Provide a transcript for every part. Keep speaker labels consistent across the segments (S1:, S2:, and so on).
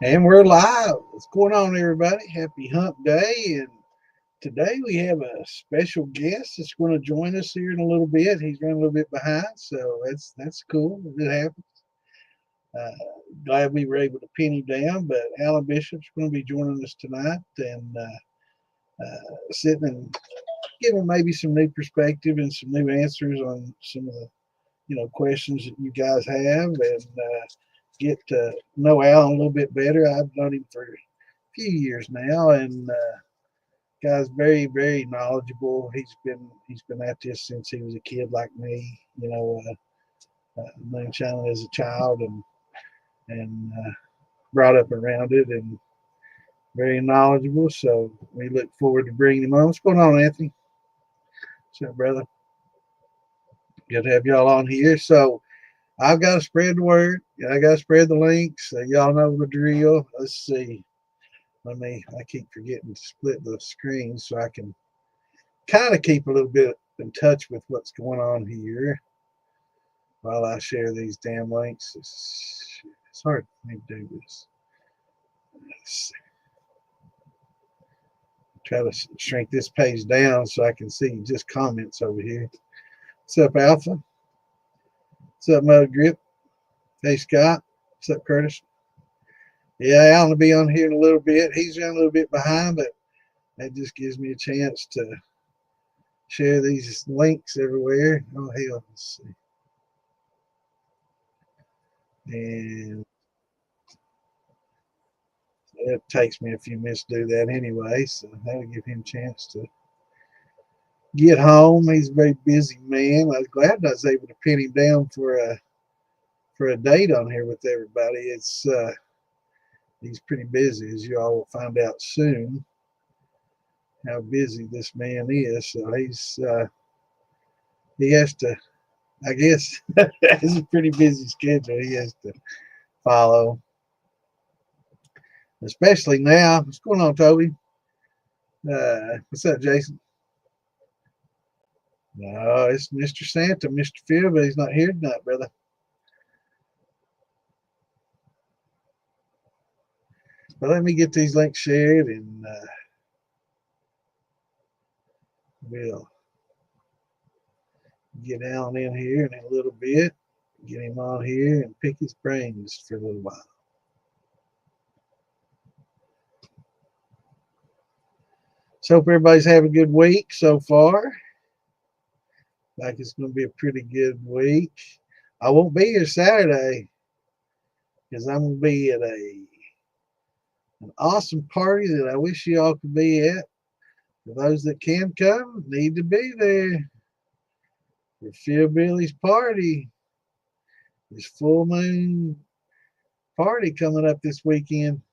S1: And we're live. What's going on, everybody? Happy Hump Day. And today we have a special guest that's going to join us here in a little bit. He's running a little bit behind, so that's cool. It happens. Uh, Glad we were able to pin him down. But Alan Bishop's going to be joining us tonight and sitting and giving maybe some new perspective and some new answers on some of the questions that you guys have, and get to know Alan a little bit better. I've known him for a few years now, and guy's very, very knowledgeable. He's been at this since he was a kid like me. Moonshine as a child, and brought up around it, and very knowledgeable. So we look forward to bringing him on. What's going on, Anthony? What's up, brother? Good to have y'all on here. So I've got to spread the word. I got to spread the links. Y'all know the drill. Let's see. I keep forgetting to split the screen so I can kind of keep a little bit in touch with what's going on here while I share these damn links. It's hard for me to do this. Let's see. Try to shrink this page down so I can see just comments over here. What's up, Alpha? What's up, Mother Grip? Hey, Scott. What's up, Curtis? Yeah, Alan will be on here in a little bit. He's running a little bit behind, but that just gives me a chance to share these links everywhere. Oh, hell, let's see. And it takes me a few minutes to do that anyway, so that'll give him a chance to get home. He's a very busy man. I was glad I was able to pin him down for a date on here with everybody. He's pretty busy, as you all will find out soon how busy this man is. So he has to, I guess, it's a pretty busy schedule he has to follow, especially now. What's going on, Toby? What's up, Jason? No, it's Mr. Santa, Mr. Phil, but he's not here tonight, brother. But let me get these links shared, and we'll get Alan in here in a little bit, get him on here and pick his brains for a little while. So hope everybody's having a good week so far. Like it's going to be a pretty good week. I won't be here Saturday because I'm going to be at an awesome party that I wish you all could be at. For those that can come, need to be there. For Phil Billy's party, his full moon party coming up this weekend.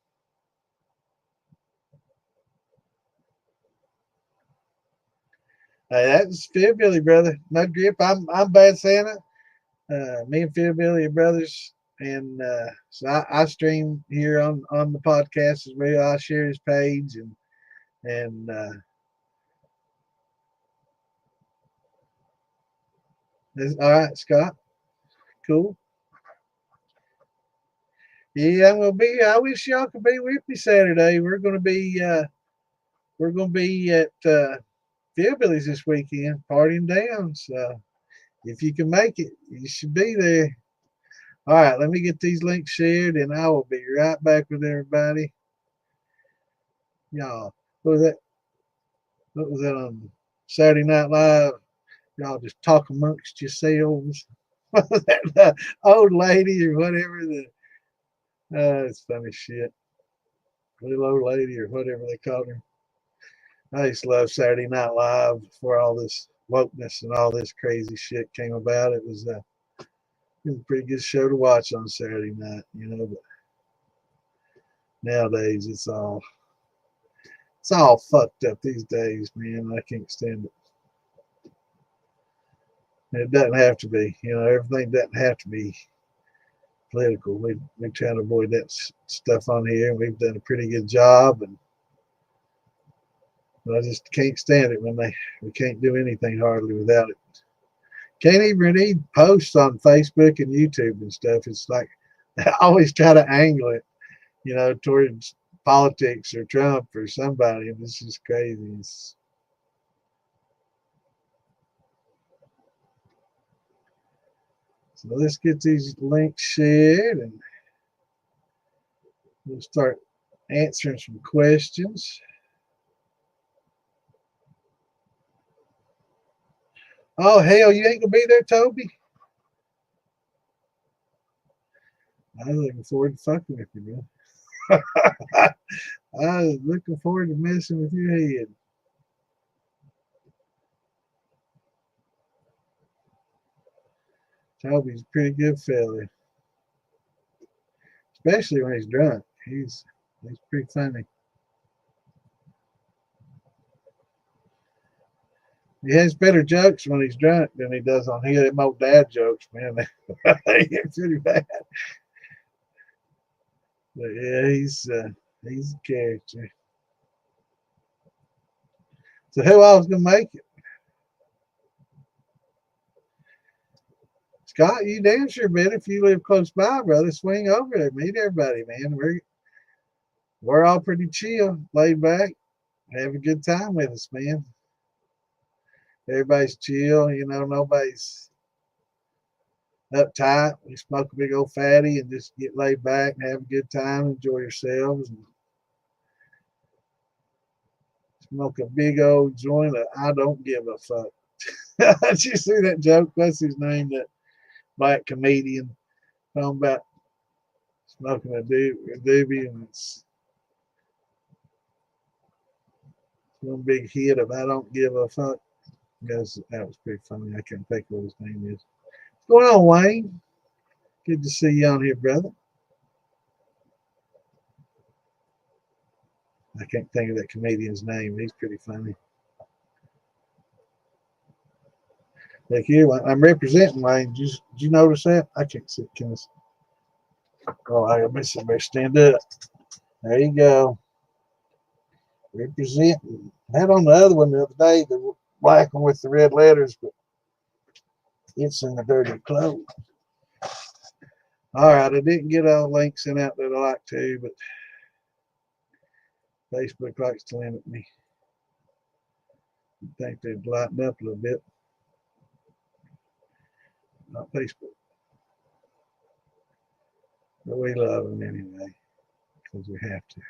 S1: Hey, that's Phil Billy, brother. No grip. I'm Bad Santa. Me and Phil Billy are brothers, and so I stream here on the podcast as well. I share his page and all right, Scott. Cool. Yeah, I'm gonna be. I wish y'all could be with me Saturday. We're gonna be at Philbilly's this weekend, partying down. So if you can make it, you should be there. All right, let me get these links shared, and I will be right back with everybody. Y'all, what was that? What was that on Saturday Night Live? Y'all just talk amongst yourselves. That old lady or whatever. It's funny shit. Little old lady or whatever they called her. I used to love Saturday Night Live before all this wokeness and all this crazy shit came about. It was a pretty good show to watch on Saturday night, but nowadays it's all fucked up these days, man. I can't stand it. It doesn't have to be, everything doesn't have to be political. We try to avoid that stuff on here, and we've done a pretty good job. But I just can't stand it when we can't do anything hardly without it. Can't even read posts on Facebook and YouTube and stuff. It's like I always try to angle it, you know, towards politics or Trump or somebody. And this is crazy. So let's get these links shared and we'll start answering some questions. Oh, hell, you ain't going to be there, Toby? I was looking forward to fucking with you, man. I was looking forward to messing with your head. Toby's a pretty good fella, especially when he's drunk. He's pretty funny. He has better jokes when he's drunk than he does on here. Them old dad jokes, man. They get pretty bad. But yeah, he's a character. So who I was gonna make it? Scott, you damn sure better if you live close by, brother. Swing over there, meet everybody, man. We're all pretty chill, laid back, have a good time with us, man. Everybody's chill, you know, nobody's uptight. We smoke a big old fatty and just get laid back and have a good time, enjoy yourselves, and smoke a big old joint of I don't give a fuck. Did you see that joke? What's his name? That black comedian talking about smoking a doobie and it's one big hit of I don't give a fuck. Yes, that was pretty funny. I can't think what his name is. What's going on, Wayne? Good to see you on here, brother. I can't think of that comedian's name. He's pretty funny. Look here, I'm representing Wayne. Did you notice that? I can't see. Can I? Oh, I better stand up. There you go. Representing. I had on the other one the other day, the black one with the red letters, but it's in the dirty clothes. All right, I didn't get all the links sent out that I like to, but Facebook likes to limit me. I think they'd lighten up a little bit. Not Facebook. But we love them anyway, because we have to.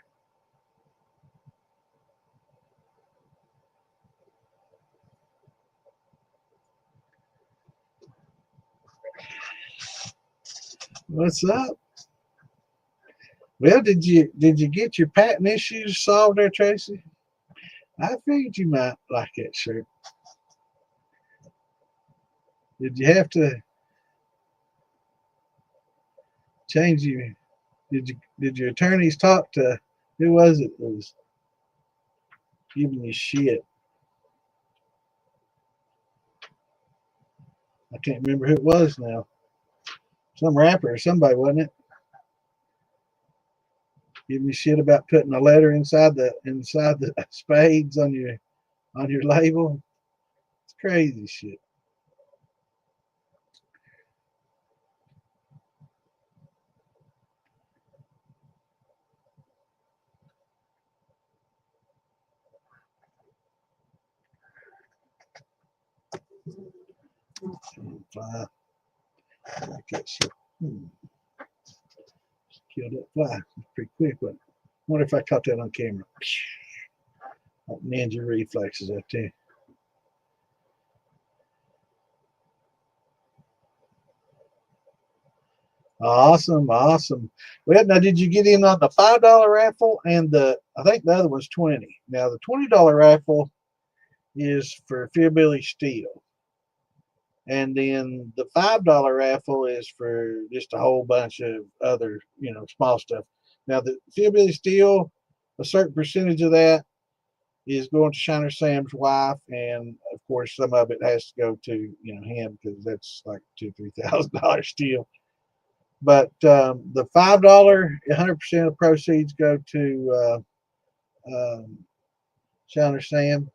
S1: What's up? Well, did you get your patent issues solved there, Tracy? I figured you might like that shirt. Did you have to change your? Did your attorneys talk to who was it that was giving you shit? I can't remember who it was now. Some rapper or somebody, wasn't it? Giving you shit about putting a letter inside the spades on your label. It's crazy shit. Fly. I like that shit. Killed that fly. It's pretty quick, but I wonder if I caught that on camera. Like ninja reflexes out there. Awesome, awesome. Well, now did you get in on the $5 raffle and I think the other one's 20. Now the $20 raffle is for Fillbilly Steel. And then the $5 raffle is for just a whole bunch of other, small stuff. Now the Fillbilly Steel, a certain percentage of that is going to Shiner Sam's wife, and of course some of it has to go to him because that's like $2,000-3,000 steel. But the $5, 100% of proceeds go to Shiner Sam.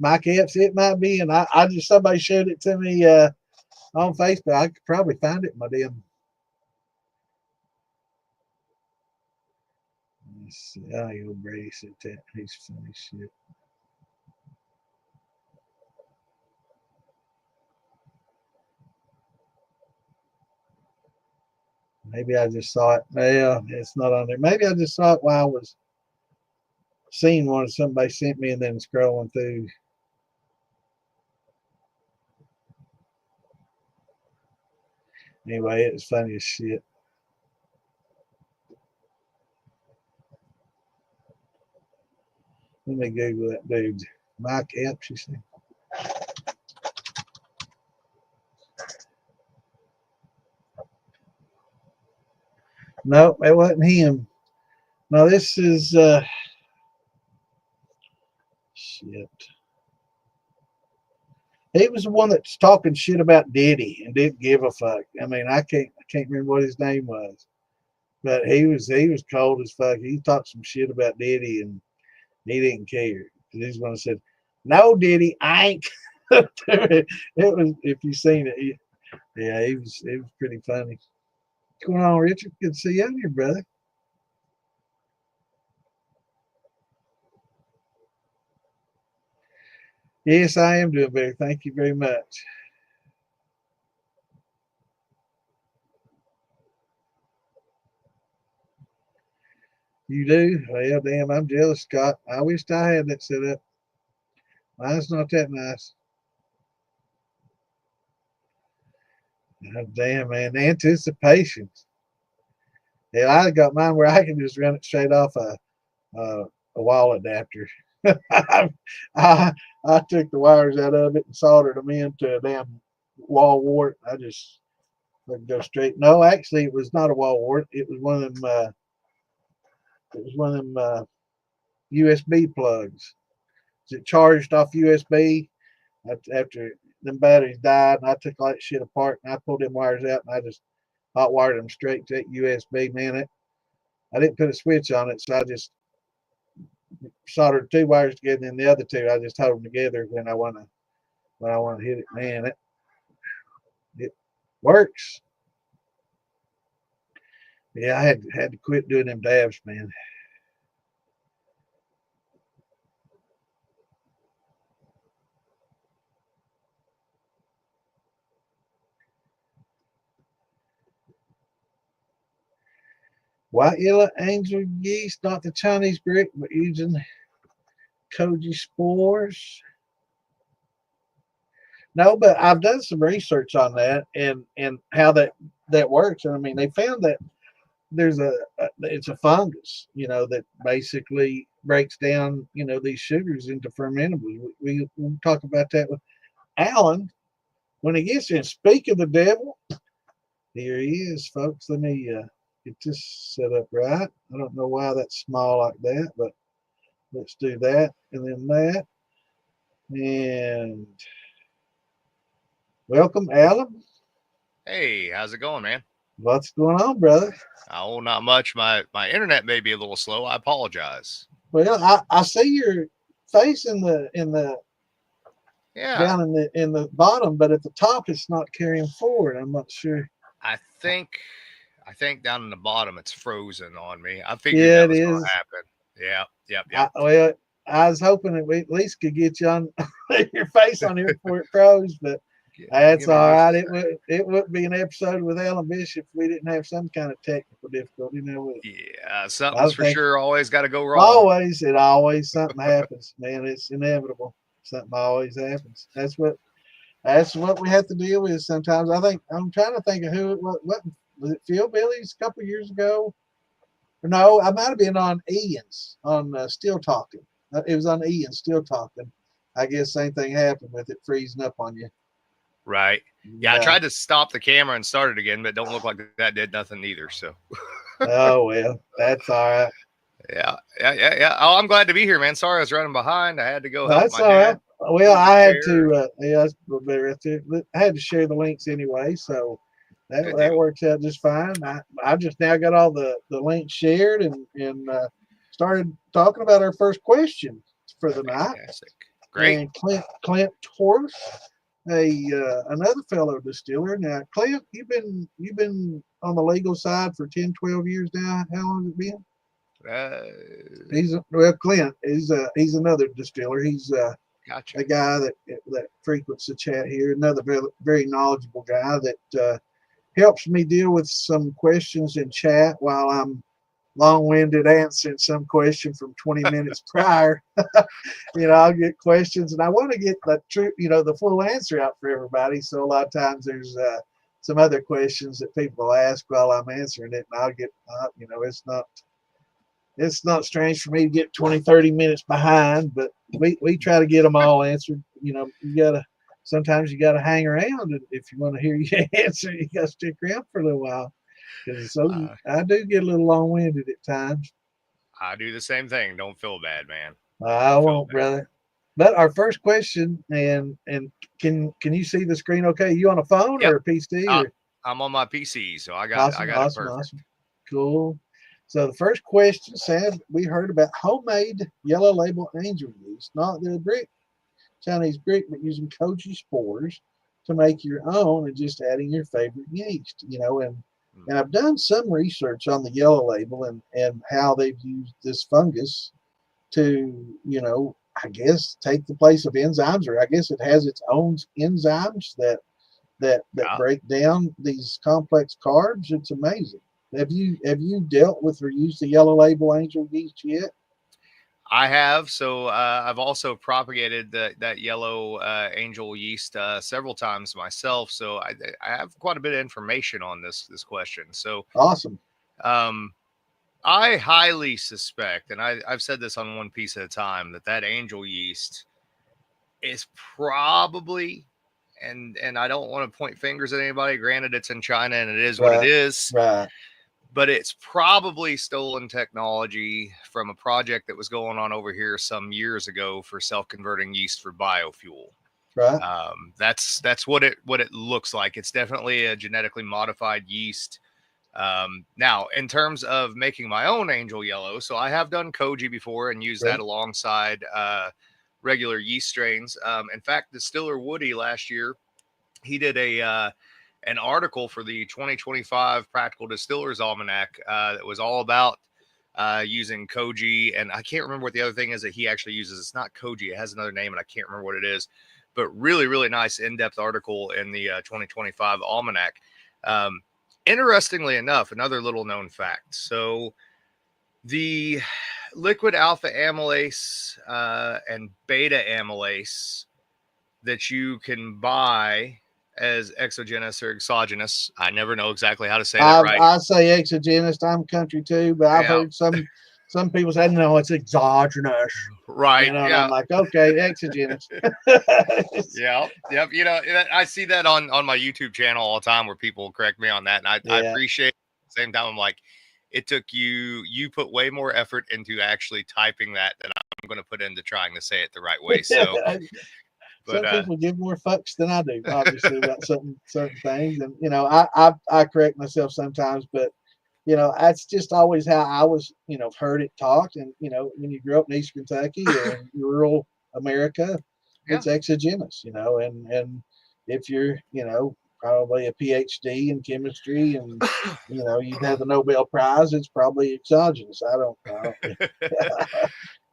S1: Mike Epps, it might be, and I just somebody showed it to me on Facebook. I could probably find it in my damn. Let's see. Oh, you Brady said that. He's funny shit. Maybe I just saw it. Yeah, it's not on there. Maybe I just saw it while I was seeing one somebody sent me and then scrolling through. Anyway, it was funny as shit. Let me Google that dude. Mike Epps, you see. No, it wasn't him. No, this is shit. He was the one that's talking shit about Diddy and didn't give a fuck. I mean, I can't remember what his name was, but he was cold as fuck. He talked some shit about Diddy and he didn't care. He's one that said, "No, Diddy, I ain't." It was, if you seen it, yeah, it was pretty funny. What's going on, Richard? Good to see you on here, brother. Yes, I am doing better. Thank you very much. You do? Well, damn, I'm jealous, Scott. I wished I had that set up. Mine's not that nice. Oh, damn, man. The anticipation. Yeah, I got mine where I can just run it straight off a wall adapter. I, I took the wires out of it and soldered them into a damn wall wart. I just go straight. No, actually, it was not a wall wart. It was one of them. It was one of them USB plugs. It charged off USB after them batteries died, and I took all that shit apart and I pulled them wires out and I just hot wired them straight to that USB. Man, I didn't put a switch on it, so I just soldered two wires together, and the other two I just hold them together when I want to hit it. Man, it works. Yeah, I had to quit doing them dabs, man. White yellow angel yeast, not the Chinese brick, but using Koji spores. No, but I've done some research on that and how that works. And I mean, they found that there's it's a fungus, that basically breaks down, these sugars into fermentables. We'll talk about that with Alan when he gets in. Speak of the devil, here he is, folks. Let me get this set up right. I don't know why that's small like that, but let's do that and then that. And welcome, Alan.
S2: Hey, how's it going, man?
S1: What's going on, brother?
S2: Oh, not much. My internet may be a little slow. I apologize.
S1: Well, I see your face in the
S2: Yeah,
S1: down in the bottom, but at the top it's not carrying forward. I'm not sure.
S2: I think I think down in the bottom it's frozen on me. I figured
S1: Yeah,
S2: that
S1: it
S2: was going to
S1: is.
S2: happen. Yeah, yep, yep.
S1: Well, I was hoping that we at least could get you on your face on here before it froze, but that's
S2: Give me
S1: all
S2: just
S1: right.
S2: a sec.
S1: It wouldn't be an episode with Alan Bishop if we didn't have some kind of technical difficulty.
S2: Yeah,
S1: I
S2: something's for
S1: think
S2: sure always got to go wrong.
S1: always something happens, man. It's inevitable. Something always happens. That's what we have to deal with sometimes. I think I'm trying to think of what was it? Phil Billy's a couple years ago. No, I might have been on Ian's on Still Talking. It was on Ian's Still Talking. I guess same thing happened with it freezing up on you.
S2: Right. Yeah, I
S1: Uh,
S2: tried to stop the camera and start it again, but don't look like that did nothing either. So.
S1: oh well, that's all right.
S2: Yeah. Oh, I'm glad to be here, man. Sorry I was running behind. I had to go help
S1: That's
S2: my
S1: all right.
S2: dad
S1: Well,
S2: move his
S1: I had
S2: chair.
S1: to. Yeah, that's a little better right there. I had to share the links anyway, so
S2: Good
S1: that
S2: deal.
S1: works out just fine. I just now got all the links shared and started talking about our first question for the night.
S2: Fantastic. Great.
S1: and Clint Torf, another fellow distiller. Now, Clint, you've been on the legal side for 10, 12 years now. How long has it been? Clint he's another distiller. He's
S2: Gotcha.
S1: a guy that frequents the chat here. Another very, very knowledgeable guy that helps me deal with some questions in chat while I'm long-winded answering some question from 20 minutes prior. I'll get questions and I want to get the full answer out for everybody. So a lot of times there's some other questions that people ask while I'm answering it, and I'll get, it's not strange for me to get 20, 30 minutes behind, but we try to get them all answered. Sometimes you gotta hang around, and if you want to hear your answer, you gotta stick around for a little while. Because I do get a little long-winded at times.
S2: I do the same thing. Don't feel bad, man.
S1: I won't, brother. But our first question, and can you see the screen okay? You on a phone or a PC?
S2: I'm on my PC, so I got it perfect.
S1: Awesome. Cool. So the first question said, we heard about homemade yellow label angel yeast, not the Chinese brick, but using Koji spores to make your own and just adding your favorite yeast, and I've done some research on the yellow label and how they've used this fungus to, I guess take the place of enzymes, or I guess it has its own enzymes that break down these complex carbs. It's amazing. Have you dealt with or used the yellow label angel yeast yet?
S2: I have. So I've also propagated that yellow angel yeast several times myself. So I have quite a bit of information on this question. So
S1: awesome.
S2: I highly suspect, and I've said this on one piece at a time, that angel yeast is probably, and I don't want to point fingers at anybody. Granted, it's in China and it is what it is.
S1: Right.
S2: But it's probably stolen technology from a project that was going on over here some years ago for self-converting yeast for biofuel.
S1: Right.
S2: That's what it looks like. It's definitely a genetically modified yeast. Now, in terms of making my own angel yellow, so I have done Koji before and used that alongside regular yeast strains. In fact, Distiller Woody last year, he did an article for the 2025 Practical Distillers Almanac that was all about using Koji. And I can't remember what the other thing is that he actually uses. It's not Koji. It has another name, and I can't remember what it is. But really, really nice in-depth article in the 2025 Almanac. Interestingly enough, another little known fact. So the liquid alpha amylase and beta amylase that you can buy as exogenous or exogenous. I never know exactly how to say that right.
S1: I say exogenous. I'm country too, but I've heard some people say, no, it's exogenous.
S2: Right.
S1: And I'm like, okay, exogenous.
S2: Yep. I see that on my YouTube channel all the time where people correct me on that. And I appreciate it. At the same time, I'm like, it took you put way more effort into actually typing that than I'm going to put into trying to say it the right way. So
S1: some people give more fucks than I do, obviously, about certain things. And, I correct myself sometimes, but, that's just always how I was, heard it talked. And, when you grew up in East Kentucky or in rural America, it's exogenous, and if you're, probably a PhD in chemistry and, you've had the Nobel Prize, it's probably exogenous. I don't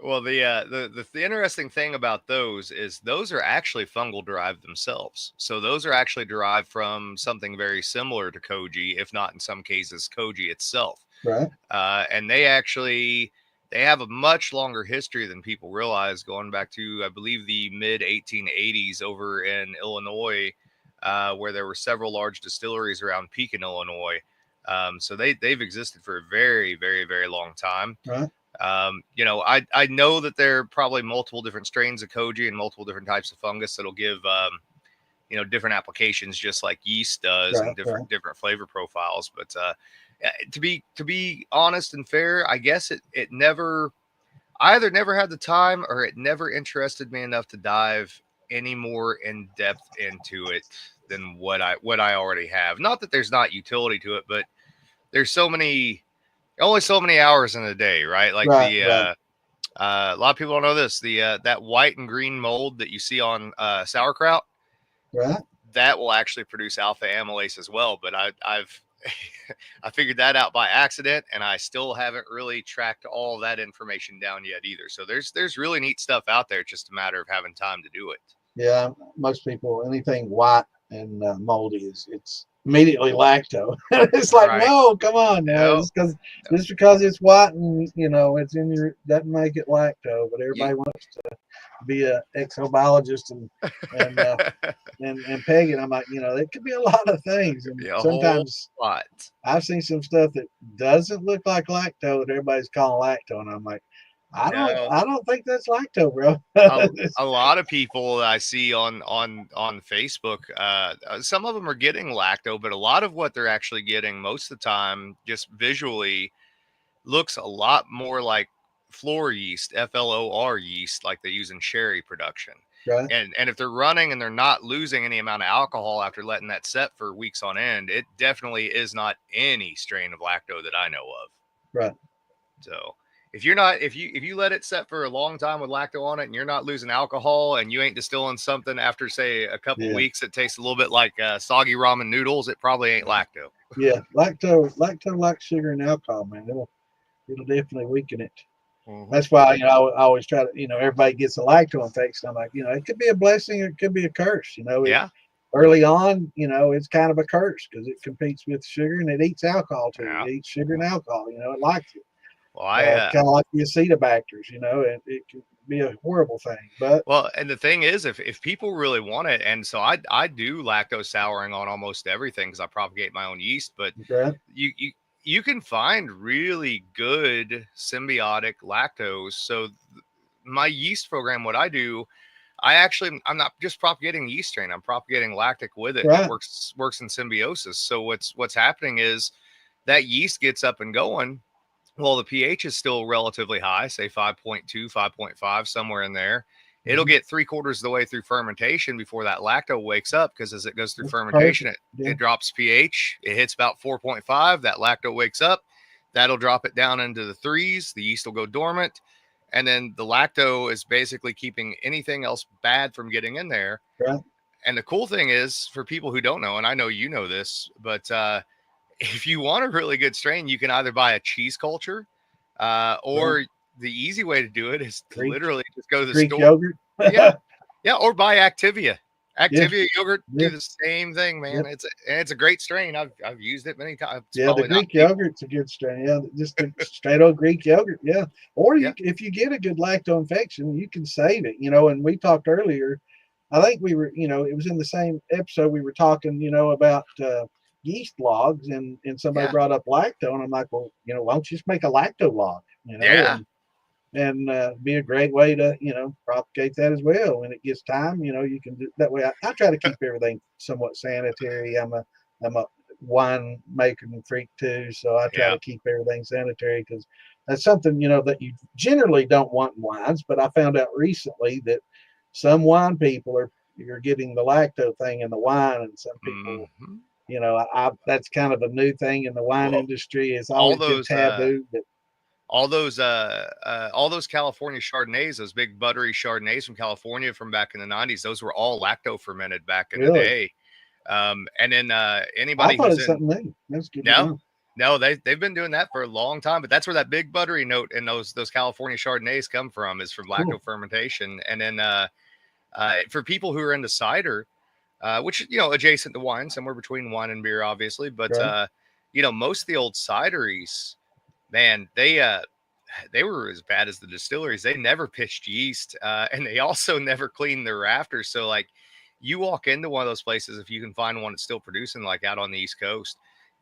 S2: Well, the interesting thing about those is those are actually fungal derived themselves. So those are actually derived from something very similar to Koji, if not in some cases Koji itself.
S1: Right.
S2: And they have a much longer history than people realize, going back to, I believe, the mid 1880s over in Illinois, where there were several large distilleries around Pekin, Illinois. So they've existed for a very, very, very long time.
S1: Right.
S2: I know that there are probably multiple different strains of Koji and multiple different types of fungus that'll give, different applications, just like yeast does, and different flavor profiles. But to be honest and fair, I guess it never, I either never had the time or it never interested me enough to dive any more in depth into it than what I already have. Not that there's not utility to it, but there's only so many hours in a day, right? Like A lot of people don't know this. That white and green mold that you see on sauerkraut,
S1: Right.
S2: that will actually produce alpha amylase as well. But I've I figured that out by accident, and I still haven't really tracked all that information down yet either. So there's really neat stuff out there. It's just a matter of having time to do it.
S1: Yeah, most people, anything white and moldy it's immediately lacto. It's like,
S2: Right.
S1: no, come on now.
S2: No.
S1: Just because it's white and it's in your doesn't make it lacto. But
S2: You,
S1: everybody wants to be a exobiologist and uh, and Peggy, and I'm like, it could be a lot of things. And
S2: a whole
S1: sometimes
S2: lot.
S1: I've seen some stuff that doesn't look like lacto that everybody's calling lacto, and I'm like,
S2: No.
S1: I don't think that's lacto, bro.
S2: A lot of people I see on Facebook, some of them are getting lacto, but a lot of what they're actually getting most of the time, just visually, looks a lot more like floor yeast, FLOR yeast, like they use in sherry production.
S1: Right.
S2: And if they're running and they're not losing any amount of alcohol after letting that set for weeks on end, it definitely is not any strain of lacto that I know of.
S1: Right.
S2: So if you let it set for a long time with lacto on it and you're not losing alcohol and you ain't distilling something after say a couple weeks that tastes a little bit like soggy ramen noodles, it probably ain't lacto.
S1: Yeah, lacto like sugar and alcohol, man. It'll definitely weaken it.
S2: Mm-hmm.
S1: That's why I always try to everybody gets a lacto infection. I'm like, it could be a blessing or it could be a curse. Early on, it's kind of a curse because it competes with sugar and it eats alcohol too.
S2: Yeah.
S1: It eats sugar and alcohol. It likes it.
S2: Well,
S1: kind of like the acetobacters. It can be a horrible thing. But
S2: and the thing is, if people really want it, and so I do lactose souring on almost everything because I propagate my own yeast. But you can find really good symbiotic lactose. So my yeast program, what I do, I'm not just propagating the yeast strain. I'm propagating lactic with it.
S1: Right.
S2: It works in symbiosis. So what's happening is that yeast gets up and going. Well, the pH is still relatively high, say 5.2, 5.5, somewhere in there. It'll get 3/4 of the way through fermentation before that lacto wakes up, because as it goes through fermentation, it drops pH. It hits about 4.5. That lacto wakes up. That'll drop it down into the 3s. The yeast will go dormant. And then the lacto is basically keeping anything else bad from getting in there.
S1: Right.
S2: And the cool thing is, for people who don't know, and I know you know this, but if you want a really good strain, you can either buy a cheese culture, or the easy way to do it is to literally just go to the
S1: Greek
S2: store.
S1: Yogurt.
S2: Yeah, or buy Activia. Activia yogurt do the same thing, man. It's a great strain. I've used it many times.
S1: The Greek yogurt's a good strain. Yeah, just a straight old Greek yogurt. Yeah, or if you get a good lacto infection, you can save it. And we talked earlier. I think we were, it was in the same episode we were talking, about yeast logs, and somebody brought up lacto, and I'm like, well, why don't you just make a lacto log? And be a great way to propagate that as well. When it gets time, you can do that way. I try to keep everything somewhat sanitary. I'm a wine making freak too, so I try to keep everything sanitary, because that's something that you generally don't want in wines. But I found out recently that some wine people you're getting the lacto thing in the wine, and some people that's kind of a new thing in the wine industry. It's always been taboo, but
S2: all those California Chardonnays, those big buttery Chardonnays from California from back in the 90s, those were all lacto fermented back in the day. And then anybody who's
S1: something new. That's good.
S2: No, they've been doing that for a long time, but that's where that big buttery note in those California Chardonnays come from, is from lacto fermentation. And then for people who are into cider, which adjacent to wine, somewhere between wine and beer, obviously, but most of the old cideries, man, they were as bad as the distilleries. They never pitched yeast, and they also never cleaned their rafters. So like, you walk into one of those places, if you can find one that's still producing, like out on the East Coast,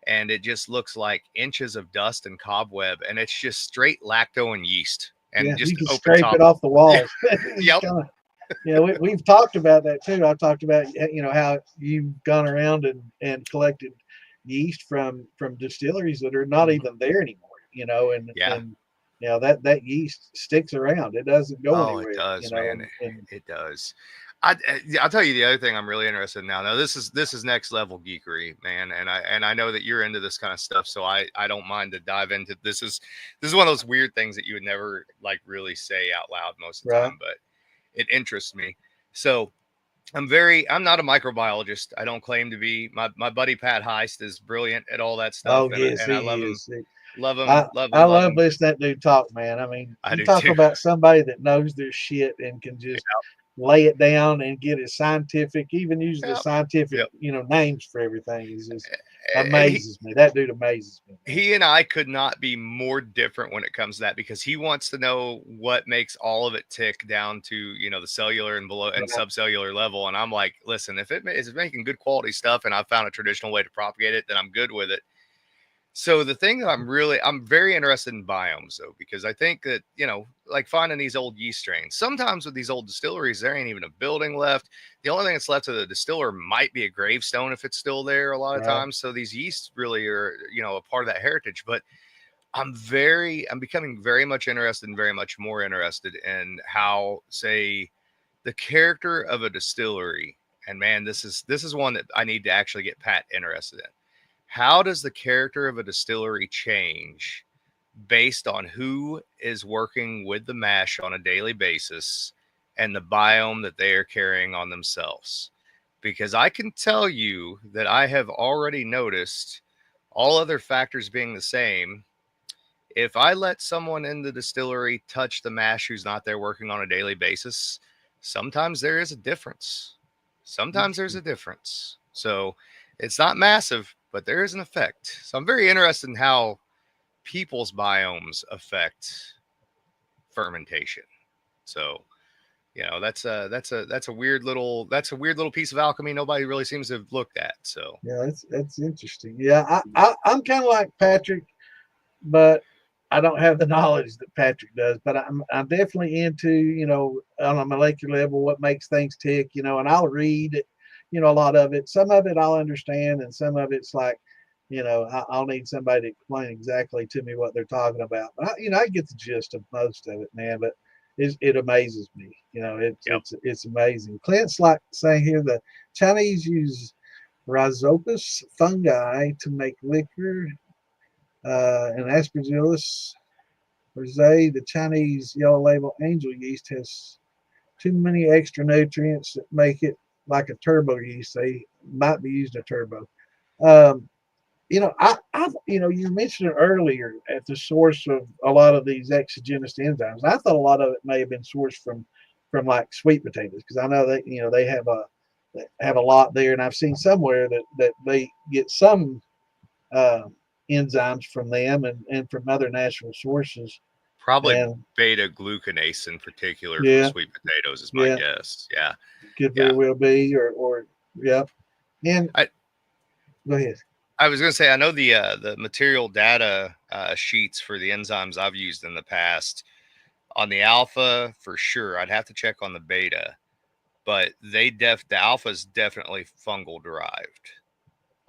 S2: and it just looks like inches of dust and cobweb, and it's just straight lacto and yeast, and just
S1: you can scrape it off the walls.
S2: Yep.
S1: We've talked about that too. I've talked about how you've gone around and collected yeast from distilleries that are not even there anymore. And that yeast sticks around. It doesn't go anywhere.
S2: It does, man. It does. I'll tell you the other thing I'm really interested in now. Now this is next level geekery, man, and I know that you're into this kind of stuff, so I don't mind to dive into this. Is one of those weird things that you would never like really say out loud most of the
S1: Right.
S2: time, but it interests me. So I'm not a microbiologist. I don't claim to be. My buddy Pat Heist is brilliant at all that stuff,
S1: Oh yes,
S2: and I
S1: he is.
S2: love
S1: I
S2: him, love
S1: I
S2: him, love
S1: love
S2: him.
S1: listening to that dude talk, man. I mean,
S2: I
S1: you
S2: do
S1: talk
S2: too.
S1: about somebody that knows their shit and can just lay it down and get it scientific, even use the
S2: Yep.
S1: scientific,
S2: Yep.
S1: names for everything. Is just
S2: And
S1: amazes me. That dude amazes me, man.
S2: he and I could not be more different when it comes to that, because he wants to know what makes all of it tick down to, the cellular and below and
S1: Right.
S2: subcellular level. And I'm like, listen, if it is making good quality stuff and I found a traditional way to propagate it, then I'm good with it. So the thing that I'm very interested in biomes though, because I think that, like finding these old yeast strains, sometimes with these old distilleries, there ain't even a building left. The only thing that's left of the distiller might be a gravestone if it's still there a lot of
S1: Right.
S2: times. So these yeasts really are, a part of that heritage. But I'm becoming very much interested and very much more interested in how, say, the character of a distillery. And man, this is one that I need to actually get Pat interested in. How does the character of a distillery change based on who is working with the mash on a daily basis and the biome that they are carrying on themselves? Because I can tell you that I have already noticed, all other factors being the same, if I let someone in the distillery touch the mash who's not there working on a daily basis, sometimes there is a difference. Sometimes there's a difference. So it's not massive, but there is an effect. So I'm very interested in how people's biomes affect fermentation. So, that's a weird little piece of alchemy nobody really seems to have looked at. So
S1: Yeah, that's interesting. Yeah, I'm kind of like Patrick, but I don't have the knowledge that Patrick does. But I'm definitely into, on a molecular level what makes things tick, and I'll read, a lot of it. Some of it I'll understand, and some of it's like, I'll need somebody to explain exactly to me what they're talking about. But I get the gist of most of it, man. But it amazes me.
S2: yep.
S1: It's amazing. Clint's like saying here the Chinese use Rhizopus fungi to make liquor, and Aspergillus rosé, the Chinese yellow label angel yeast, has too many extra nutrients that make it like a turbo yeast. They might be using a turbo. Um, you mentioned it earlier at the source of a lot of these exogenous enzymes. I thought a lot of it may have been sourced from like sweet potatoes, because I know that they have a lot there, and I've seen somewhere that they get some uh, enzymes from them and from other natural sources.
S2: Probably
S1: And
S2: beta glucanase in particular from
S1: yeah,
S2: sweet potatoes is my
S1: yeah,
S2: guess. Yeah.
S1: could very
S2: Yeah.
S1: well be, or yeah. And
S2: I,
S1: go ahead.
S2: I was going to say, I know the material data sheets for the enzymes I've used in the past. On the alpha, for sure, I'd have to check on the beta, but the alpha is definitely fungal derived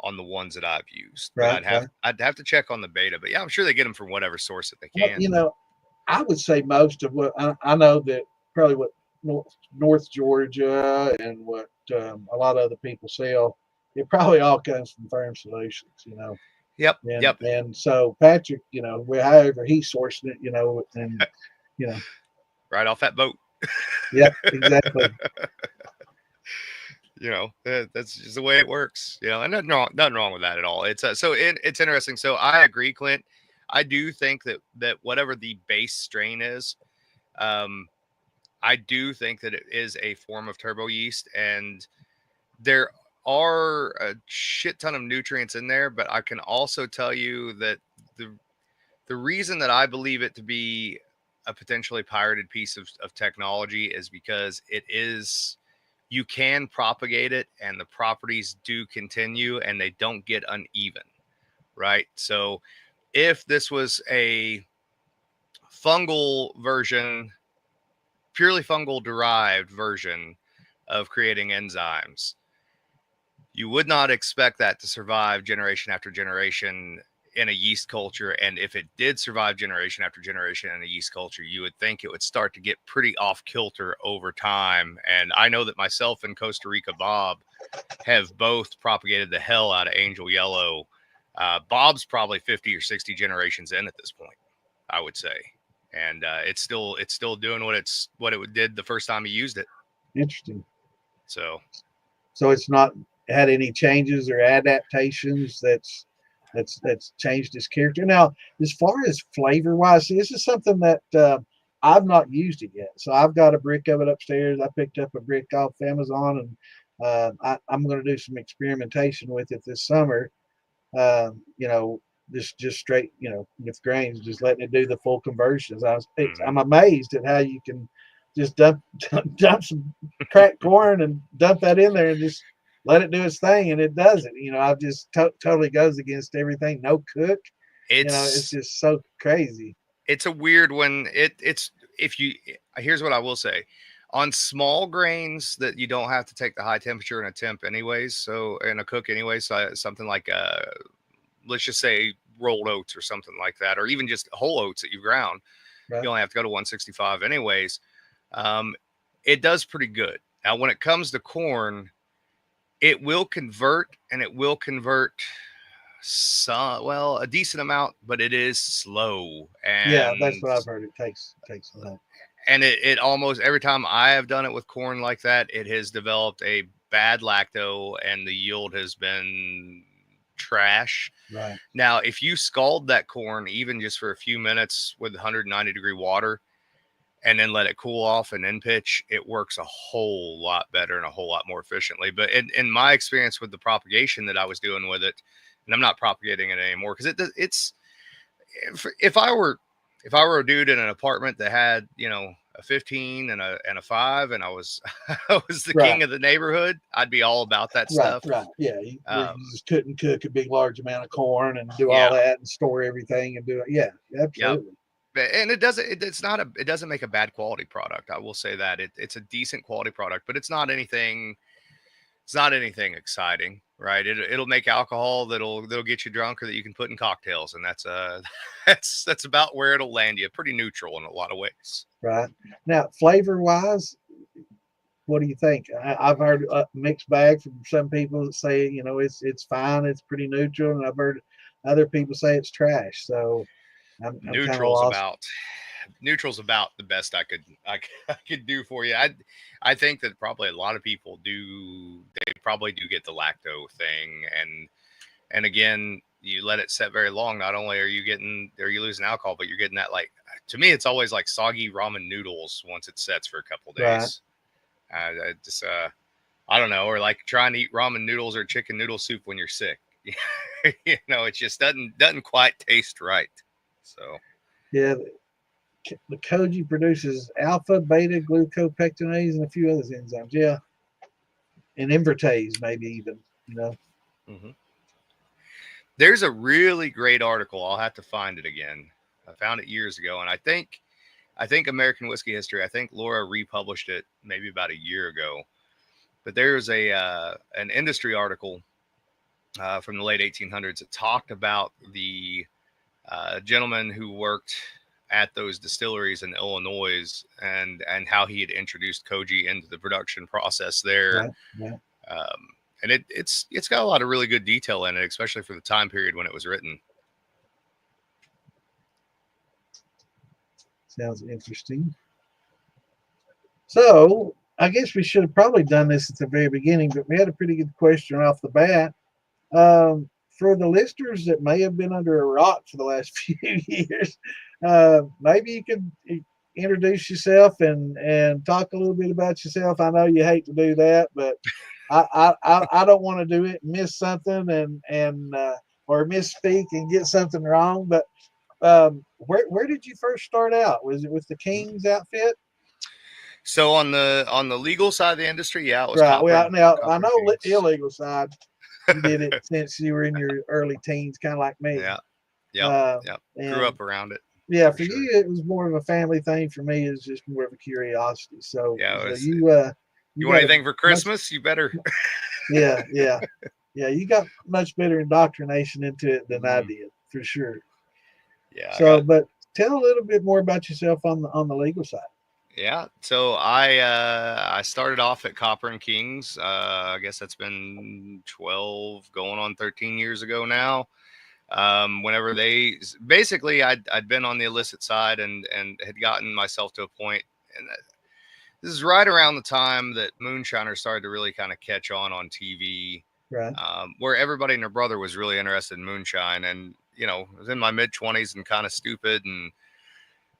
S2: on the ones that I've used. But
S1: Right, right.
S2: I'd have to check on the beta. But yeah, I'm sure they get them from whatever source that they
S1: Well,
S2: can.
S1: I would say most of what I know that probably what North Georgia and what a lot of other people sell, it probably all comes from Firm Solutions.
S2: Yep,
S1: And
S2: yep.
S1: and so Patrick, however he sourced it, and you know,
S2: Right off that boat.
S1: yep, exactly.
S2: That's just the way it works. And nothing wrong with that at all. It's interesting. So I agree, Clint. I do think that whatever the base strain is, um, I do think that it is a form of turbo yeast, and there are a shit ton of nutrients in there. But I can also tell you that the reason that I believe it to be a potentially pirated piece of technology is because you can propagate it and the properties do continue and they don't get uneven, right? So if this was a fungal version, purely fungal derived version of creating enzymes, you would not expect that to survive generation after generation in a yeast culture, and if it did survive generation after generation in a yeast culture, you would think it would start to get pretty off kilter over time. And I know that myself and Costa Rica Bob have both propagated the hell out of Angel Yellow. Bob's probably 50 or 60 generations in at this point, I would say, and it's still doing what it did the first time he used it.
S1: Interesting.
S2: So
S1: it's not had any changes or adaptations that's changed its character. Now, as far as flavor wise, this is something that I've not used it yet. So I've got a brick of it upstairs. I picked up a brick off Amazon, and I'm going to do some experimentation with it this summer. Just straight, with grains, just letting it do the full conversions. I'm amazed at how you can just dump some cracked corn and dump that in there and just let it do its thing, and it does it. I've just totally goes against everything. No cook. It's just so crazy.
S2: It's a weird one. Here's what I will say. On small grains that you don't have to take the high temperature in a temp anyways, so in a cook anyways, so something like let's just say rolled oats or something like that, or even just whole oats that you ground, right. You only have to go to 165 anyways. It does pretty good. Now, when it comes to corn, it will convert, and it will convert a decent amount, but it is slow. And
S1: yeah, that's what I've heard. It takes a lot.
S2: And it almost every time I have done it with corn like that, it has developed a bad lacto, and the yield has been trash.
S1: Right.
S2: Now, if you scald that corn even just for a few minutes with 190-degree water and then let it cool off and then pitch, it works a whole lot better and a whole lot more efficiently. But in my experience with the propagation that I was doing with it, and I'm not propagating it anymore because it's if I were a dude in an apartment that had, a 15 and a 5, and I was the
S1: right.
S2: king of the neighborhood, I'd be all about that stuff.
S1: Right. Yeah. You just couldn't cook a big, large amount of corn and do all that and store everything and do it. Yeah, absolutely.
S2: Yep. And it doesn't make a bad quality product. I will say that it's a decent quality product, but it's not anything exciting, right? It'll make alcohol that'll get you drunk, or that you can put in cocktails, and that's about where it'll land you. Pretty neutral in a lot of ways.
S1: Right. Now, flavor wise, what do you think? I've heard a mixed bag from some people that say it's fine, it's pretty neutral, and I've heard other people say it's trash. So I'm
S2: neutral's about the best I could do for you. I think that probably a lot of people they probably do get the lacto thing, and again, you let it set very long, not only are you losing alcohol, but you're getting that, like, to me it's always like soggy ramen noodles once it sets for a couple days. Right. I don't know, or like trying to eat ramen noodles or chicken noodle soup when you're sick. It just doesn't quite taste right. So
S1: yeah, the Koji produces alpha, beta glucopectinase, and a few other enzymes. Yeah, and invertase, maybe even.
S2: Mm-hmm. There's a really great article. I'll have to find it again. I found it years ago, and I think American Whiskey History, I think Laura republished it maybe about a year ago. But there's an industry article from the late 1800s that talked about the gentleman who worked at those distilleries in Illinois, and how he had introduced Koji into the production process there.
S1: Yeah.
S2: And it's got a lot of really good detail in it, especially for the time period when it was written.
S1: Sounds interesting. So I guess we should have probably done this at the very beginning, but we had a pretty good question off the bat. For the listeners that may have been under a rock for the last few years, maybe you could introduce yourself and talk a little bit about yourself. I know you hate to do that, but I don't want to do it and miss something and or misspeak and get something wrong. But where did you first start out? Was it with the King's outfit?
S2: So on the legal side of the industry, yeah, it was
S1: right. Well, now I know illegal side. You did it since you were in your early teens, kind of like me.
S2: Yeah. Grew up around it.
S1: Yeah, for you, it was more of a family thing. For me, it's just more of a curiosity. So,
S2: yeah,
S1: you
S2: want anything for Christmas? You better.
S1: Yeah. You got much better indoctrination into it than I did. for sure.
S2: Yeah, I
S1: So,
S2: got
S1: but tell a little bit more about yourself on the legal side.
S2: yeah. So I started off at Copper and Kings. I guess that's been 12 going on 13 years ago now. Whenever they basically I'd been on the illicit side and had gotten myself to a point, and this is right around the time that moonshiners started to really kind of catch on TV,
S1: Right.
S2: where everybody and their brother was really interested in moonshine. And I was in my mid 20s and kind of stupid. And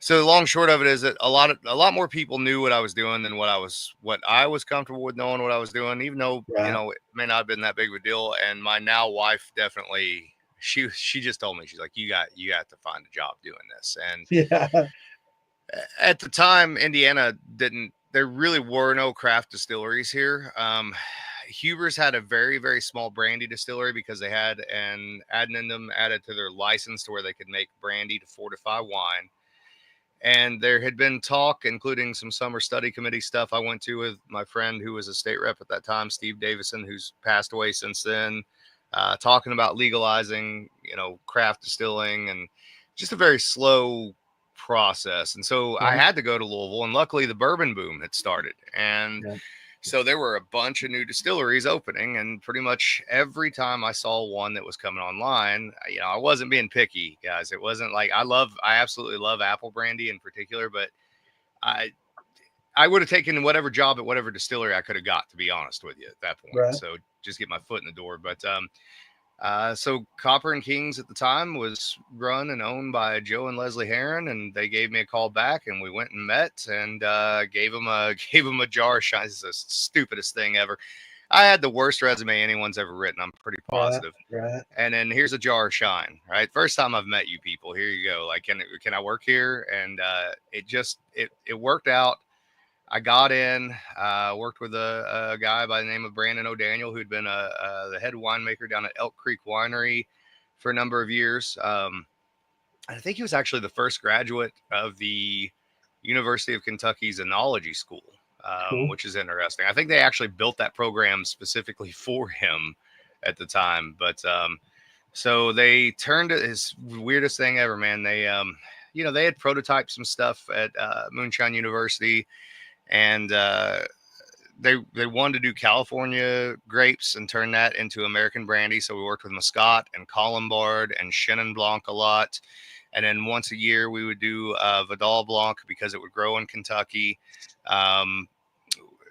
S2: so the long short of it is that a lot more people knew what I was doing than what I was comfortable with knowing what I was doing, even though
S1: Right.
S2: it may not have been that big of a deal. And my now wife definitely, she just told me, she's like, you got to find a job doing this. And
S1: Yeah.
S2: at the time, Indiana didn't. There really were no craft distilleries here. Huber's had a very, very small brandy distillery because they had an addendum added to their license to where they could make brandy to fortify wine. And there had been talk, including some summer study committee stuff I went to with my friend who was a state rep at that time, Steve Davison, who's passed away since then, talking about legalizing, craft distilling, and just a very slow process. And so I
S1: Right.
S2: had to go to Louisville, and luckily the bourbon boom had started. And
S1: Yeah.
S2: so there were a bunch of new distilleries opening, and pretty much every time I saw one that was coming online, I wasn't being picky, guys. It wasn't like I absolutely love apple brandy in particular, but I I would have taken whatever job at whatever distillery I could have got, to be honest with you, at that point.
S1: Right.
S2: So just get my foot in the door. But so Copper and Kings at the time was run and owned by Joe and Leslie Heron, and they gave me a call back, and we went and met, and gave them a gave them a jar of shine. This is the stupidest thing ever. I had the worst resume anyone's ever written. I'm pretty
S1: Right.
S2: positive.
S1: Right.
S2: And then here's a jar of shine. Right, first time I've met you people. Here you go. Like, can I work here? And it worked out. I got in, worked with a guy by the name of Brandon O'Daniel, who'd been the head winemaker down at Elk Creek Winery for a number of years. I think he was actually the first graduate of the University of Kentucky's Enology School,
S1: Cool.
S2: which is interesting. I think they actually built that program specifically for him at the time. But so they turned it, his weirdest thing ever, man. They had prototyped some stuff at Moonshine University, and they wanted to do California grapes and turn that into American brandy. So we worked with Muscat and Colombard and Chenin Blanc a lot. And then once a year we would do Vidal Blanc because it would grow in Kentucky. Um,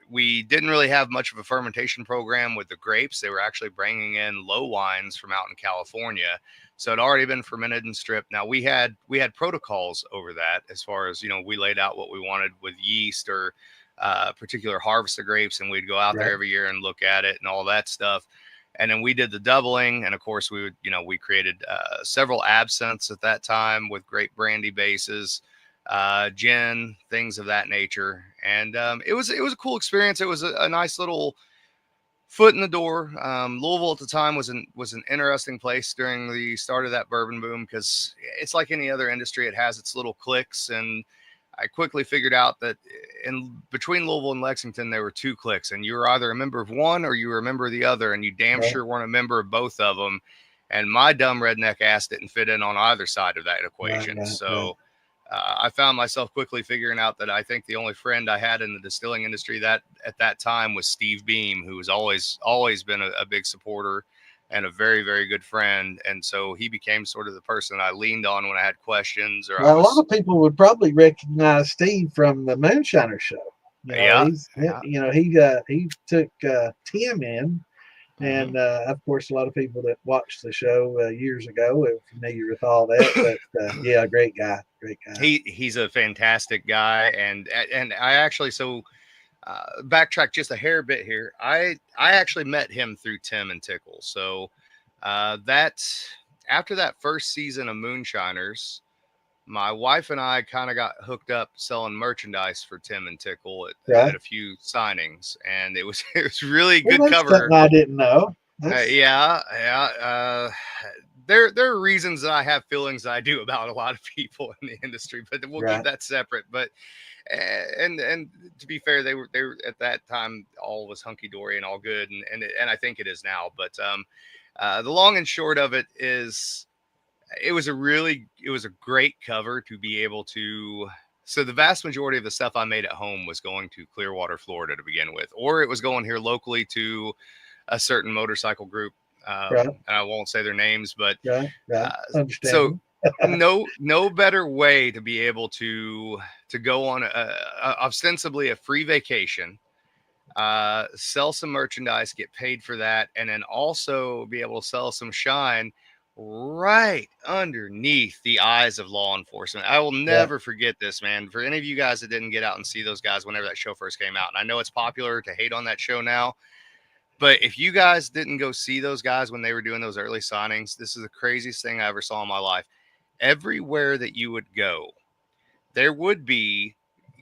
S2: we didn't really have much of a fermentation program with the grapes. They were actually bringing in low wines from out in California. So it had already been fermented and stripped. Now we had protocols over that, as far as, we laid out what we wanted with yeast or particular harvest of grapes, and we'd go out there
S1: Right.
S2: every year and look at it and all that stuff. And then we did the doubling, and of course we created several absinthes at that time with great brandy bases, gin, things of that nature. And it was a cool experience. It was a nice little foot in the door. Louisville at the time was an interesting place during the start of that bourbon boom, because it's like any other industry. It has its little cliques, and I quickly figured out that in between Louisville and Lexington, there were two cliques, and you were either a member of one or you were a member of the other, and you damn
S1: Right.
S2: sure weren't a member of both of them. And my dumb redneck ass didn't fit in on either side of that
S1: Right.
S2: equation.
S1: Right. Right.
S2: So I found myself quickly figuring out that I think the only friend I had in the distilling industry that at that time was Steve Beam, who was always been a big supporter and a very, very good friend. And so he became sort of the person I leaned on when I had questions or I
S1: Well, a lot
S2: was,
S1: of people would probably recognize Steve from the Moonshiner show.
S2: yeah,
S1: He's
S2: yeah.
S1: he took Tim in,
S2: Mm-hmm.
S1: and of course, a lot of people that watched the show years ago are familiar with all that. But yeah, great guy.
S2: He's a fantastic guy, and I actually backtrack just a hair bit here. I actually met him through Tim and Tickle. So that after that first season of Moonshiners, my wife and I kind of got hooked up selling merchandise for Tim and Tickle
S1: Right.
S2: at a few signings, and it was it was really
S1: Well,
S2: good
S1: that's
S2: cover.
S1: something I didn't know. That's
S2: Yeah, yeah. There are reasons that I have feelings that I do about a lot of people in the industry, but we'll keep
S1: right.
S2: that separate. But and to be fair, they were at that time all was hunky dory and all good, and I think it is now. But the long and short of it is, it was a great cover to be able to. So the vast majority of the stuff I made at home was going to Clearwater, Florida to begin with, or it was going here locally to a certain motorcycle group.
S1: Right.
S2: And I won't say their names, but
S1: Right. Right.
S2: so
S1: Understandable.
S2: no better way to be able to go on ostensibly a free vacation, sell some merchandise, get paid for that, and then also be able to sell some shine right underneath the eyes of law enforcement. I will
S1: Yeah.
S2: never forget this, man. For any of you guys that didn't get out and see those guys whenever that show first came out, and I know it's popular to hate on that show now, but if you guys didn't go see those guys when they were doing those early signings, this is the craziest thing I ever saw in my life. Everywhere that you would go, there would be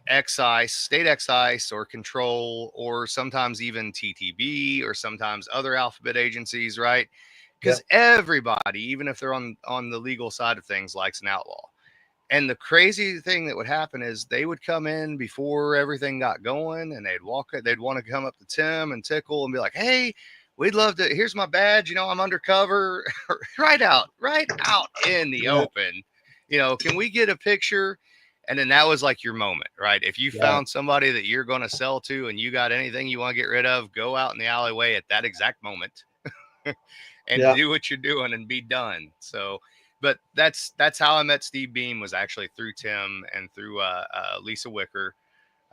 S2: excise, state excise, or control, or sometimes even TTB, or sometimes other alphabet agencies, right?
S1: Yep.
S2: Because everybody, even if they're on the legal side of things, likes an outlaw. And the crazy thing that would happen is they would come in before everything got going, and they'd want to come up to Tim and Tickle and be like, "Hey, we'd love to. Here's my badge. You know, I'm undercover, right out in the
S1: Yeah.
S2: open. You know, can we get a picture?" And then that was like your moment, right? If you
S1: Right.
S2: found somebody that you're going to sell to, and you got anything you want to get rid of, go out in the alleyway at that exact moment and
S1: Yeah.
S2: do what you're doing and be done. So, but that's how I met Steve Beam, was actually through Tim and through Lisa Wicker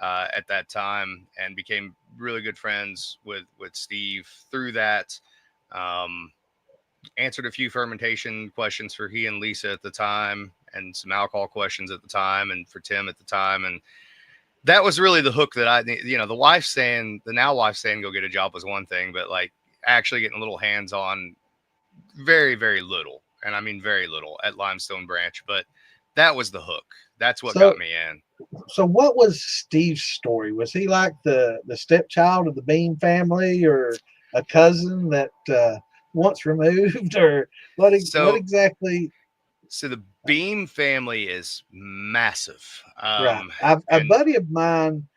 S2: at that time, and became really good friends with Steve through that. Um, Answered a few fermentation questions for he and Lisa at the time, and some alcohol questions at the time, and for Tim at the time, and that was really the hook that the wife saying, the now wife saying, go get a job was one thing, but like actually getting a little hands on, very, very little. And I mean, very little at Limestone Branch, but that was the hook. That's what got
S1: So,
S2: me in.
S1: so what was Steve's story? Was he like the stepchild of the Beam family, or a cousin that once removed, or what
S2: So,
S1: exactly?
S2: so the Beam family is massive.
S1: Right. A
S2: And
S1: buddy of mine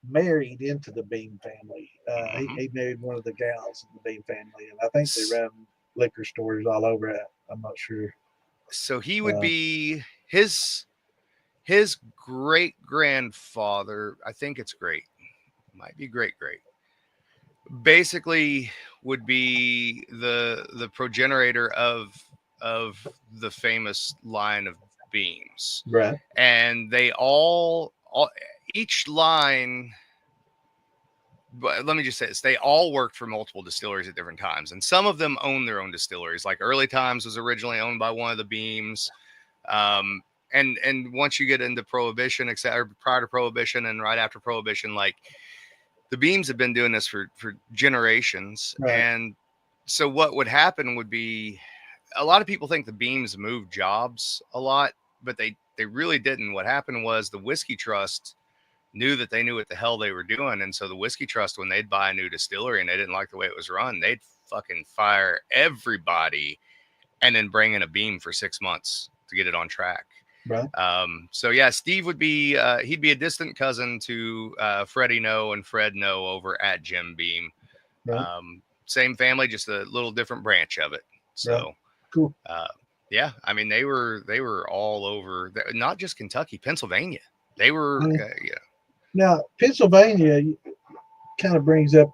S1: married into the Beam family.
S2: mhm.
S1: He married one of the gals in the Beam family, and I think they
S2: S-
S1: run liquor stores all over it. I'm not sure.
S2: so he would
S1: Uh,
S2: be his great grandfather. I think it's great. Might be great. Basically, would be the progenitor of the famous line of beams,
S1: right.
S2: and they all each line. But let me just say this: they all worked for multiple distilleries at different times, and some of them own their own distilleries. Like Early Times was originally owned by one of the Beams, um, and once you get into Prohibition, except prior to Prohibition and right after Prohibition, like the Beams have been doing this for generations.
S1: Right.
S2: And so what would happen would be, a lot of people think the Beams moved jobs a lot, but they really didn't. What happened was the Whiskey Trust knew that they knew what the hell they were doing. And so the Whiskey Trust, when they'd buy a new distillery and they didn't like the way it was run, they'd fucking fire everybody and then bring in a Beam for 6 months to get it on track.
S1: Right.
S2: So yeah, Steve would be he'd be a distant cousin to Freddie No and Fred No over at Jim Beam.
S1: Right.
S2: Same family, just a little different branch of it.
S1: Right.
S2: So
S1: Cool.
S2: yeah, I mean they were all over, not just Kentucky, Pennsylvania. They were
S1: Yeah.
S2: yeah.
S1: Now, Pennsylvania kind of brings up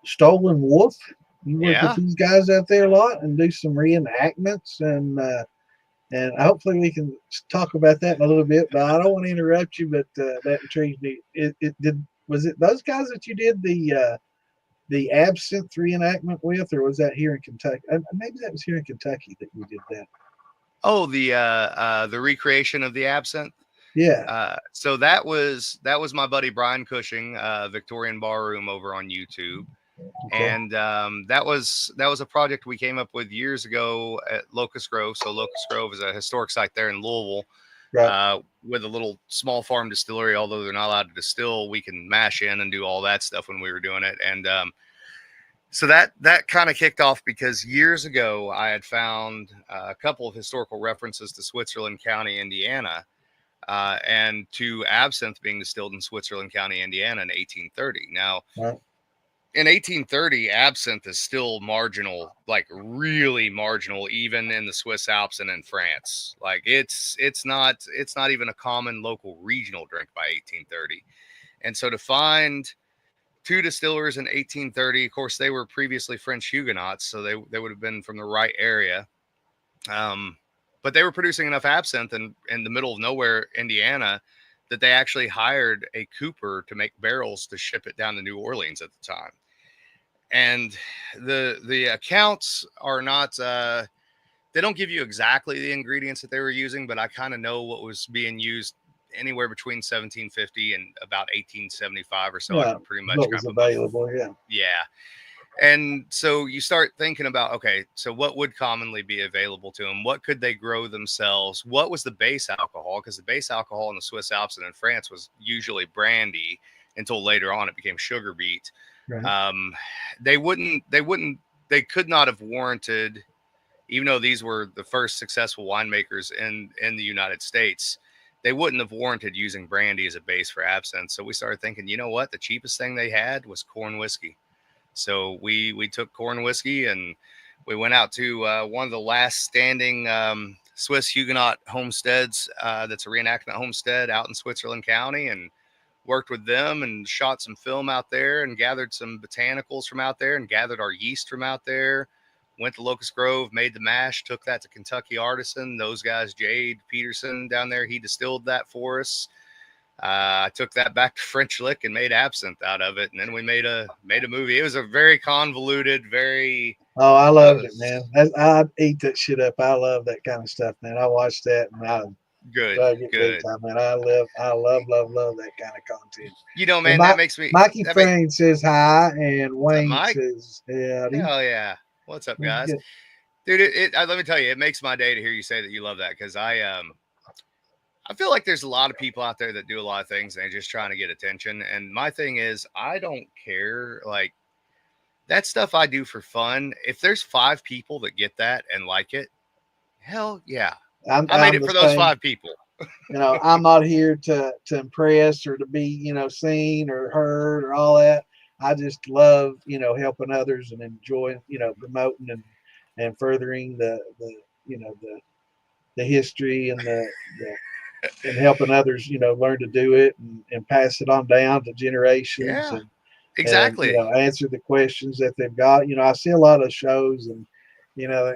S1: Stolen Wolf. You work with
S2: Yeah.
S1: these guys out there a lot and do some reenactments, and hopefully we can talk about that in a little bit. But I don't want to interrupt you. But that intrigues me. Was it those guys that you did the absinthe reenactment with, or was that here in Kentucky? Maybe that was here in Kentucky that you did that.
S2: Oh, the recreation of the absinthe.
S1: Yeah.
S2: So that was my buddy Brian Cushing, Victorian Barroom over on YouTube.
S1: Okay.
S2: And that was a project we came up with years ago at Locust Grove. So Locust Grove is a historic site there in Louisville,
S1: Right.
S2: with a little small farm distillery. Although they're not allowed to distill, we can mash in and do all that stuff when we were doing it. And so that kind of kicked off because years ago I had found a couple of historical references to Switzerland County, Indiana, and to absinthe being distilled in Switzerland County, Indiana in 1830. Now,
S1: Right.
S2: in 1830, absinthe is still marginal, like really marginal, even in the Swiss Alps and in France. Like it's not even a common local regional drink by 1830. And so to find two distillers in 1830, of course, they were previously French Huguenots, so they would have been from the right area. But they were producing enough absinthe in the middle of nowhere, Indiana, that they actually hired a cooper to make barrels to ship it down to New Orleans at the time. And the accounts are not they don't give you exactly the ingredients that they were using, but I kind of know what was being used anywhere between 1750 and about 1875 or so. I
S1: Yeah,
S2: can pretty much
S1: what was available.
S2: yeah. And so you start thinking about, okay, so what would commonly be available to them? What could they grow themselves? What was the base alcohol? Because the base alcohol in the Swiss Alps and in France was usually brandy until later on it became sugar beet.
S1: Right.
S2: They could not have warranted, even though these were the first successful winemakers in the United States, they wouldn't have warranted using brandy as a base for absinthe. So we started thinking, you know what? The cheapest thing they had was corn whiskey. So we took corn whiskey and we went out to one of the last standing Swiss Huguenot homesteads. That's a reenactment homestead out in Switzerland County, and worked with them and shot some film out there and gathered some botanicals from out there and gathered our yeast from out there. Went to Locust Grove, made the mash, took that to Kentucky Artisan. Those guys, Jade Peterson down there, he distilled that for us. I took that back to French Lick and made absinthe out of it, and then we made a movie. It was a very convoluted, very
S1: Oh, I loved it, man. I eat that shit up. I love that kind of stuff, man. I watched that and I dug it big
S2: good.
S1: time, man. I love that kind of content.
S2: You know,
S1: And
S2: man, that makes me
S1: Mikey
S2: that make
S1: Frayne says hi, and
S2: what's up,
S1: Wayne
S2: Mike?
S1: says howdy.
S2: Hell yeah. What's up,
S1: What's
S2: guys?
S1: good?
S2: Dude, let me tell you, it makes my day to hear you say that you love that, because I feel like there's a lot of people out there that do a lot of things and they're just trying to get attention. And my thing is, I don't care. Like, that stuff I do for fun. If there's 5 people that get that and like it, hell yeah. I made
S1: I'm
S2: it
S1: the
S2: for those
S1: same.
S2: 5 people.
S1: You know, I'm not here to impress or to be, you know, seen or heard or all that. I just love, you know, helping others and enjoying, you know, promoting and furthering the you know the history and the and helping others, you know, learn to do it and pass it on down to generations
S2: Yeah,
S1: and you
S2: exactly.
S1: know answer the questions that they've got. You know, I see a lot of shows and you know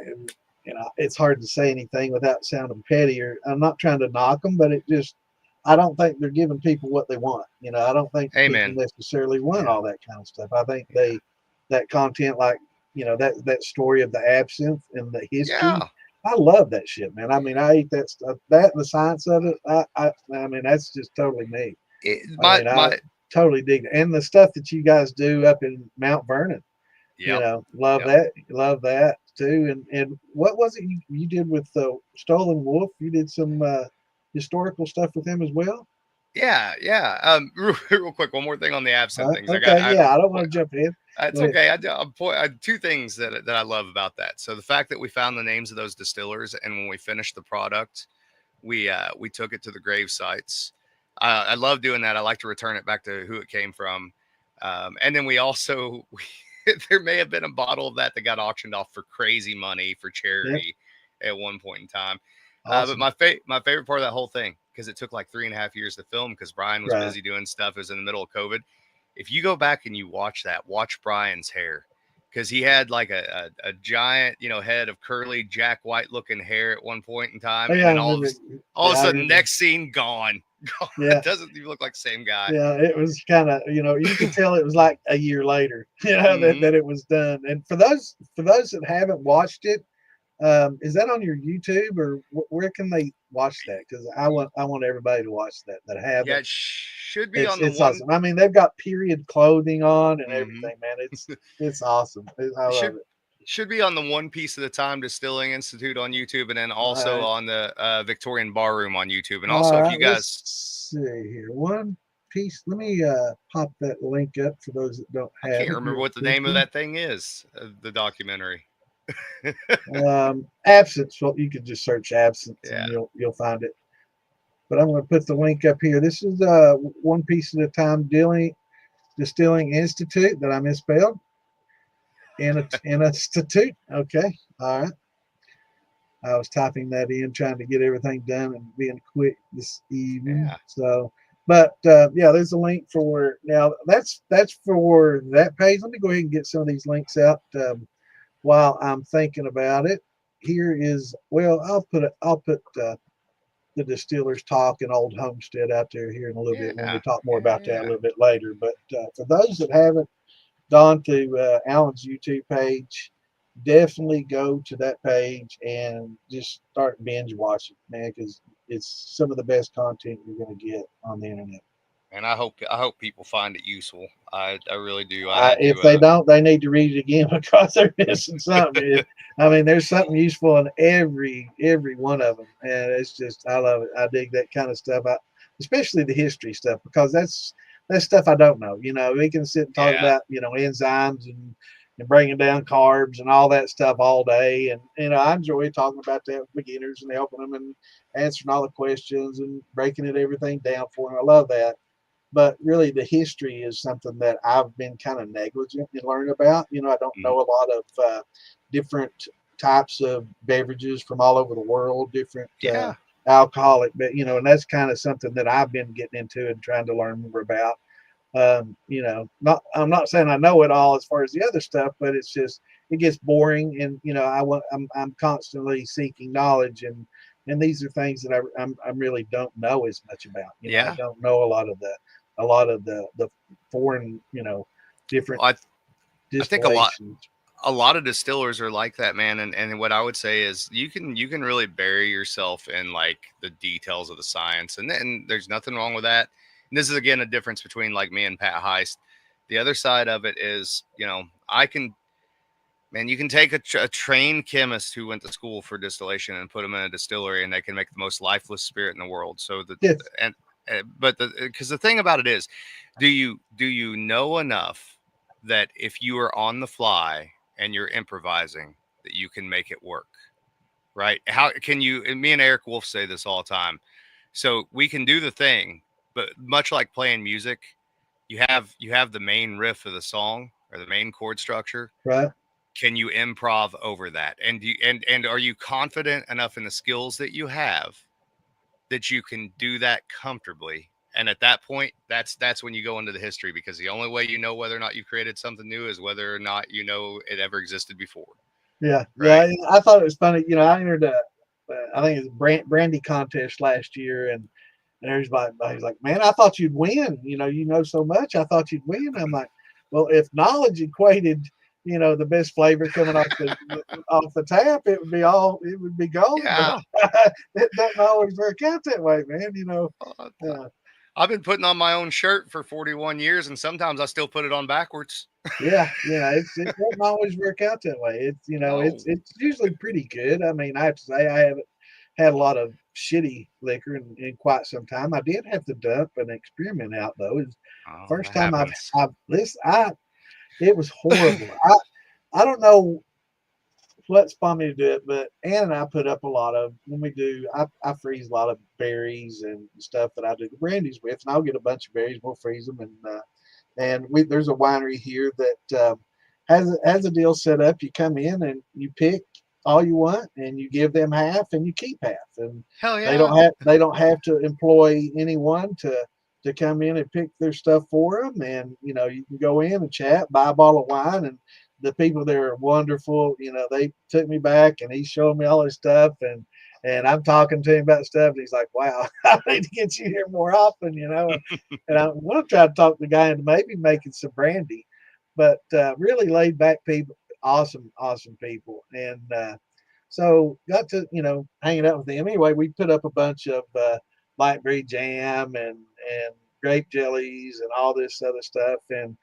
S1: it's hard to say anything without sounding petty. Or I'm not trying to knock them, but it just I don't think they're giving people what they want. You know, I don't think people
S2: Amen.
S1: necessarily want
S2: Yeah.
S1: all that kind of stuff. I think
S2: Yeah.
S1: that content like you know that story of the absinthe and the history.
S2: Yeah.
S1: I love that shit, man. I mean, I eat that stuff. That and the science of it. I mean, that's just totally me. I mean, I
S2: My
S1: totally dig it. And the stuff that you guys do up in Mount Vernon. You
S2: Yep.
S1: know, love
S2: Yep.
S1: that. Love that too. And what was it you did with Stolen Wolf? You did some historical stuff with him as well.
S2: Yeah. Yeah. Real quick, one more thing on the absinthe things.
S1: Okay, yeah. I don't want to jump in.
S2: It's
S1: Go ahead.
S2: okay. I 2 things that I love about that. So the fact that we found the names of those distillers, and when we finished the product, we took it to the grave sites. I love doing that. I like to return it back to who it came from. And then we also there may have been a bottle of that got auctioned off for crazy money for
S1: Yeah,
S2: charity at one point in time. But
S1: awesome.
S2: my favorite part of that whole thing, because it took like 3.5 years to film, because Brian was
S1: Right.
S2: busy doing stuff. It was in the middle of COVID. If you go back and you watch that, watch Brian's hair, because he had like a giant, you know, head of curly Jack White looking hair at one point in time,
S1: Oh,
S2: and
S1: yeah, I
S2: then
S1: remember.
S2: all of a
S1: Yeah, I
S2: sudden,
S1: remember.
S2: next scene gone.
S1: Yeah.
S2: It doesn't even look like the same guy.
S1: Yeah, it was kind of, you know, you could tell it was like a year later, you know,
S2: Mm-hmm.
S1: that it was done. And for those that haven't watched it, is that on your YouTube or where can they watch that? Because I want everybody to watch that
S2: Yeah,
S1: haven't.
S2: it should be on the
S1: It's
S2: one.
S1: awesome. I mean, they've got period clothing on and
S2: Mm-hmm.
S1: everything, man. It's awesome. I love
S2: should
S1: it.
S2: should be on the One Piece at a Time Distilling Institute on YouTube, and then
S1: All
S2: also
S1: right,
S2: on the Victorian Barroom on YouTube. And
S1: all
S2: also, if
S1: right.
S2: you guys,
S1: Let's see here. One piece. Let me pop that link up for those that don't
S2: I
S1: have
S2: can't
S1: it
S2: remember
S1: real
S2: what the name of
S1: quickly.
S2: that thing is, the documentary.
S1: Absence. Well, you could just search absence and
S2: Yeah.
S1: you'll find it. But I'm going to put the link up here. This is one piece at a time dealing Distilling Institute that I misspelled. Institute. Okay. All right. I was typing that in, trying to get everything done and being quick this evening.
S2: Yeah.
S1: So, but yeah, there's a link for now. That's for that page. Let me go ahead and get some of these links out while I'm thinking about it. Here is well, I'll put the Distillers Talk and Old Homestead out there here in a little bit when we
S2: Yeah.
S1: talk more about that a
S2: Yeah.
S1: little bit later. But for those that haven't gone to Alan's YouTube page, definitely go to that page and just start binge watching, man, because it's some of the best content you're going to get on the internet.
S2: And I hope people find it useful. I really do. I had
S1: If
S2: to
S1: they don't, they need to read it again because they're missing something. I mean, there's something useful in every one of them, and it's just I love it. I dig that kind of stuff. Especially the history stuff because that's stuff I don't know. You know, we can sit and talk
S2: yeah.
S1: about enzymes and bringing down carbs and all that stuff all day, and I enjoy talking about that with beginners and helping them and answering all the questions and breaking it everything down for them. I love that, but really the history is something that I've been kind of negligent in learning about. I don't
S2: Mhm.
S1: know a lot of different types of beverages from all over the world, different
S2: Yeah.
S1: alcoholic, but and that's kind of something that I've been getting into and trying to learn more about. Not I'm not saying I know it all as far as the other stuff, but it's just it gets boring, and I'm constantly seeking knowledge, and these are things that I really don't know as much about. I
S2: Yeah.
S1: don't know a lot of the foreign different
S2: Well, I think
S1: distillations.
S2: a lot of distillers are like that, man. And what I would say is you can really bury yourself in like the details of the science, and then there's nothing wrong with that. And this is again a difference between like me and Pat Heist. The other side of it is, I can, man, you can take a trained chemist who went to school for distillation and put them in a distillery, and they can make the most lifeless spirit in the world. So
S1: Yes,
S2: but because the thing about it is, do you know enough that if you are on the fly and you're improvising, that you can make it work, right? How can you? And me and Eric Wolf say this all the time. So we can do the thing, but much like playing music, you have the main riff of the song or the main chord structure.
S1: right.
S2: Can you improv over that? And are you confident enough in the skills that you have that you can do that comfortably? And at that point, that's when you go into the history, because the only way you know whether or not you created something new is whether or not you know it ever existed before,
S1: Yeah,
S2: right?
S1: yeah. I thought it was funny. I entered I think it was brandy contest last year, and everybody's like, "Man, I thought you'd win. You know so much. I thought you'd win." I'm like, "Well, if knowledge equated, the best flavor coming off the tap, it would be gold. But
S2: Yeah.
S1: it doesn't always work out that way, man.
S2: Uh,
S1: Uh,
S2: I've been putting on my own shirt for 41 years, and sometimes I still put it on backwards.
S1: yeah, it doesn't always work out that way.
S2: No.
S1: It's usually pretty good. I mean, I have to say I haven't had a lot of shitty liquor in quite some time. I did have to dump an experiment out though. It's
S2: Oh,
S1: first
S2: that
S1: time
S2: happens.
S1: I've listen. It was horrible. I don't know what spawned me to do it, but Ann and I put up a lot of when we do. I freeze a lot of berries and stuff that I do the brandies with, and I'll get a bunch of berries. We'll freeze them, and there's a winery here that has a deal set up. You come in and you pick all you want, and you give them half, and you keep half, and
S2: Hell
S1: they
S2: yeah.
S1: don't have to employ anyone to come in and pick their stuff for them. And you can go in and chat, buy a bottle of wine, and the people there are wonderful. They took me back, and he's showing me all his stuff, and I'm talking to him about stuff, and he's like, "Wow, I need to get you here more often." And I'm going to try to talk the guy into maybe making some brandy, but really laid back people, awesome people, and so got to hanging out with them. Anyway, we put up a bunch of blackberry jam and grape jellies and all this other stuff, and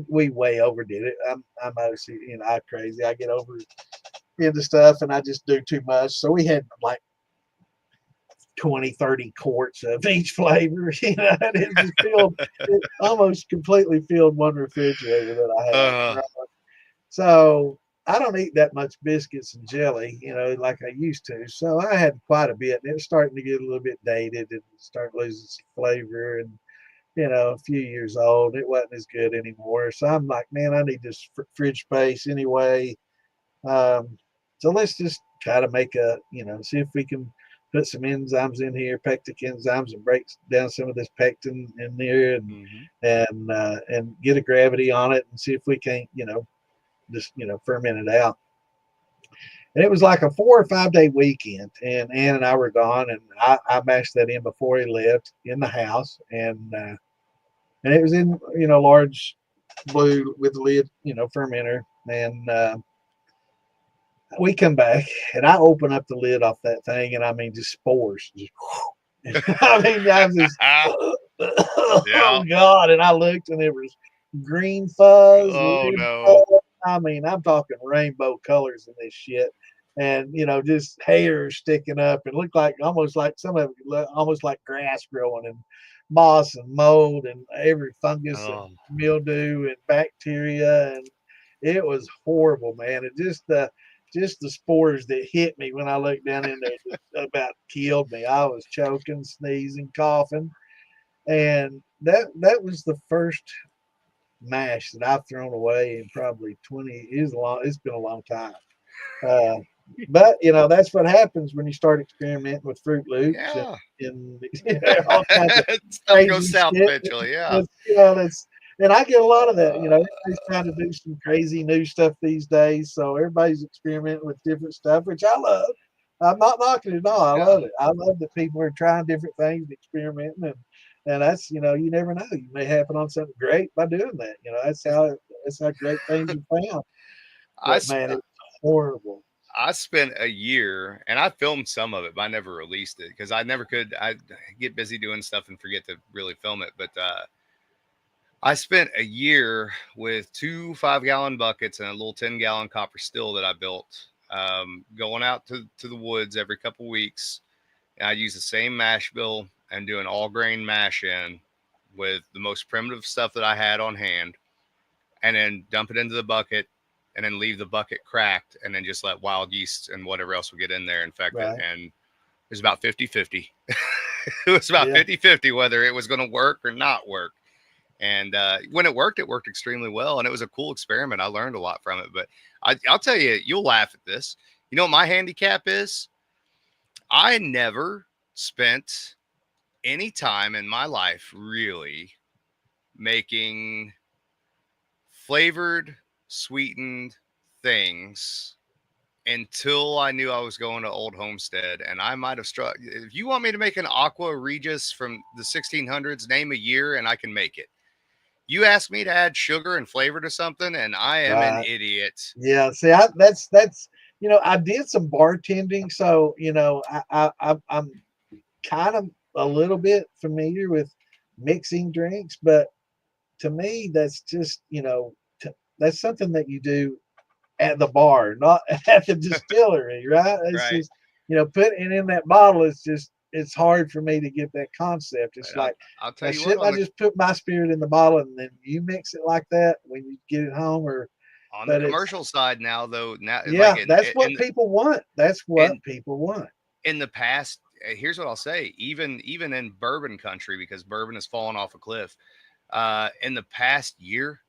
S1: we way overdid it. I'm obviously I crazy. I get over into stuff and I just do too much. So we had like 20, 30 quarts of each flavor, and it just it almost completely filled one refrigerator that I had.
S2: Uh,
S1: So I don't eat that much biscuits and jelly, like I used to. So I had quite a bit, and it was starting to get a little bit dated and start losing some flavor. a few years old. It wasn't as good anymore. So I'm like, man, I need this fridge space anyway. Um, so let's just try to make see if we can put some enzymes in here, pectic enzymes, and break down some of this pectin in there, and get a gravity on it, and see if we can't, just ferment it out. And it was like a 4 or 5 day weekend, and Ann and I were gone, and I mashed that in before he left in the house, and it was in large blue with the lid, fermenter, and we come back, and I open up the lid off that thing, and I mean, just spores. I mean, I was just,
S2: Yeah.
S1: oh God! And I looked, and there was green fuzz,
S2: Oh
S1: red
S2: no.
S1: fuzz. I mean, I'm talking rainbow colors in this shit, and just hair sticking up, and looked like almost like some of it looked almost like grass growing, and moss and mold, and every fungus and
S2: Oh.
S1: mildew and bacteria, and it was horrible, man. It just the spores that hit me when I looked down in there just about killed me. I was choking, sneezing, coughing, and that was the first mash that I've thrown away in probably 20. It's been a long time. Uh, but that's what happens when you start experimenting with Fruit Loops
S2: Yeah.
S1: and all kinds of
S2: Stuff
S1: crazy
S2: goes south
S1: shit.
S2: eventually. Yeah.
S1: That's and I get a lot of that.
S2: Uh,
S1: Everybody's trying to do some crazy new stuff these days, so everybody's experimenting with different stuff, which I love. I'm not knocking it at all. I
S2: yeah.
S1: love it. I love that people are trying different things, experimenting, and that's you never know. You may happen on something great by doing that. That's how great things are found.
S2: I
S1: But
S2: sp-
S1: man, it's horrible.
S2: I spent a year, and I filmed some of it, but I never released it because I never could. I get busy doing stuff and forget to really film it. But I spent a year with 2 5-gallon buckets and a little 10-gallon copper still that I built, going out to the woods every couple weeks. And I use the same mash bill and do an all grain mash in with the most primitive stuff that I had on hand, and then dump it into the bucket, and then leave the bucket cracked, and then just let wild yeast and whatever else would get in there infect it.
S1: Right.
S2: And it was about 50-50. It was about
S1: Yeah.
S2: 50-50 whether it was going to work or not work. And when it worked extremely well. And it was a cool experiment. I learned a lot from it. But I'll tell you, you'll laugh at this. You know what my handicap is? I never spent any time in my life really making flavored, sweetened things until I knew I was going to Old Homestead. And I might have struck. If you want me to make an Aqua Regis from the 1600s, name a year and I can make it. You ask me to add sugar and flavor to something, and I am an
S1: Right.
S2: idiot.
S1: Yeah. See, that's I did some bartending, so I'm kind of a little bit familiar with mixing drinks, but to me, that's just that's something that you do at the bar, not at the distillery, right? It's
S2: Right.
S1: just putting it in that bottle is just it's hard for me to get that concept. It's
S2: Right.
S1: like,
S2: I'll tell
S1: now,
S2: you what,
S1: shouldn't
S2: on
S1: I
S2: the
S1: just put my spirit in the bottle and then you mix it like that when you get it home? Or
S2: on the
S1: but it's
S2: commercial side now, though, now like
S1: yeah, that's what
S2: in
S1: people want. That's what
S2: in
S1: people want.
S2: in the past, here's what I'll say. Even in bourbon country, because bourbon has fallen off a cliff. In the past year,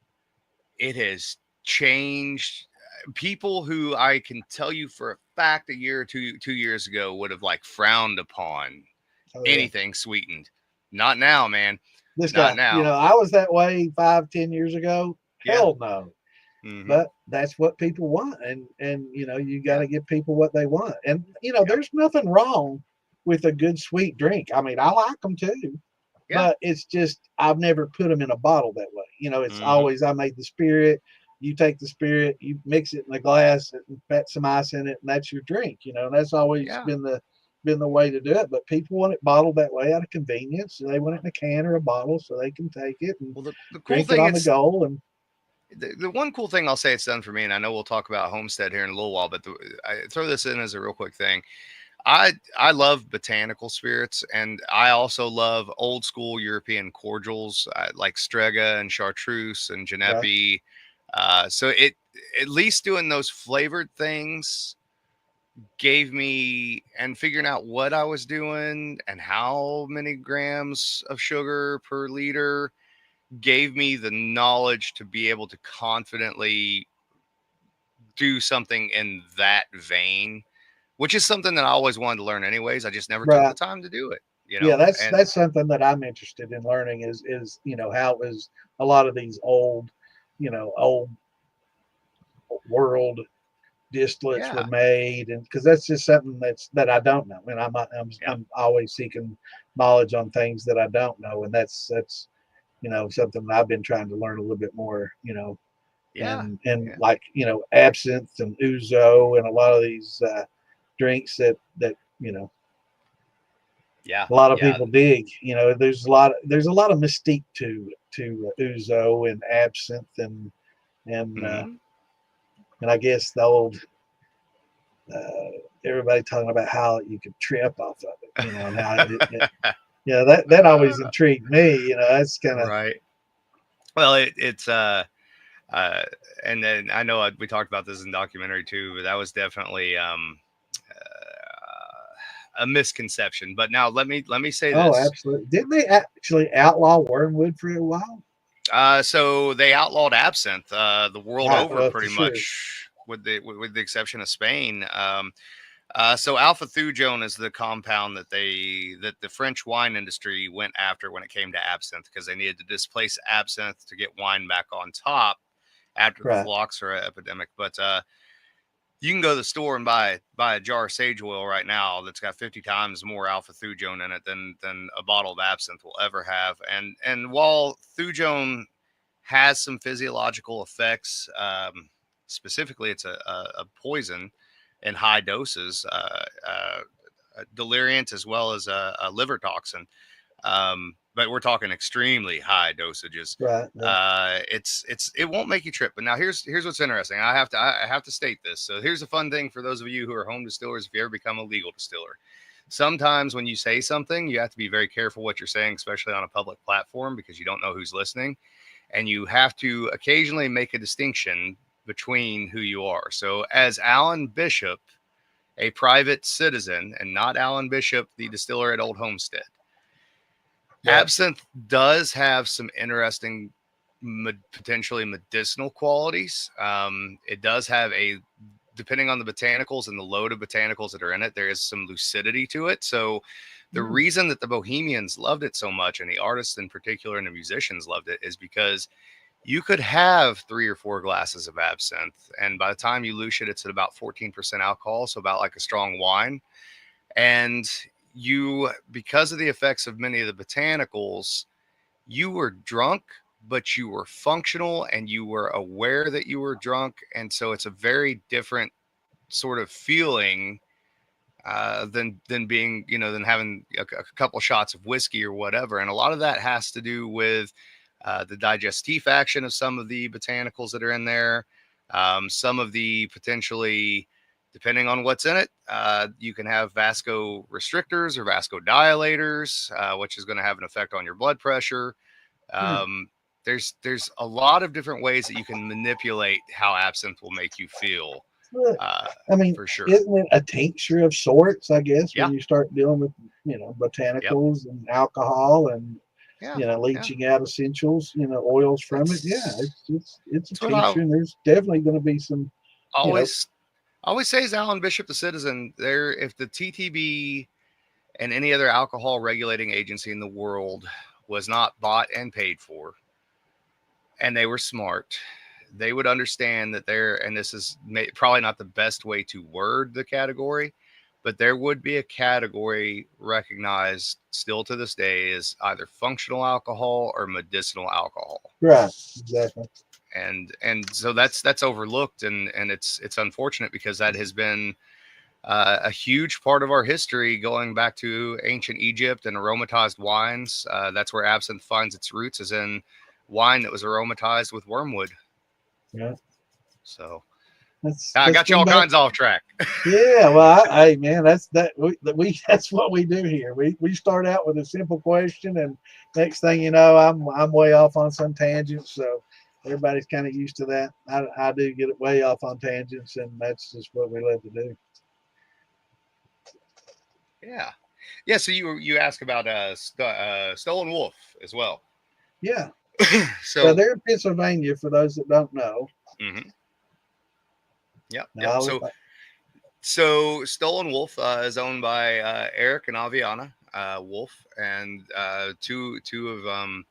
S2: it has changed. People who I can tell you for a fact a year or 2 years ago would have like frowned upon
S1: Oh yeah,
S2: anything sweetened. Not now, man.
S1: this
S2: Not
S1: guy.
S2: now.
S1: I was that way 5, 10 years ago.
S2: Yeah.
S1: Hell no.
S2: Mm-hmm.
S1: But that's what people want, and you got
S2: Yeah.
S1: to give people what they want, and
S2: Yep.
S1: there's nothing wrong with a good sweet drink. I mean, I like them too,
S2: Yeah.
S1: but it's just I've never put them in a bottle that way. It's
S2: Mm-hmm.
S1: always I made the spirit. You take the spirit, you mix it in a glass, and put some ice in it, and that's your drink. And that's always
S2: Yeah.
S1: been the way to do it. But people want it bottled that way out of convenience. So they want it in a can or a bottle so they can take it and
S2: Well, the cool
S1: drink it
S2: thing
S1: on the
S2: it's
S1: go. And
S2: the one cool thing I'll say it's done for me, and I know we'll talk about Homestead here in a little while, but I throw this in as a real quick thing. I love botanical spirits, and I also love old school European cordials like Strega and Chartreuse and
S1: right,
S2: Genepi. So it at least doing those flavored things gave me, and figuring out what I was doing and how many grams of sugar per liter gave me the knowledge to be able to confidently do something in that vein, which is something that I always wanted to learn anyways. I just never took the
S1: Right.
S2: time to do it,
S1: Yeah,
S2: and
S1: that's something that I'm interested in learning is how is a lot of these old, old world distillates were
S2: yeah,
S1: made, and because that's just something that I don't know, and
S2: yeah,
S1: I'm always seeking knowledge on things that I don't know, and that's something that I've been trying to learn a little bit more,
S2: yeah,
S1: and
S2: yeah,
S1: like absinthe and ouzo and a lot of these drinks that
S2: yeah,
S1: a lot of
S2: yeah.
S1: people dig. There's a lot of mystique to ouzo and absinthe and uh,
S2: Hmm.
S1: and I guess the old uh, everybody talking about how you could trip off of it, and how that always intrigued me. That's kind of
S2: Right. Well, it's uh, and then I know we talked about this in documentary too, but that was definitely a misconception. But now let me say
S1: oh,
S2: this.
S1: absolutely. Didn't they actually outlaw wormwood for a while?
S2: So they outlawed absinthe the world
S1: Right,
S2: over,
S1: well, for
S2: pretty
S1: sure.
S2: much, with the exception of Spain. So alpha thujone is the compound that the French wine industry went after when it came to absinthe, because they needed to displace absinthe to get wine back on top after the
S1: Right.
S2: phylloxera epidemic. But you can go to the store and buy a jar of sage oil right now that's got 50 times more alpha thujone in it than a bottle of absinthe will ever have. And while thujone has some physiological effects, specifically it's a poison in high doses, deliriant, as well as a liver toxin. But we're talking extremely high dosages.
S1: Right. Yeah.
S2: It won't make you trip. But now here's what's interesting. I have to state this. So here's a fun thing for those of you who are home distillers. If you ever become a legal distiller, sometimes when you say something, you have to be very careful what you're saying, especially on a public platform, because you don't know who's listening, and you have to occasionally make a distinction between who you are. So as Alan Bishop, a private citizen, and not Alan Bishop, the distiller at Old Homestead,
S1: Right.
S2: absinthe does have some interesting, potentially medicinal qualities. It does have depending on the botanicals and the load of botanicals that are in it, there is some lucidity to it. So the
S1: Mm.
S2: reason that the Bohemians loved it so much, and the artists in particular and the musicians loved it, is because you could have 3 or 4 glasses of absinthe, and by the time you luce it, it's at about 14% alcohol, so about like a strong wine. And because of the effects of many of the botanicals, you were drunk, but you were functional and you were aware that you were drunk. And so it's a very different sort of feeling than being, than having a couple shots of whiskey or whatever. And a lot of that has to do with the digestive action of some of the botanicals that are in there. Some of the potentially, depending on what's in it, you can have vasorestrictors or vasodilators, which is going to have an effect on your blood pressure.
S1: Mm.
S2: Um, there's a lot of different ways that you can manipulate how absinthe will make you feel,
S1: Well,
S2: uh,
S1: I mean,
S2: for sure.
S1: isn't it a tincture of sorts? I guess when
S2: Yeah.
S1: you start dealing with
S2: Yep.
S1: botanicals and alcohol and
S2: Yeah. Yeah.
S1: leaching out essentials, oils from it. Yeah,
S2: That's
S1: it's a
S2: that's what I
S1: tincture, and there's definitely going to be some, you know,
S2: always always say is Alan Bishop, the citizen. There, if the TTB and any other alcohol regulating agency in the world was not bought and paid for, and they were smart, they would understand that and this is probably not the best way to word the category, but there would be a category recognized still to this day as either functional alcohol or medicinal alcohol.
S1: right, exactly.
S2: And so that's overlooked, and it's unfortunate, because that has been a huge part of our history, going back to ancient Egypt and aromatized wines. That's where absinthe finds its roots, is in wine that was aromatized with wormwood.
S1: Yeah,
S2: So I
S1: that's
S2: got you
S1: been
S2: all
S1: done.
S2: kinds off track.
S1: Yeah, well, hey man, we that's what we do here. We start out with a simple question, and next thing you know, I'm way off on some tangents. So everybody's kind of used to that. I do get way off on tangents, and that's just what we love to do.
S2: Yeah. Yeah. So you asked about Stolen Wolf as well.
S1: Yeah. Well,
S2: So
S1: they're in Pennsylvania for those that don't know.
S2: mhm. Yep. Yep.
S1: No,
S2: So Stolen Wolf is owned by Eric and Aviana Wolf, and two of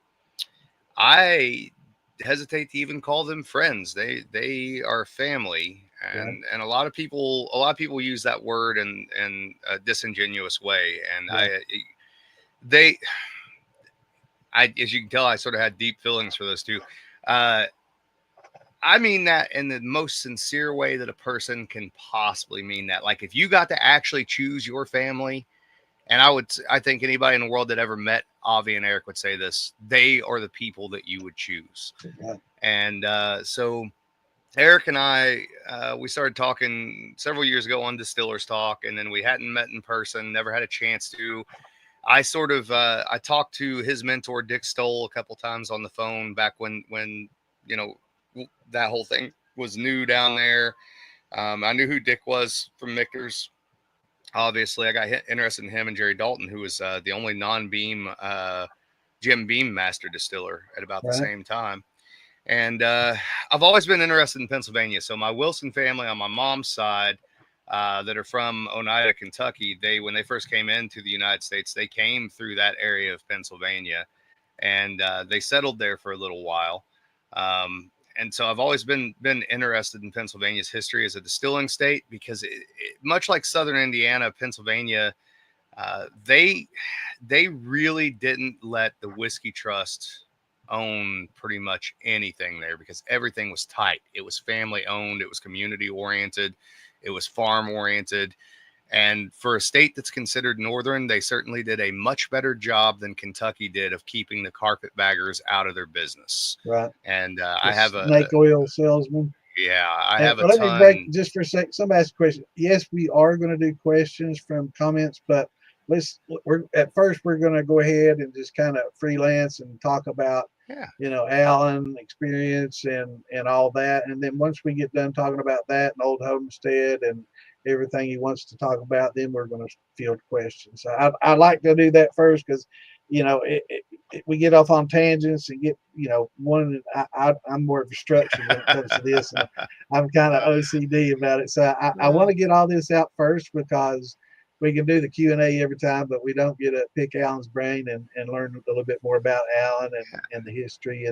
S2: I hesitate to even call them friends. They are family,
S1: right.
S2: and a lot of people use that word in a disingenuous way, and
S1: Yeah.
S2: they I as you can tell, I sort of had deep feelings for those two. Uh, I mean that in the most sincere way that a person can possibly mean that. Like if you got to actually choose your family, and I think anybody in the world that ever met Avi and Eric would say this, they are the people that you would choose.
S1: Right.
S2: And so Eric and I, we started talking several years ago on Distillers Talk, and then we hadn't met in person, never had a chance to. I talked to his mentor Dick Stoll a couple times on the phone back when you know that whole thing was new down there. I knew who Dick was from Michter's. Obviously, I got interested in him and Jerry Dalton, who was the only non-beam Jim Beam master distiller at about the
S1: Right.
S2: same time. And I've always been interested in Pennsylvania. So my Wilson family on my mom's side, that are from Oneida, Kentucky, when they first came into the United States, they came through that area of Pennsylvania, and they settled there for a little while. And so I've always been interested in Pennsylvania's history as a distilling state because much like Southern Indiana, Pennsylvania, they really didn't let the Whiskey Trust own pretty much anything there because everything was tight. It was family owned, it was community oriented, it was farm oriented. And for a state that's considered northern, they certainly did a much better job than Kentucky did of keeping the carpetbaggers out of their business.
S1: Right.
S2: And
S1: The snake oil salesman.
S2: I
S1: And
S2: have a
S1: let me break
S2: ton.
S1: just for a sec. Somebody asked a question. Yes, we are going to do questions from comments, but we're going to go ahead and just kind of freelance and talk about,
S2: Yeah.
S1: Alan experience and all that. And then once we get done talking about that and Old Homestead and everything he wants to talk about, then we're going to field questions. So I like to do that first because, we get off on tangents and get, one. I'm more of a structure when it comes to this, and I'm kind of OCD about it. So I want to get all this out first because we can do the Q&A every time, but we don't get to pick Alan's brain and learn a little bit more about Alan and the history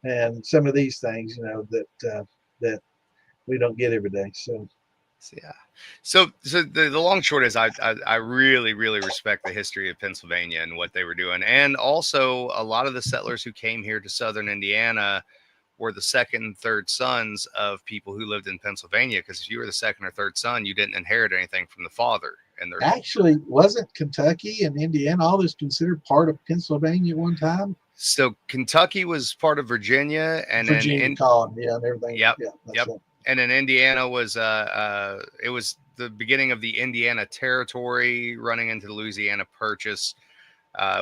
S1: and some of these things, that we don't get every day. So
S2: Yeah. So the long short is I really really respect the history of Pennsylvania and what they were doing, and also a lot of the settlers who came here to Southern Indiana were the second and third sons of people who lived in Pennsylvania. Because if you were the second or third son, you didn't inherit anything from the father and their culture.
S1: actually, wasn't Kentucky and Indiana all this considered part of Pennsylvania at one time?
S2: So Kentucky was part of Virginia, and then
S1: Virginia colony, yeah, and everything.
S2: yep,
S1: Yeah, that's
S2: yep.
S1: it.
S2: And then Indiana was it was the beginning of the Indiana Territory running into the Louisiana Purchase.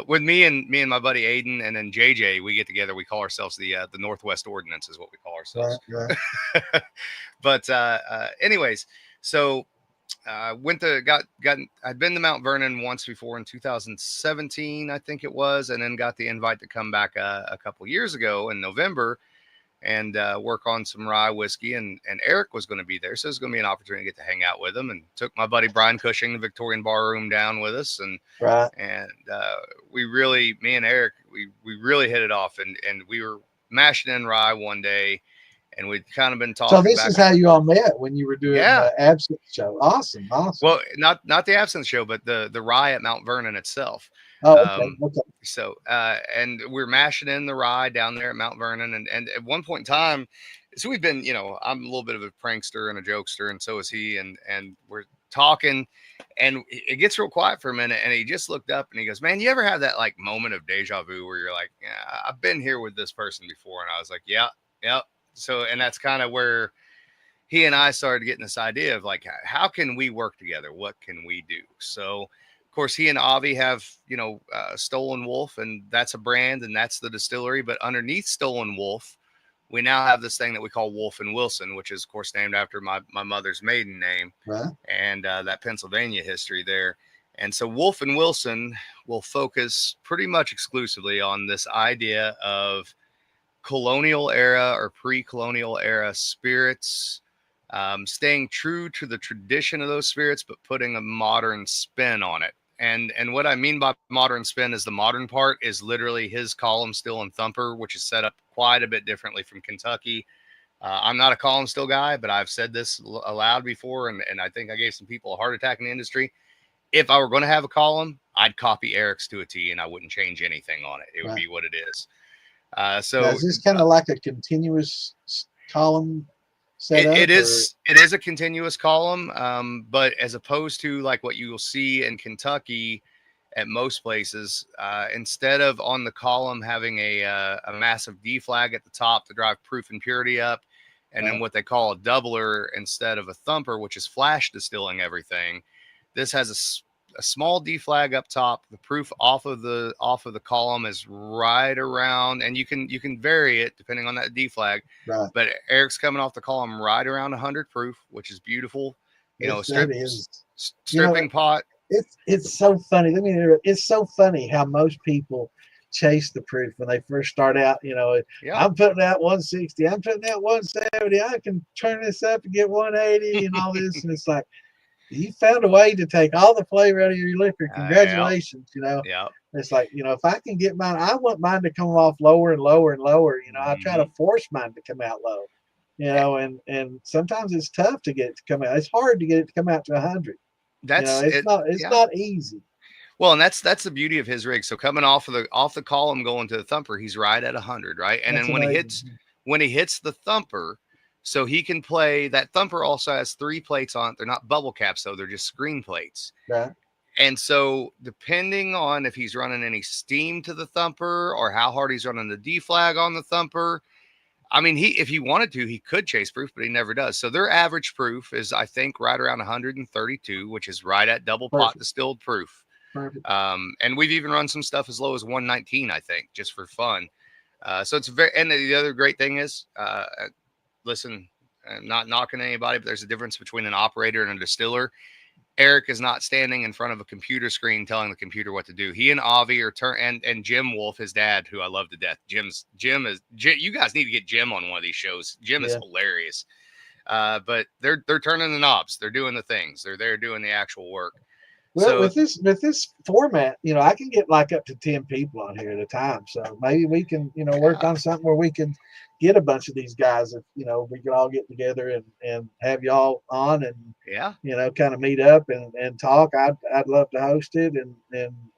S2: With me and my buddy Aiden, and then JJ, we get together. We call ourselves the Northwest Ordinance, is what we call
S1: Right,
S2: ourselves.
S1: right.
S2: But anyways, so went to got I'd been to Mount Vernon once before in 2017, I think it was, and then got the invite to come back a couple years ago in November and work on some rye whiskey. And Eric was going to be there, so it was going to be an opportunity to get to hang out with him. And took my buddy Brian Cushing, the Victorian Bar Room, down with us, and
S1: Right.
S2: me and Eric, we really hit it off, and we were mashing in rye one day, and we'd kind of been
S1: So
S2: talking
S1: this
S2: back.
S1: is how you all met when you were doing
S2: Yeah.
S1: the absinthe show. Awesome, awesome.
S2: Well, not the absinthe show, but the rye at Mount Vernon itself.
S1: Oh, okay, okay.
S2: So and we're mashing in the rye down there at Mount Vernon, and at one point in time, so we've been, I'm a little bit of a prankster and a jokester, and so is he, and we're talking, and it gets real quiet for a minute, and he just looked up and he goes, "Man, you ever have that like moment of deja vu where you're like, yeah, I've been here with this person before?" And I was like, "Yeah, yeah." So, and that's kind of where he and I started getting this idea of like, how can we work together? What can we do? So, of course, he and Avi have, Stolen Wolf, and that's a brand, and that's the distillery. But underneath Stolen Wolf, we now have this thing that we call Wolf and Wilson, which is, of course, named after my mother's maiden name,
S1: Right.
S2: and that Pennsylvania history there. And so Wolf and Wilson will focus pretty much exclusively on this idea of colonial era or pre-colonial era spirits, staying true to the tradition of those spirits, but putting a modern spin on it. And what I mean by modern spin is the modern part is literally his column still in Thumper, which is set up quite a bit differently from Kentucky. I'm not a column still guy, but I've said this aloud before, and I think I gave some people a heart attack in the industry. If I were going to have a column, I'd copy Eric's to a T, and I wouldn't change anything on it. It would
S1: Right.
S2: be what it is.
S1: Now, is this kind of like a continuous column setup?
S2: It is a continuous column, but as opposed to like what you will see in Kentucky at most places, instead of on the column having a massive D flag at the top to drive proof and purity up, and then what they call a doubler instead of a thumper, which is flash distilling everything. This has a small D flag up top. The proof off of the column is right around, and you can vary it depending on that D flag.
S1: Right.
S2: But Eric's coming off the column right around 100 proof, which is beautiful. You know, stripping pot.
S1: It's so funny. Let me interrupt. It's so funny how most people chase the proof when they first start out. You know, I'm putting out 160. I'm putting out 170. I can turn this up and get 180 and all this. And it's like, you found a way to take all the flavor out of your liquor. Congratulations. You know, it's like, you know, if I can get mine, I want mine to come off lower and lower and lower. You know, I try to force mine to come out low, you know, and sometimes it's tough to get it to come out. It's hard to get it to come out to 100. It's not easy.
S2: Well, and that's the beauty of his rig. So coming off the column going to the thumper, he's right at 100, right? And then when he hits the thumper, so he can play that thumper also has 3 plates on it. They're not bubble caps though, they're just screen plates.
S1: Right.
S2: And so depending on if he's running any steam to the thumper or how hard he's running the D flag on the thumper, I mean, if he wanted to, he could chase proof, but he never does. So their average proof is, I think, right around 132, which is right at double pot distilled proof.
S1: Perfect.
S2: And we've even run some stuff as low as 119, I think, just for fun. So it's and the other great thing is, listen, I'm not knocking anybody, but there's a difference between an operator and a distiller. Eric is not standing in front of a computer screen telling the computer what to do. He and Avi are and Jim Wolf, his dad, who I love to death. Jim is you guys need to get Jim on one of these shows. Jim is hilarious. But they're turning the knobs. They're doing the things. They're doing the actual work.
S1: Well, so, with this format, you know, I can get like up to 10 people on here at a time. So maybe we can, you know, work on something where we can get a bunch of these guys. If, you know, we could all get together and have y'all on and, you know, kind of meet up and talk. I'd love to host it and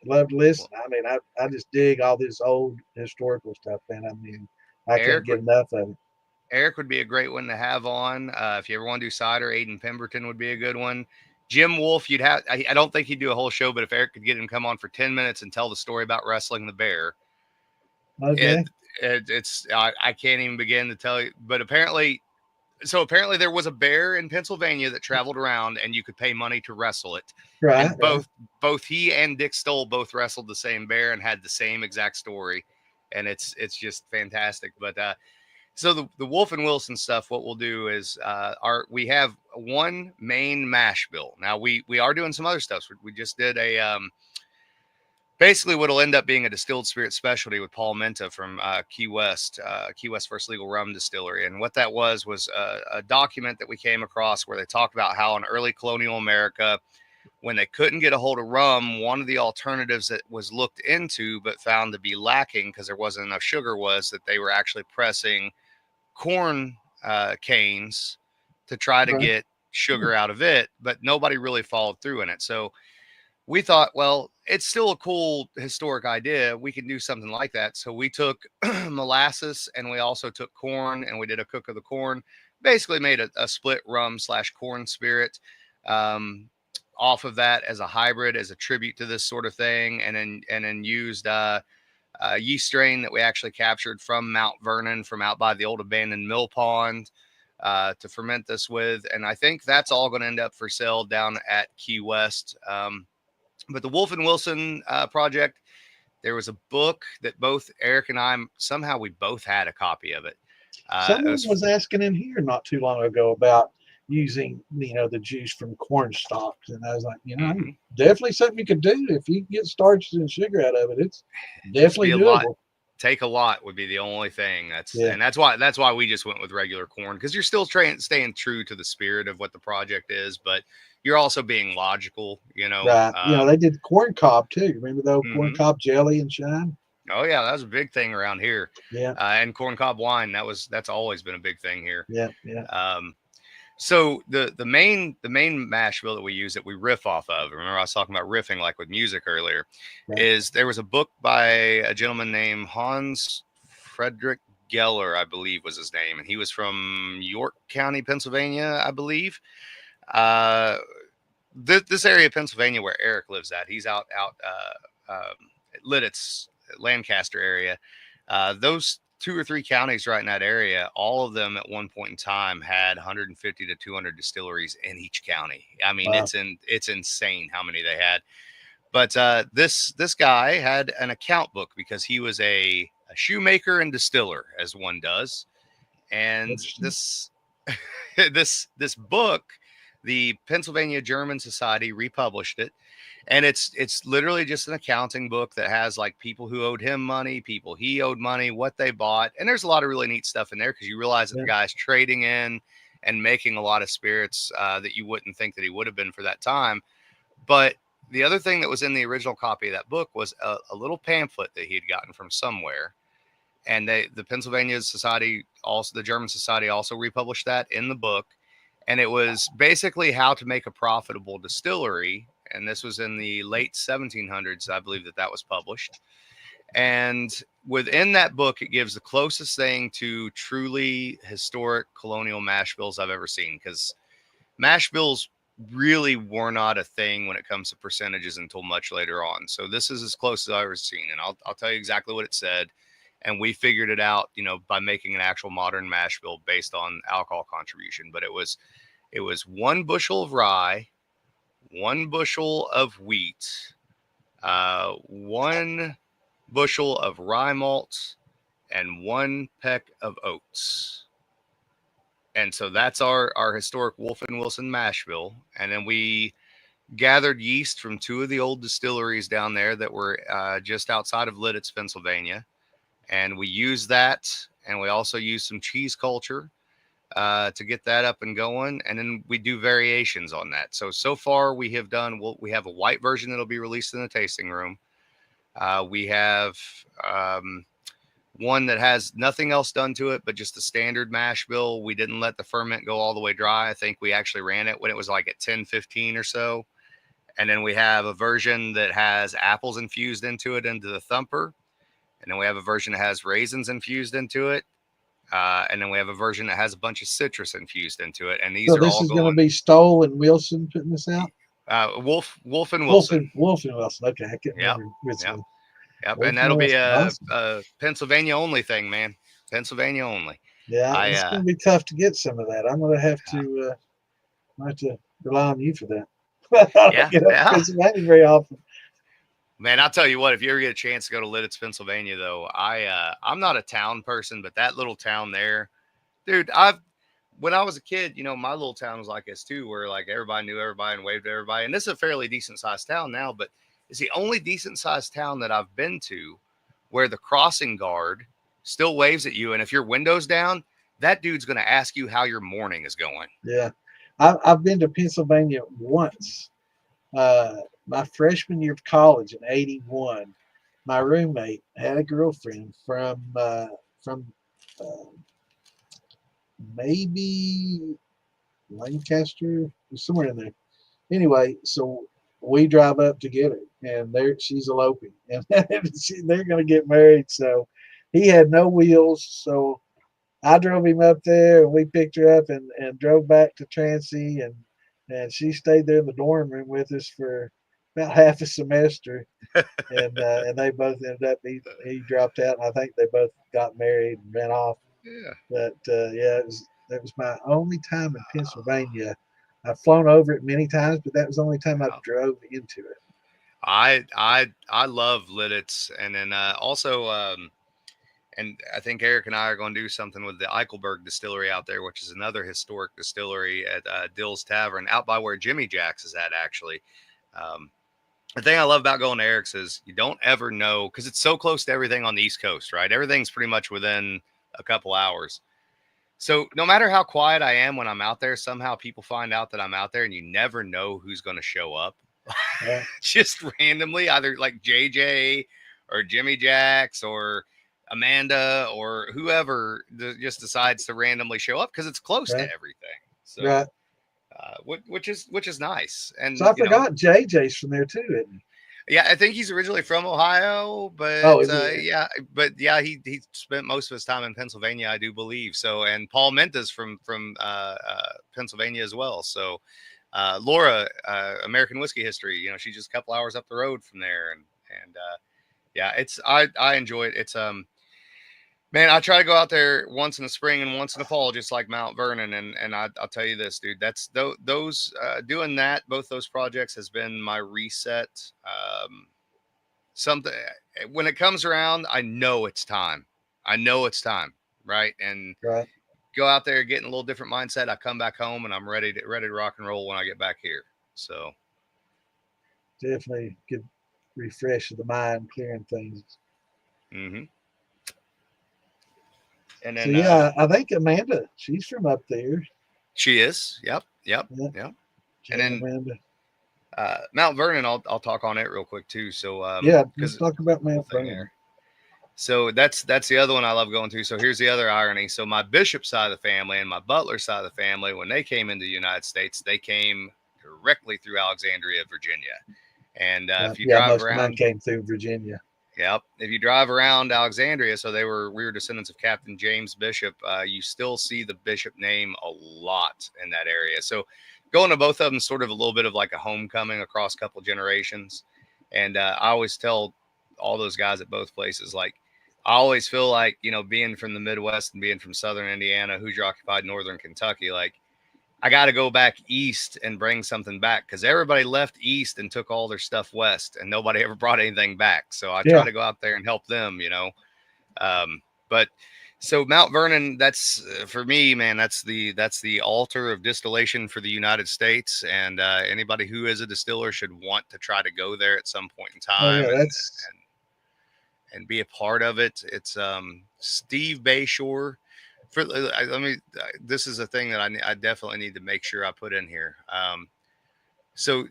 S1: love to listen. I mean, I just dig all this old historical stuff, man. I mean, I can't get enough of it.
S2: Eric would be a great one to have on. If you ever want to do cider, Aiden Pemberton would be a good one. Jim Wolf, I don't think he'd do a whole show, but if Eric could get him come on for 10 minutes and tell the story about wrestling the bear,
S1: okay.
S2: I can't even begin to tell you. But apparently there was a bear in Pennsylvania that traveled around, and you could pay money to wrestle it.
S1: Right.
S2: And both he and Dick Stoll both wrestled the same bear and had the same exact story, and it's just fantastic. But so the Wolf and Wilson stuff, what we'll do is we have one main mash bill. Now we are doing some other stuff. We just did a basically what'll end up being a distilled spirit specialty with Paul Menta from Key West First Legal Rum Distillery. And what that was a document that we came across where they talked about how in early colonial America, when they couldn't get a hold of rum, one of the alternatives that was looked into but found to be lacking because there wasn't enough sugar was that they were actually pressing corn canes to try to get sugar out of it, but nobody really followed through in it. So we thought, well, it's still a cool historic idea. We can do something like that. So we took molasses and we also took corn and we did a cook of the corn, basically made a split rum / corn spirit off of that as a hybrid, as a tribute to this sort of thing. And then used yeast strain that we actually captured from Mount Vernon, from out by the old abandoned mill pond, to ferment this with. And I think that's all going to end up for sale down at Key West. But the Wolf and Wilson project, there was a book that both Eric and I, somehow we both had a copy of it.
S1: Someone was asking in here not too long ago about using, the juice from corn stalks. And I was like,
S2: Mm-hmm.
S1: definitely something you could do if you get starches and sugar out of it. It's
S2: Just be
S1: definitely
S2: a lot.
S1: doable.
S2: Take a lot would be the only thing.
S1: Yeah.
S2: That's why we just went with regular corn, because you're still staying true to the spirit of what the project is, but you're also being logical.
S1: Right. They did corn cob too. Remember the old corn
S2: Mm-hmm.
S1: cob jelly and shine?
S2: Oh yeah, that was a big thing around here.
S1: Yeah.
S2: And corn cob wine, that's always been a big thing here.
S1: Yeah. Yeah.
S2: So the main mash bill that we use that we riff off of, remember I was talking about riffing like with music earlier,
S1: Right.
S2: is there was a book by a gentleman named Hans Frederick Geller, I believe was his name, and he was from York County, Pennsylvania, I believe. This area of Pennsylvania where Eric lives at, he's out at Lidditz, Lancaster area. Those 2 or 3 counties right in that area, all of them at one point in time had 150 to 200 distilleries in each county. I mean,
S1: Wow.
S2: it's insane how many they had. But this guy had an account book because he was a shoemaker and distiller, as one does. And this this book, the Pennsylvania German Society republished it, and it's literally just an accounting book that has like people who owed him money, people he owed money, what they bought, and there's a lot of really neat stuff in there because you realize that the guy's trading in and making a lot of spirits that you wouldn't think that he would have been for that time. But the other thing that was in the original copy of that book was a little pamphlet that he had gotten from somewhere, and the Pennsylvania Society, also the German Society, also republished that in the book. And it was basically how to make a profitable distillery. And this was in the late 1700s, I believe that was published. And within that book, it gives the closest thing to truly historic colonial mash bills I've ever seen, because mash bills really were not a thing when it comes to percentages until much later on. So this is as close as I've ever seen. And I'll tell you exactly what it said. And we figured it out, by making an actual modern mash bill based on alcohol contribution. But it was 1 bushel of rye, 1 bushel of wheat, 1 bushel of rye malt, and 1 peck of oats. And so that's our historic Wolf and Wilson mash bill. And then we gathered yeast from 2 of the old distilleries down there that were just outside of Lidditz, Pennsylvania. And we used that, and we also used some cheese culture to get that up and going, and then we do variations on that. So far we have done, we have a white version that'll be released in the tasting room. We have one that has nothing else done to it but just the standard mash bill. We didn't let the ferment go all the way dry. I think we actually ran it when it was like at 10-15 or so. And then we have a version that has apples infused into the thumper. And then we have a version that has raisins infused into it. And then we have a version that has a bunch of citrus infused into it. And these are all
S1: going to be Stoll and Wilson putting this out?
S2: Wolf and Wilson.
S1: Wolf and Wilson. Okay, I can't remember which one.
S2: Yep, and that'll be a Pennsylvania only thing, man. Pennsylvania only.
S1: Yeah, it's going to be tough to get some of that. I'm going to have to rely on you for that. I don't get up to Pennsylvania very often.
S2: Man, I'll tell you what, if you ever get a chance to go to Lidditz, Pennsylvania, though, I'm not a town person, but that little town there, dude, when I was a kid, my little town was like this too, where like everybody knew everybody and waved at everybody. And this is a fairly decent sized town now, but it's the only decent sized town that I've been to where the crossing guard still waves at you. And if your window's down, that dude's going to ask you how your morning is going.
S1: Yeah. I've been to Pennsylvania once. My freshman year of college in '81, my roommate had a girlfriend from maybe Lancaster, somewhere in there. Anyway, so we drive up together, and she's eloping, and they're going to get married. So he had no wheels, so I drove him up there, and we picked her up and drove back to Trancey, and she stayed there in the dorm room with us for about half a semester, and they both ended up. He dropped out, and I think they both got married and ran off.
S2: Yeah.
S1: But that was my only time in Pennsylvania. I've flown over it many times, but that was the only time I drove into it.
S2: I love Lidditz, and then also And I think Eric and I are going to do something with the Eichelberg Distillery out there, which is another historic distillery at Dill's Tavern out by where Jimmy Jack's is at, actually. Um, the thing I love about going to Eric's is you don't ever know, because it's so close to everything on the East Coast, right? Everything's pretty much within a couple hours. So no matter how quiet I am when I'm out there, somehow people find out that I'm out there, and you never know who's going to show up.
S1: Yeah.
S2: Just randomly, either like JJ or Jimmy Jacks or Amanda or whoever just decides to randomly show up because it's close to everything. So,
S1: Right.
S2: Which is nice. And
S1: So I forgot JJ's from there too, isn't he?
S2: Yeah, I think he's originally from Ohio, but he spent most of his time in Pennsylvania, I do believe. So, and Paul Menta's from Pennsylvania as well. So, Laura, American Whiskey History, you know, she's just a couple hours up the road from there, and yeah, it's I enjoy it. It's man, I try to go out there once in the spring and once in the fall, just like Mount Vernon. And I'll tell you this, dude, that's those doing that. Both those projects has been my reset. Something when it comes around, I know it's time. Right? And go out there, get in a little different mindset. I come back home and I'm ready to rock and roll when I get back here. So
S1: definitely good refresh of the mind, clearing things.
S2: Mm-hmm. And then,
S1: so yeah, I think Amanda, she's from up there.
S2: She is. Yep. And then
S1: Amanda.
S2: Mount Vernon, I'll talk on it real quick too. So
S1: let's talk about Mount Vernon.
S2: So that's the other one I love going to. So here's the other irony. So my Bishop side of the family and my Butler side of the family, when they came into the United States, they came directly through Alexandria, Virginia. And if you drive around,
S1: mine came through Virginia.
S2: Yep. If you drive around Alexandria, so we were descendants of Captain James Bishop. You still see the Bishop name a lot in that area. So going to both of them, sort of a little bit of like a homecoming across a couple generations. And I always tell all those guys at both places, like, I always feel like, you know, being from the Midwest and being from Southern Indiana, Hoosier occupied Northern Kentucky, like, I got to go back east and bring something back because everybody left east and took all their stuff west and nobody ever brought anything back. So I try to go out there and help them, you know. But so Mount Vernon, that's for me, man, that's the altar of distillation for the United States. And anybody who is a distiller should want to try to go there at some point in time and be a part of it. It's Steve Bayshore. This is a thing that I definitely need to make sure I put in here. So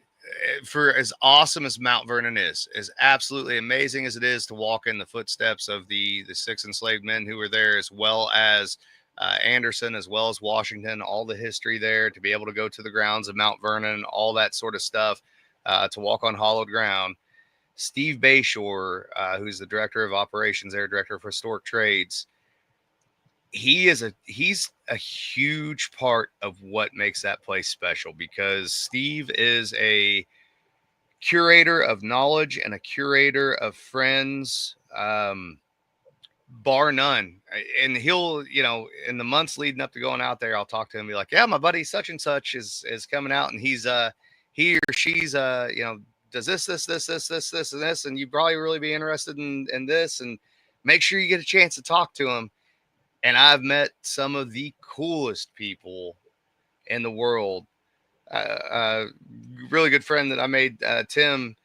S2: for as awesome as Mount Vernon is, as absolutely amazing as it is to walk in the footsteps of the 6 enslaved men who were there, as well as Anderson, as well as Washington, all the history there, to be able to go to the grounds of Mount Vernon, all that sort of stuff, to walk on hallowed ground. Steve Bayshore, who's the director of operations there, director of historic trades, he's a huge part of what makes that place special, because Steve is a curator of knowledge and a curator of friends, bar none. And he'll, you know, in the months leading up to going out there, I'll talk to him and be like, yeah, my buddy such and such is coming out, and he's he or she's you know, does this and this, and you probably really be interested in this, and make sure you get a chance to talk to him. And I've met some of the coolest people in the world. Really good friend that I made, Tim.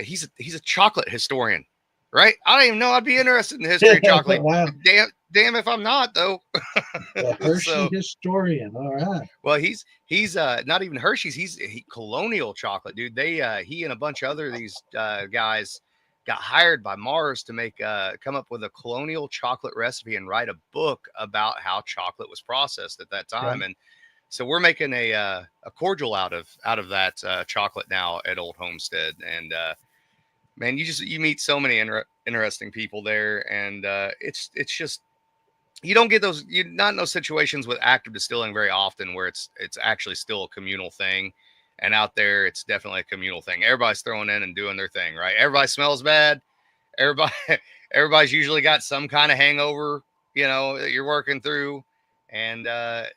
S2: He's a chocolate historian, right? I don't even know I'd be interested in the history of chocolate.
S1: Wow.
S2: Damn if I'm not, though.
S1: The Hershey historian. All right.
S2: Well, he's not even Hershey's. He's colonial chocolate, dude. He and a bunch of other these guys got hired by Mars to make come up with a colonial chocolate recipe and write a book about how chocolate was processed at that time. Right. And so we're making a cordial out of that chocolate now at Old Homestead. And man, you meet so many interesting people there, and it's just, you don't get those, you're not in those situations with active distilling very often where it's actually still a communal thing. And out there, it's definitely a communal thing. Everybody's throwing in and doing their thing, right? Everybody smells bad. Everybody's usually got some kind of hangover, you know, that you're working through. And I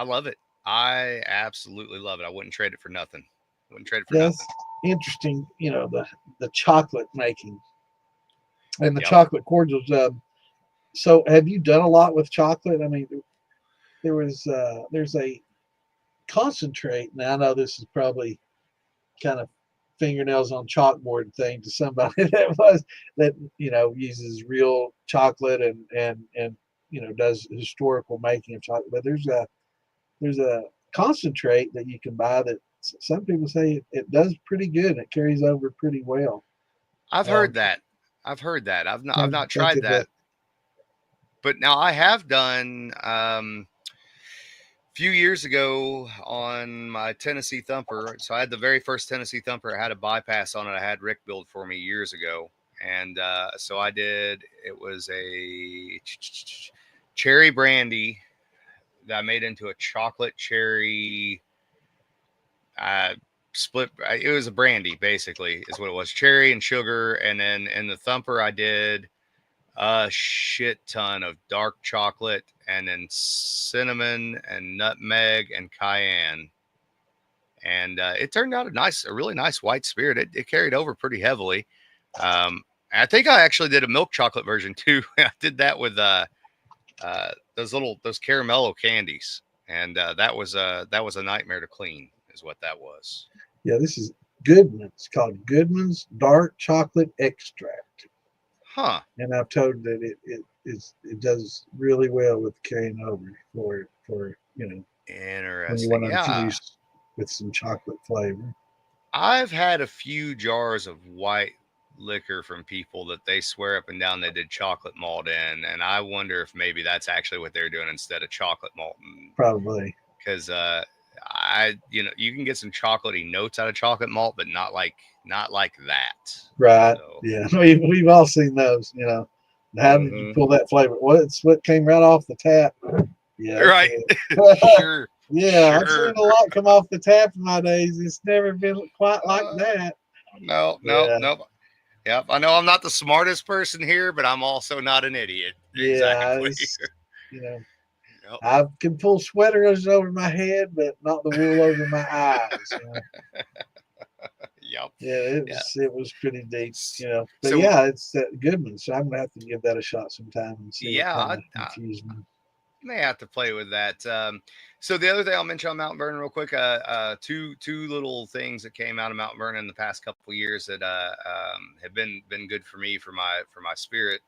S2: love it. I absolutely love it. I wouldn't trade it for nothing.
S1: That's interesting, you know, the chocolate making and the chocolate cordials. So have you done a lot with chocolate? I mean, there's a concentrate. Now I know this is probably kind of fingernails on chalkboard thing to somebody that uses real chocolate and does historical making of chocolate. But there's a concentrate that you can buy that some people say it does pretty good and it carries over pretty well.
S2: I've
S1: Um,
S2: heard that. I've heard that. I've
S1: trying to
S2: not
S1: think
S2: tried
S1: of the
S2: that, but now I have done. Few years ago on my Tennessee Thumper. So I had the very first Tennessee Thumper. I had a bypass on it. I had Rick build for me years ago, and so I did. It was a cherry brandy that I made into a chocolate cherry uh, split. It was a brandy, basically, is what it was. Cherry and sugar, and then in the Thumper I did a shit ton of dark chocolate and then cinnamon and nutmeg and cayenne. And it turned out a really nice white spirit. It carried over pretty heavily. I think I actually did a milk chocolate version too. I did that with those caramello candies, and that was a nightmare to clean, is what that was.
S1: Yeah, this is Goodman's. It's called Goodman's Dark Chocolate Extract,
S2: Huh.
S1: and I've told that it does really well with carrying over for when you want
S2: Interesting.
S1: to
S2: Yeah.
S1: infuse with some chocolate flavor.
S2: I've had a few jars of white liquor from people that they swear up and down they did chocolate malt in, and I wonder if maybe that's actually what they're doing instead of chocolate malt.
S1: Probably.
S2: Because you can get some chocolatey notes out of chocolate malt, but not like that.
S1: Right.
S2: So,
S1: Yeah. We've all seen those. How did you
S2: mhm.
S1: pull that flavor? Well, it's what came right off the tap. Yeah.
S2: Right,
S1: Okay.
S2: sure,
S1: Yeah, I've seen
S2: sure.
S1: a lot come off the tap in my days. It's never been quite like
S2: Uh,
S1: that.
S2: no, no,
S1: Yeah.
S2: no. Yep, I know I'm not the smartest person here, but I'm also not an idiot.
S1: Yeah.
S2: Exactly.
S1: You know,
S2: Yep.
S1: I can pull sweaters over my head, but not the wool over my eyes.
S2: Yep.
S1: Yeah,
S2: Yeah.
S1: it was pretty deep. But
S2: So
S1: yeah, it's that Goodman. So I'm gonna have to give that a shot sometime and see what
S2: yeah,
S1: kind of infuse me.
S2: may have to play with that. So the other thing I'll mention on Mount Vernon real quick, two little things that came out of Mount Vernon in the past couple of years that have been good for me for my spirit.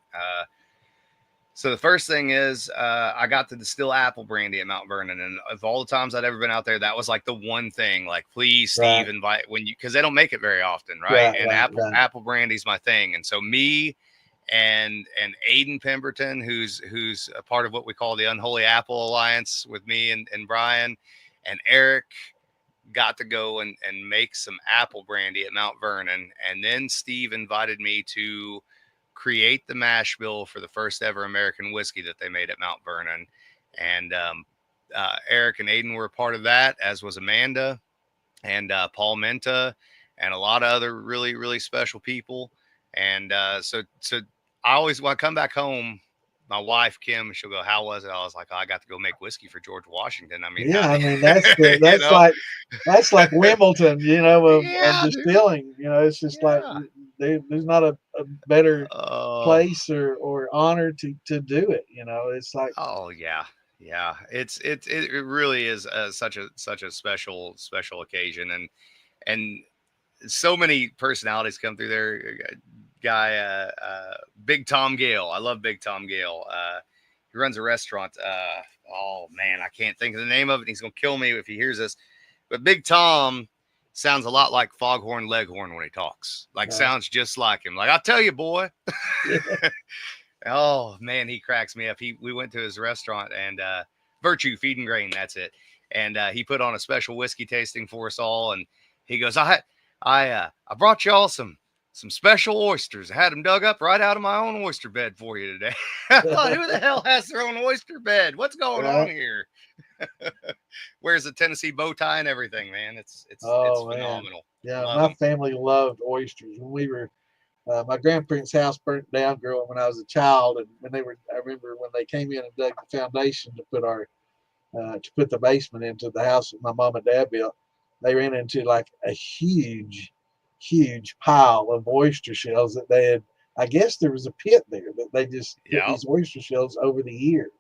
S2: So the first thing is I got to distill apple brandy at Mount Vernon, and of all the times I'd ever been out there, that was like the one thing. Like, please, Steve,
S1: Right,
S2: invite when you because they don't make it very often, right?
S1: right,
S2: And
S1: right, right.
S2: apple brandy's my thing, and so me and Aiden Pemberton, who's a part of what we call the Unholy Apple Alliance with me and Brian and Eric, got to go and make some apple brandy at Mount Vernon. And then Steve invited me to create the mash bill for the first ever American whiskey that they made at Mount Vernon. And Eric and Aiden were a part of that, as was Amanda and Paul Menta and a lot of other really, really special people. And so I always, when I come back home, my wife Kim, she'll go, "How was it?" I was like, "Oh, I got to go make whiskey for George Washington." I mean, how
S1: Yeah,
S2: do
S1: I mean
S2: you, you know?
S1: that's like Wimbledon, of
S2: Yeah, dude.
S1: distilling. It's just like
S2: Yeah.
S1: there's not a better
S2: Oh,
S1: place or honor to do it. It's like
S2: oh yeah, yeah. It really is such a special occasion, and so many personalities come through there. Guy, Big Tom Gale. I love Big Tom Gale. He runs a restaurant. Oh man, I can't think of the name of it. He's gonna kill me if he hears this. But Big Tom sounds a lot like Foghorn Leghorn when he talks. Like
S1: right.
S2: sounds just like him. Like I tell you, boy.
S1: Yeah,
S2: Oh man, he cracks me up. We went to his restaurant and Virtue Feed and Grain, that's it. And he put on a special whiskey tasting for us all. And he goes, I brought y'all some special oysters. I had them dug up right out of my own oyster bed for you today. I thought, who the hell has their own oyster bed? What's going on
S1: right.
S2: here? Wears the Tennessee bow tie and everything, man. It's
S1: Oh man,
S2: phenomenal.
S1: yeah.
S2: Love
S1: My
S2: them.
S1: family loved oysters when we were. My grandparents' house burnt down growing when I was a child, and I remember when they came in and dug the foundation to put the basement into the house that my mom and dad built. They ran into like a huge pile of oyster shells that they had I guess there was a pit there that they just put
S2: Yep.
S1: these oyster shells over the years,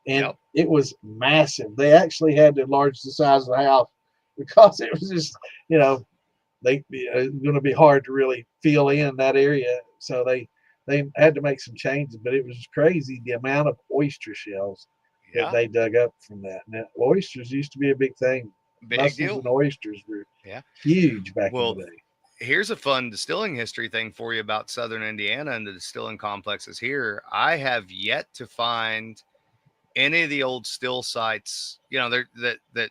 S1: and
S2: Yep.
S1: it was massive. They actually had to enlarge the size of the house because it was just, you know, it's going to be hard to really fill in that area. So they had to make some changes, but it was crazy the amount of oyster shells that
S2: Yeah.
S1: they dug up from that. Now, oysters used to be a big thing.
S2: Big
S1: Mussels
S2: deal.
S1: and oysters were
S2: Yeah.
S1: huge back in the
S2: Well,
S1: day.
S2: here's a fun distilling history thing for you about Southern Indiana and the distilling complexes here. I have yet to find any of the old still sites, that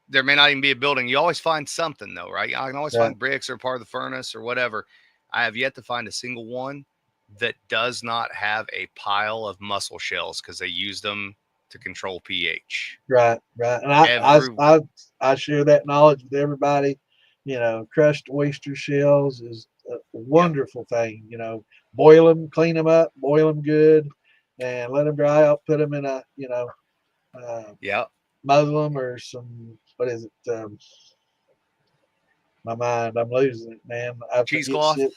S2: there may not even be a building. You always find something though, right? I can always
S1: Right.
S2: find bricks or part of the furnace or whatever. I have yet to find a single one that does not have a pile of mussel shells because they use them to control pH.
S1: Right, right. And
S2: Every
S1: I share that knowledge with everybody. You know, crushed oyster shells is a
S2: Yep.
S1: wonderful thing. You know, boil them, clean them up, boil them good, and let them dry out. Put them in a,
S2: Yep.
S1: muslin or some, what is it? My mind, I'm losing it, man. I forget
S2: Cheesecloth.
S1: it.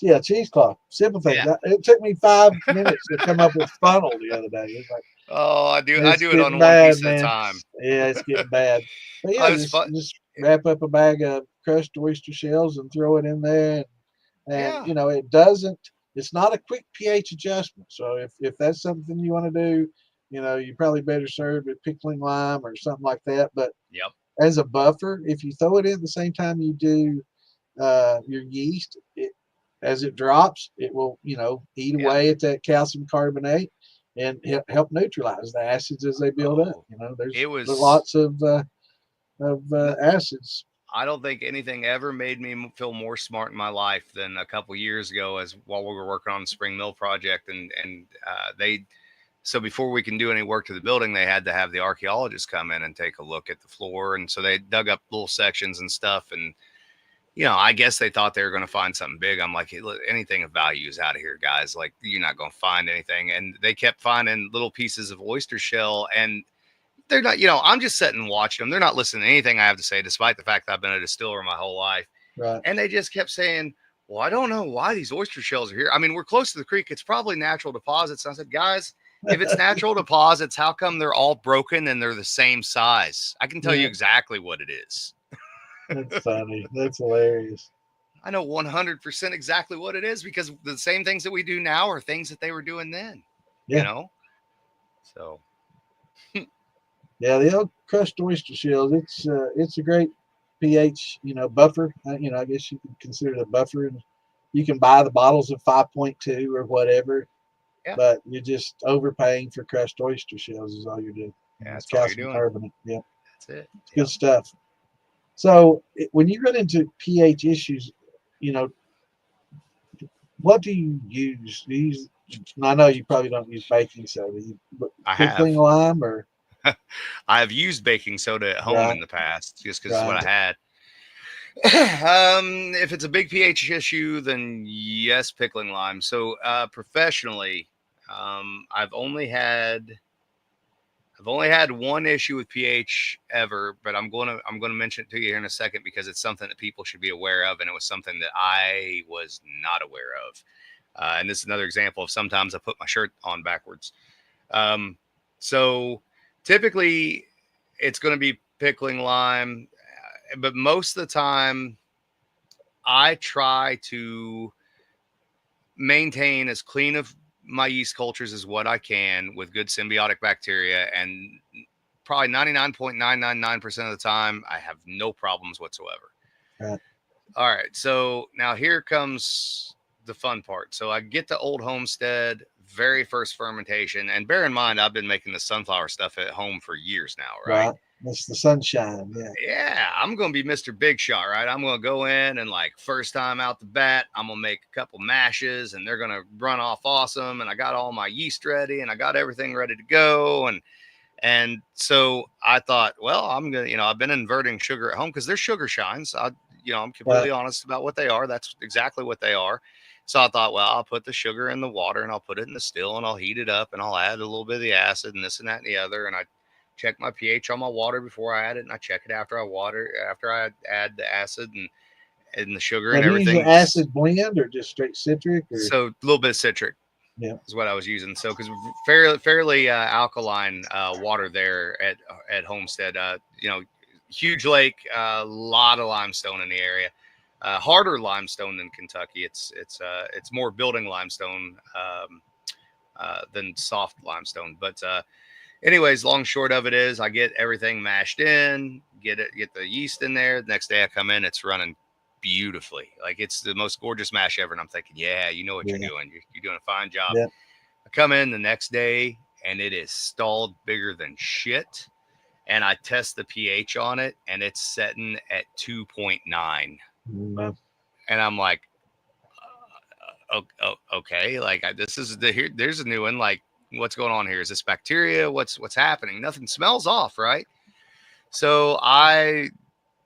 S1: Yeah, cheesecloth. Simple things.
S2: Yeah.
S1: It took me 5 minutes to come up with funnel the other day. It's like,
S2: Oh, I do. I
S1: it's
S2: do it
S1: getting
S2: on one
S1: bad,
S2: piece at a
S1: man.
S2: time.
S1: Yeah, it's getting bad. But yeah,
S2: I was fun.
S1: just wrap up a bag of crushed oyster shells and throw it in there, and
S2: Yeah.
S1: you know it doesn't. It's not a quick pH adjustment. So if that's something you want to do, you know you probably better serve with pickling lime or something like that. But
S2: Yep.
S1: as a buffer, if you throw it in at the same time you do your yeast, as it drops, it will, eat
S2: Yeah.
S1: away at that calcium carbonate and help neutralize the acids as they build up.
S2: Oh,
S1: You know, there's
S2: it was.
S1: lots of
S2: No,
S1: acids.
S2: I don't think anything ever made me feel more smart in my life than a couple years ago, as while we were working on the Spring Mill project, and they. So before we can do any work to the building, they had to have the archaeologists come in and take a look at the floor, and so they dug up little sections and stuff, and I guess they thought they were going to find something big. I'm like, hey, look, anything of value is out of here, guys. Like, you're not going to find anything. And they kept finding little pieces of oyster shell. And they're not, I'm just sitting and watching them. They're not listening to anything I have to say, despite the fact that I've been a distiller my whole life.
S1: Right.
S2: And they just kept saying, well, I don't know why these oyster shells are here. I mean, we're close to the creek. It's probably natural deposits. And I said, guys, if it's natural deposits, how come they're all broken and they're the same size? I can tell you
S1: Yeah,
S2: exactly what it is.
S1: that's funny. That's hilarious.
S2: I know 100% exactly what it is because the same things that we do now are things that they were doing then, you
S1: Yeah.
S2: know? So,
S1: Yeah, the old crushed oyster shells. It's a great pH buffer. I guess you could consider it a buffer, and you can buy the bottles of 5.2 or whatever.
S2: yeah,
S1: But you're just overpaying for crushed oyster shells is all you're doing. It's
S2: that's all you're
S1: calcium
S2: doing.
S1: carbonate. Yeah,
S2: That's it.
S1: it's good
S2: Yep.
S1: stuff. So when you run into pH issues, you know, what do you use? Do you use I know you probably don't use baking soda, but
S2: I
S1: pickling
S2: have.
S1: lime or
S2: I've used baking soda at home
S1: right,
S2: in the past just because it's what
S1: right,
S2: I had. If it's a big pH issue, then yes, pickling lime. So, professionally, I've only had one issue with pH ever, but I'm gonna mention it to you here in a second because it's something that people should be aware of, and it was something that I was not aware of. And this is another example of sometimes I put my shirt on backwards. Um, so typically, it's going to be pickling lime, but most of the time, I try to maintain as clean of my yeast cultures as what I can with good symbiotic bacteria, and probably 99.999% of the time, I have no problems whatsoever.
S1: right,
S2: All right. So now here comes the fun part. So I get to Old Homestead, very first fermentation. And bear in mind, I've been making the sunflower stuff at home for years now, right?
S1: right. That's the sunshine. Yeah,
S2: Yeah, I'm going to be Mr. Big Shot, right? I'm going to go in and, like, first time out the bat, I'm going to make a couple mashes and they're going to run off awesome. And I got all my yeast ready and I got everything ready to go. And so I thought, well, I'm going to, I've been inverting sugar at home because they're sugar shines. I'm
S1: right,
S2: completely honest about what they are. That's exactly what they are. So I thought, well, I'll put the sugar in the water and I'll put it in the still and I'll heat it up and I'll add a little bit of the acid and this and that and the other. And I check my pH on my water before I add it. And I check it after I add the acid. and the sugar
S1: And
S2: and
S1: you use an
S2: everything.
S1: acid blend or just straight citric? Or?
S2: So a little bit of citric.
S1: Yeah.
S2: Is what I was using. So because fairly alkaline water there at Homestead. Huge lake, a lot of limestone in the area. Harder limestone than Kentucky. It's more building limestone than soft limestone. But anyways, long short of it is, I get everything mashed in, get the yeast in there. The next day I come in, it's running beautifully. Like it's the most gorgeous mash ever. And I'm thinking, yeah, you know what you're doing. You're doing a fine job.
S1: Yeah.
S2: I come in the next day and it is stalled bigger than shit. And I test the pH on it and it's setting at 2.9.
S1: Mm-hmm.
S2: And I'm like, okay, like this is there's a new one. Like, what's going on here? Is this bacteria? What's happening? Nothing smells off, right? So I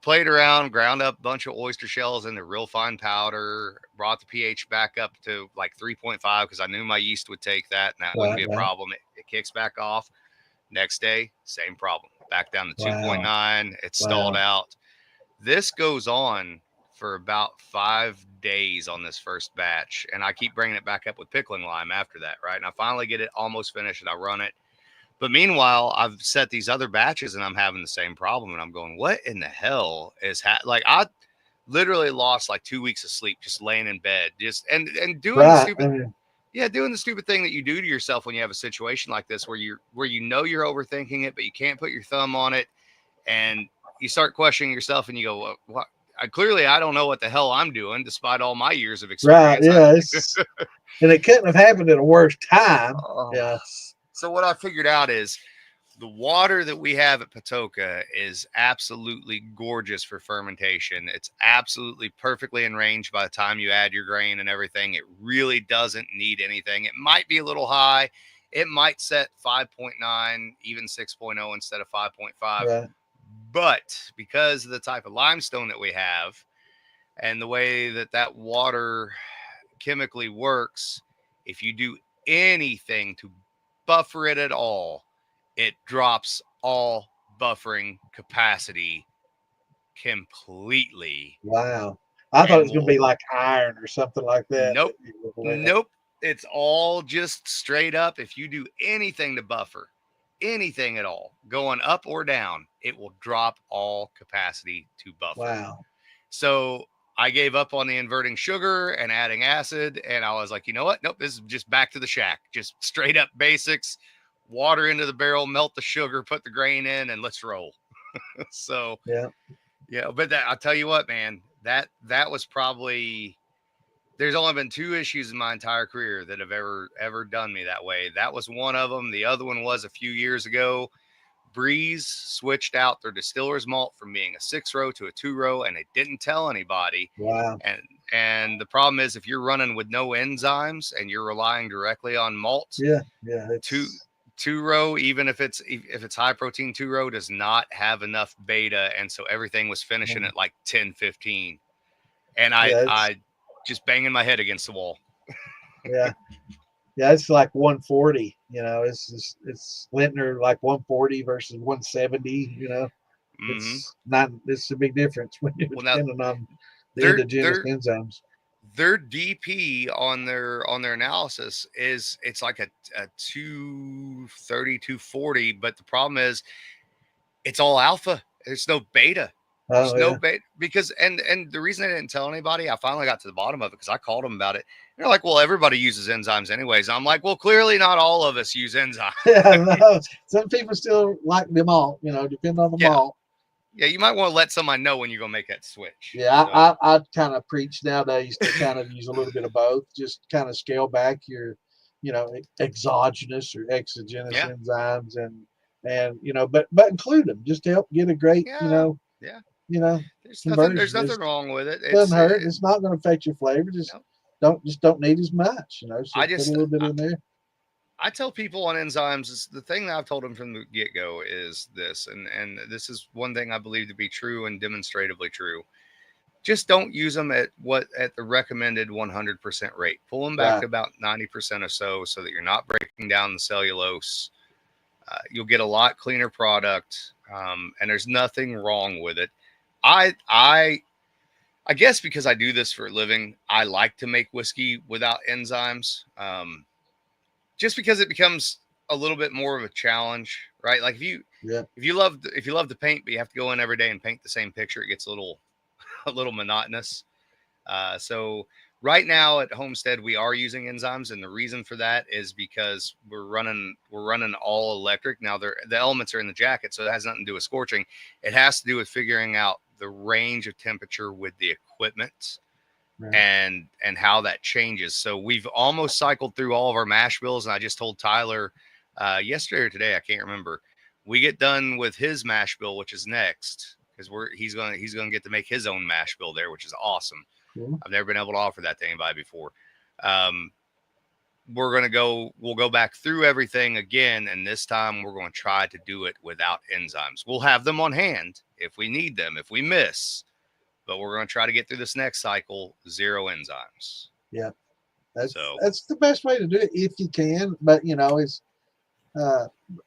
S2: played around, ground up a bunch of oyster shells into real fine powder, brought the pH back up to like 3.5 because I knew my yeast would take that and that wouldn't be a problem. It kicks back off. Next day, same problem. Back down to 2.9. It's stalled out. This goes on for about 5 days on this first batch, and I keep bringing it back up with pickling lime after that, right? And I finally get it almost finished, and I run it. But meanwhile, I've set these other batches, and I'm having the same problem, and I'm going, what in the hell is like I literally lost like 2 weeks of sleep just laying in bed, just and doing the stupid, doing the stupid thing that you do to yourself when you have a situation like this, where you're you're overthinking it, but you can't put your thumb on it, and you start questioning yourself, and you go, what? Clearly, I don't know what the hell I'm doing, despite all my years of experience.
S1: Right? Yeah, and it couldn't have happened at a worse time. Yeah.
S2: So what I figured out is the water that we have at Patoka is absolutely gorgeous for fermentation. It's absolutely perfectly in range by the time you add your grain and everything. It really doesn't need anything. It might be a little high. It might set 5.9, even 6.0 instead of 5.5.
S1: Right.
S2: But because of the type of limestone that we have and the way that water chemically works, if you do anything to buffer it at all, it drops all buffering capacity completely.
S1: Wow. I thought it was going to be like iron or something like that.
S2: Nope. Nope. It's all just straight up. If you do anything to buffer, anything at all, going up or down, it will drop all capacity to buffer.
S1: Wow.
S2: So I gave up on the inverting sugar and adding acid, and I was like, you know what? Nope, this is just back to the shack. Just straight up basics. Water into the barrel, melt the sugar, put the grain in, and let's roll. So but I'll tell you what, man, that was probably, there's only been 2 issues in my entire career that have ever done me that way. That was one of them. The other one was a few years ago. Breeze switched out their distiller's malt from being a 6-row to a 2-row, and they didn't tell anybody.
S1: Wow.
S2: And the problem is, if you're running with no enzymes and you're relying directly on malt, two-row, even if it's high protein 2-row, does not have enough beta, and so everything was finishing at like 10-15, and I just banging my head against the wall.
S1: Yeah, it's like 140. It's Lintner like 140 versus 170. It's a big difference when you're depending on the endogenous enzymes.
S2: Their DP on their analysis it's like a 230, 240, but the problem is it's all alpha. There's no beta. There's no beta because and the reason I didn't tell anybody, I finally got to the bottom of it because I called them about it. And they're like, well, everybody uses enzymes anyways. And I'm like, well, clearly not all of us use enzymes.
S1: No. Some people still like the malt, depending on the malt.
S2: Yeah, you might want to let somebody know when you're going to make that switch.
S1: Yeah, so. I kind of preach nowadays to kind of use a little bit of both. Just kind of scale back your, exogenous or exogenous enzymes and but include them just to help get a great,
S2: there's nothing wrong with it.
S1: It doesn't hurt. It's not going to affect your flavor. Just don't need as much, So put a little bit in there.
S2: I tell people on enzymes, is the thing that I've told them from the get-go is this, and this is one thing I believe to be true and demonstratively true. Just don't use them at the recommended 100% rate. Pull them back to about 90% or so that you're not breaking down the cellulose. You'll get a lot cleaner product, and there's nothing wrong with it. I I guess because I do this for a living, I like to make whiskey without enzymes. Just because it becomes a little bit more of a challenge, right? Like
S1: Yeah.
S2: if you love to paint, but you have to go in every day and paint the same picture, it gets a little a little monotonous. So right now at Homestead, we are using enzymes, and the reason for that is because we're running all electric. Now the elements are in the jacket, so it has nothing to do with scorching. It has to do with figuring out the range of temperature with the equipment
S1: Right.
S2: and how that changes. So we've almost cycled through all of our mash bills, and I just told Tyler yesterday or today, I can't remember. We get done with his mash bill, which is next, because he's gonna get to make his own mash bill there, which is awesome.
S1: Cool.
S2: I've never been able to offer that to anybody before. Um, we'll go back through everything again, and this time we're going to try to do it without enzymes. We'll have them on hand if we need them, if we miss, but we're going to try to get through this next cycle, 0 enzymes.
S1: Yeah.
S2: So
S1: That's the best way to do it if you can. But it's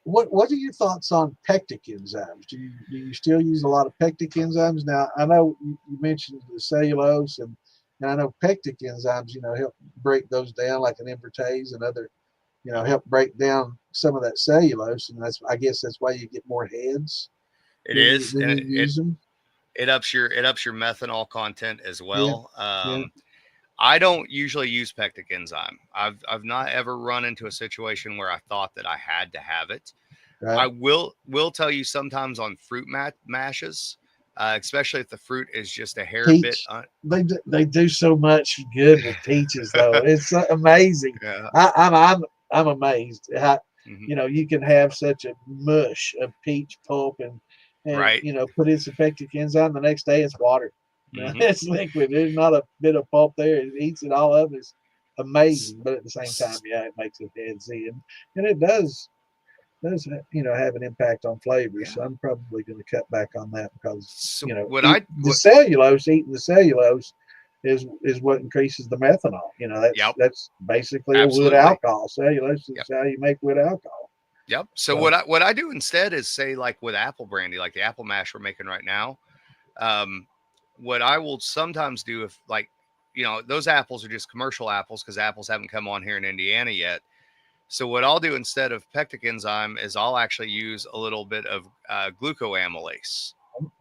S1: what are your thoughts on pectic enzymes? Do you still use a lot of pectic enzymes? Now I know you mentioned the cellulose and I know pectic enzymes, help break those down like an invertase and other, help break down some of that cellulose, and I guess that's why you get more heads
S2: it
S1: when you
S2: is,
S1: when
S2: and
S1: you use them.
S2: it ups your methanol content as
S1: Yeah,
S2: well.
S1: yeah,
S2: I don't usually use pectic enzyme. I've not ever run into a situation where I thought that I had to have it.
S1: right.
S2: I will tell you sometimes on fruit mashes, especially if the fruit is just a hair bit.
S1: Peach, they do so much good with peaches though. It's amazing.
S2: Yeah.
S1: I'm amazed how
S2: Hmm.
S1: you can have such a mush of peach pulp and
S2: Right.
S1: put in some pectic enzyme. The next day it's water.
S2: Hmm.
S1: It's liquid. There's not a bit of pulp there. It eats it all up. It's amazing. But at the same time, yeah, it makes it headsy and it does have an impact on flavor.
S2: Yeah.
S1: So I'm probably going to cut back on that because
S2: So
S1: eating the cellulose is what increases the methanol.
S2: Yep.
S1: That's basically a wood
S2: Absolutely.
S1: alcohol. Cellulose is
S2: Yep.
S1: how you make wood alcohol.
S2: Yep. So
S1: So
S2: what I do instead is say like with apple brandy, like the apple mash we're making right now. Um, what I will sometimes do if like those apples are just commercial apples because apples haven't come on here in Indiana yet. So what I'll do instead of pectic enzyme is I'll actually use a little bit of glucoamylase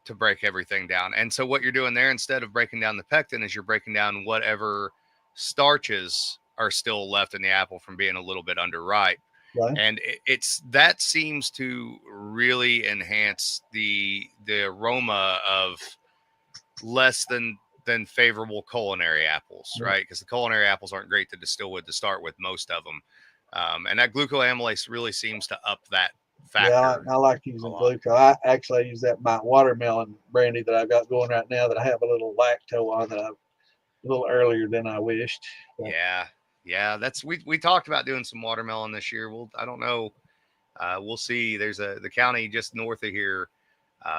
S2: to break everything down. And so what you're doing there instead of breaking down the pectin is you're breaking down whatever starches are still left in the apple from being a little bit underripe.
S1: right,
S2: And it's that seems to really enhance the aroma of less than favorable culinary apples, right? Because the culinary apples aren't great to distill with to start with, most of them. And that glucoamylase really seems to up that
S1: yeah,
S2: factor
S1: I like
S2: a
S1: using
S2: lot.
S1: glucose. I actually use that my watermelon brandy that I've got going right now that I have a little lacto on that a little earlier than I wished. But
S2: Yeah, yeah. That's we talked about doing some watermelon this year. I don't know. We'll see. There's the county just north of here.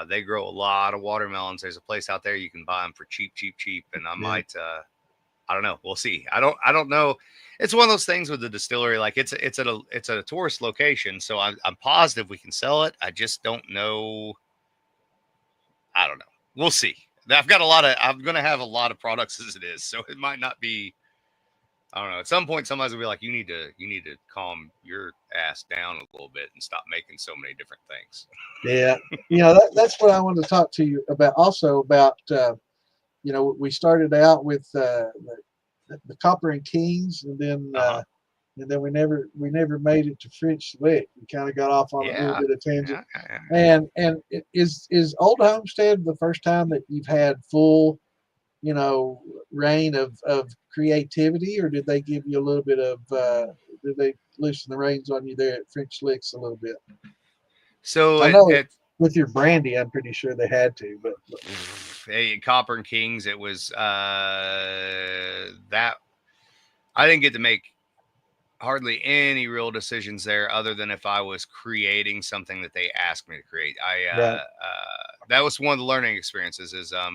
S2: They grow a lot of watermelons. There's a place out there you can buy them for cheap, cheap, cheap. And I
S1: yeah,
S2: might. I don't know. We'll see. I don't know. It's one of those things with the distillery. Like it's at a tourist location, so I'm positive we can sell it. I just don't know. I don't know. We'll see. I've got a lot of. I'm going to have a lot of products as it is, so it might not be. I don't know. At some point, somebody's gonna be like, you need to calm your ass down a little bit and stop making so many different things."
S1: yeah. That's what I wanted to talk to you about. Also about we started out with the Copper and Kings,
S2: Uh huh.
S1: and then we never made it to French Lick. We kind of got off on a little
S2: Yeah.
S1: bit of tangent.
S2: Yeah. Yeah. Yeah.
S1: Is Old Homestead the first time that you've had full, reign of creativity, or did they give you a little bit of did they loosen the reins on you there at French Licks a little bit?
S2: So
S1: I know
S2: it
S1: with your brandy, I'm pretty sure they had to, but
S2: hey, Copper and Kings, it was that I didn't get to make hardly any real decisions there other than if I was creating something that they asked me to create.
S1: right,
S2: That was one of the learning experiences is uh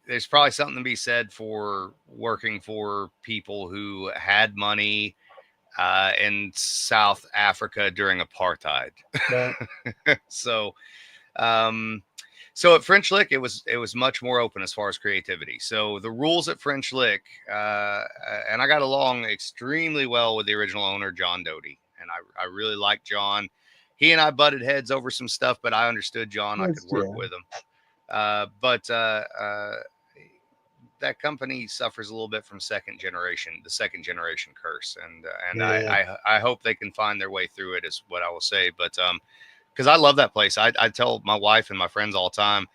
S2: there's probably something to be said for working for people who had money in South Africa during apartheid.
S1: right,
S2: So um So at French Lick, it was much more open as far as creativity. So the rules at French Lick, and I got along extremely well with the original owner, John Doty, and I really liked John. He and I butted heads over some stuff, but I understood John. I could work with him. But that company suffers a little bit from the second generation curse, and I hope they can find their way through it, is what I will say. But because I love that place. I tell my wife and my friends all the time,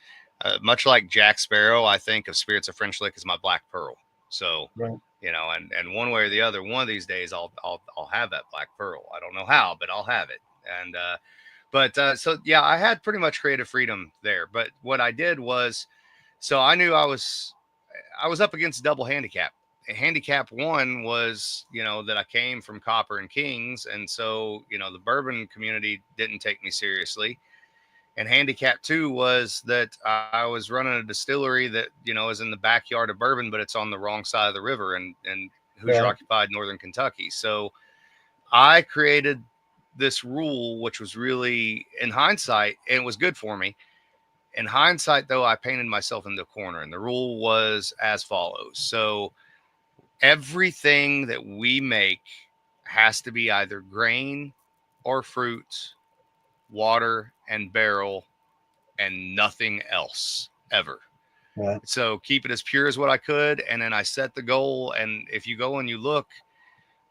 S2: much like Jack Sparrow, I think of Spirits of French Lick as my Black Pearl. So, you know, and one way or the other, one of these days I'll have that Black Pearl. I don't know how, but I'll have it. And so yeah, I had pretty much creative freedom there. But what I did was, so I knew I was up against double handicap. Handicap one was, you know, that I came from Copper and Kings, and so, you know, the bourbon community didn't take me seriously. And handicap two was that I was running a distillery that, you know, is in the backyard of bourbon, but it's on the wrong side of the river and Hoosier occupied northern Kentucky. So I created this rule, which was really, in hindsight, and it was good for me. In hindsight, though, I painted myself in the corner, and the rule was as follows. So everything that we make has to be either grain or fruit, water and barrel, and nothing else ever. Right. So keep it as pure as what I could. And then I set the goal. And if you go and you look,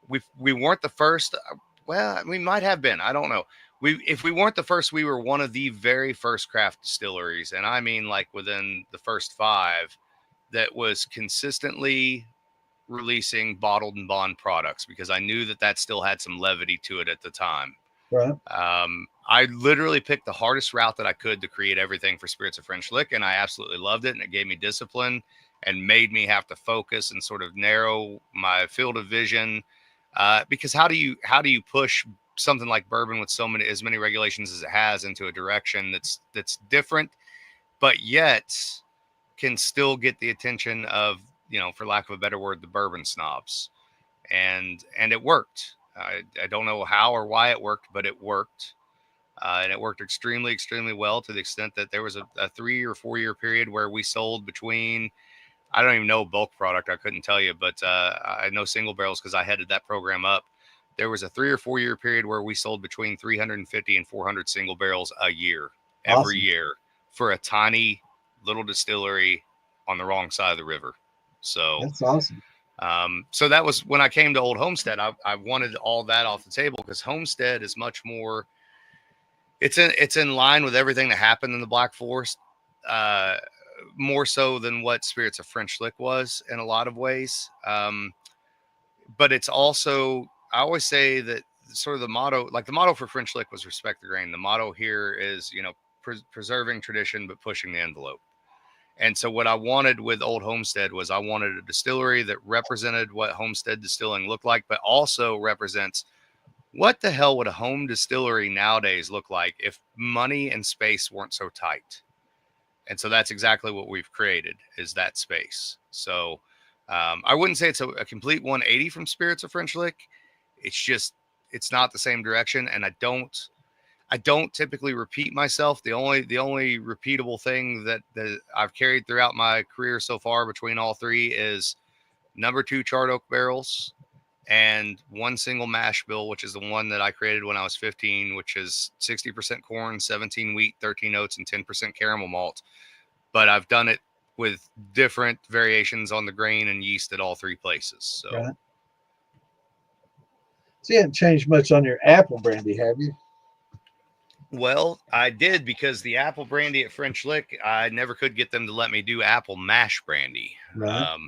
S2: we weren't the first. Well, we might have been. I don't know. If we weren't the first, we were one of the very first craft distilleries. And I mean, like within the first 5 that was consistently releasing bottled and bond products, because I knew that still had some levity to it at the time. Right. I literally picked the hardest route that I could to create everything for Spirits of French Lick, and I absolutely loved it. And it gave me discipline and made me have to focus and sort of narrow my field of vision. Because how do you push something like bourbon with as many regulations as it has into a direction that's different, but yet can still get the attention of, you know, for lack of a better word, the bourbon snobs. And it worked. I don't know how or why it worked, but it worked. And it worked extremely, extremely well, to the extent that there was a 3 or 4 year period where we sold between, I don't even know bulk product, I couldn't tell you, but I know single barrels because I headed that program up. There was a 3 or 4 year period where we sold between 350 and 400 single barrels a year, every year, for a tiny little distillery on the wrong side of the river. So
S1: that's awesome.
S2: So that was when I came to Old Homestead. I wanted all that off the table, because Homestead is much more. It's in line with everything that happened in the Black Forest, more so than what Spirits of French Lick was in a lot of ways. But it's also, I always say that sort of the motto for French Lick was respect the grain. The motto here is, you know, preserving tradition but pushing the envelope. And so what I wanted with Old Homestead was, I wanted a distillery that represented what homestead distilling looked like, but also represents what the hell would a home distillery nowadays look like if money and space weren't so tight. And so that's exactly what we've created, is that space. So I wouldn't say it's a complete 180 from Spirits of French Lick. It's just, it's not the same direction. And I don't typically repeat myself. The only repeatable thing that I've carried throughout my career so far between all 3 is number 2 charred oak barrels and 1 single mash bill, which is the one that I created when I was 15, which is 60% corn, 17 wheat, 13 oats, and 10% caramel malt. But I've done it with different variations on the grain and yeast at all 3 places. So,
S1: right. So you haven't changed much on your apple brandy, have you?
S2: Well, I did, because the apple brandy at French Lick, I never could get them to let me do apple mash brandy. Right.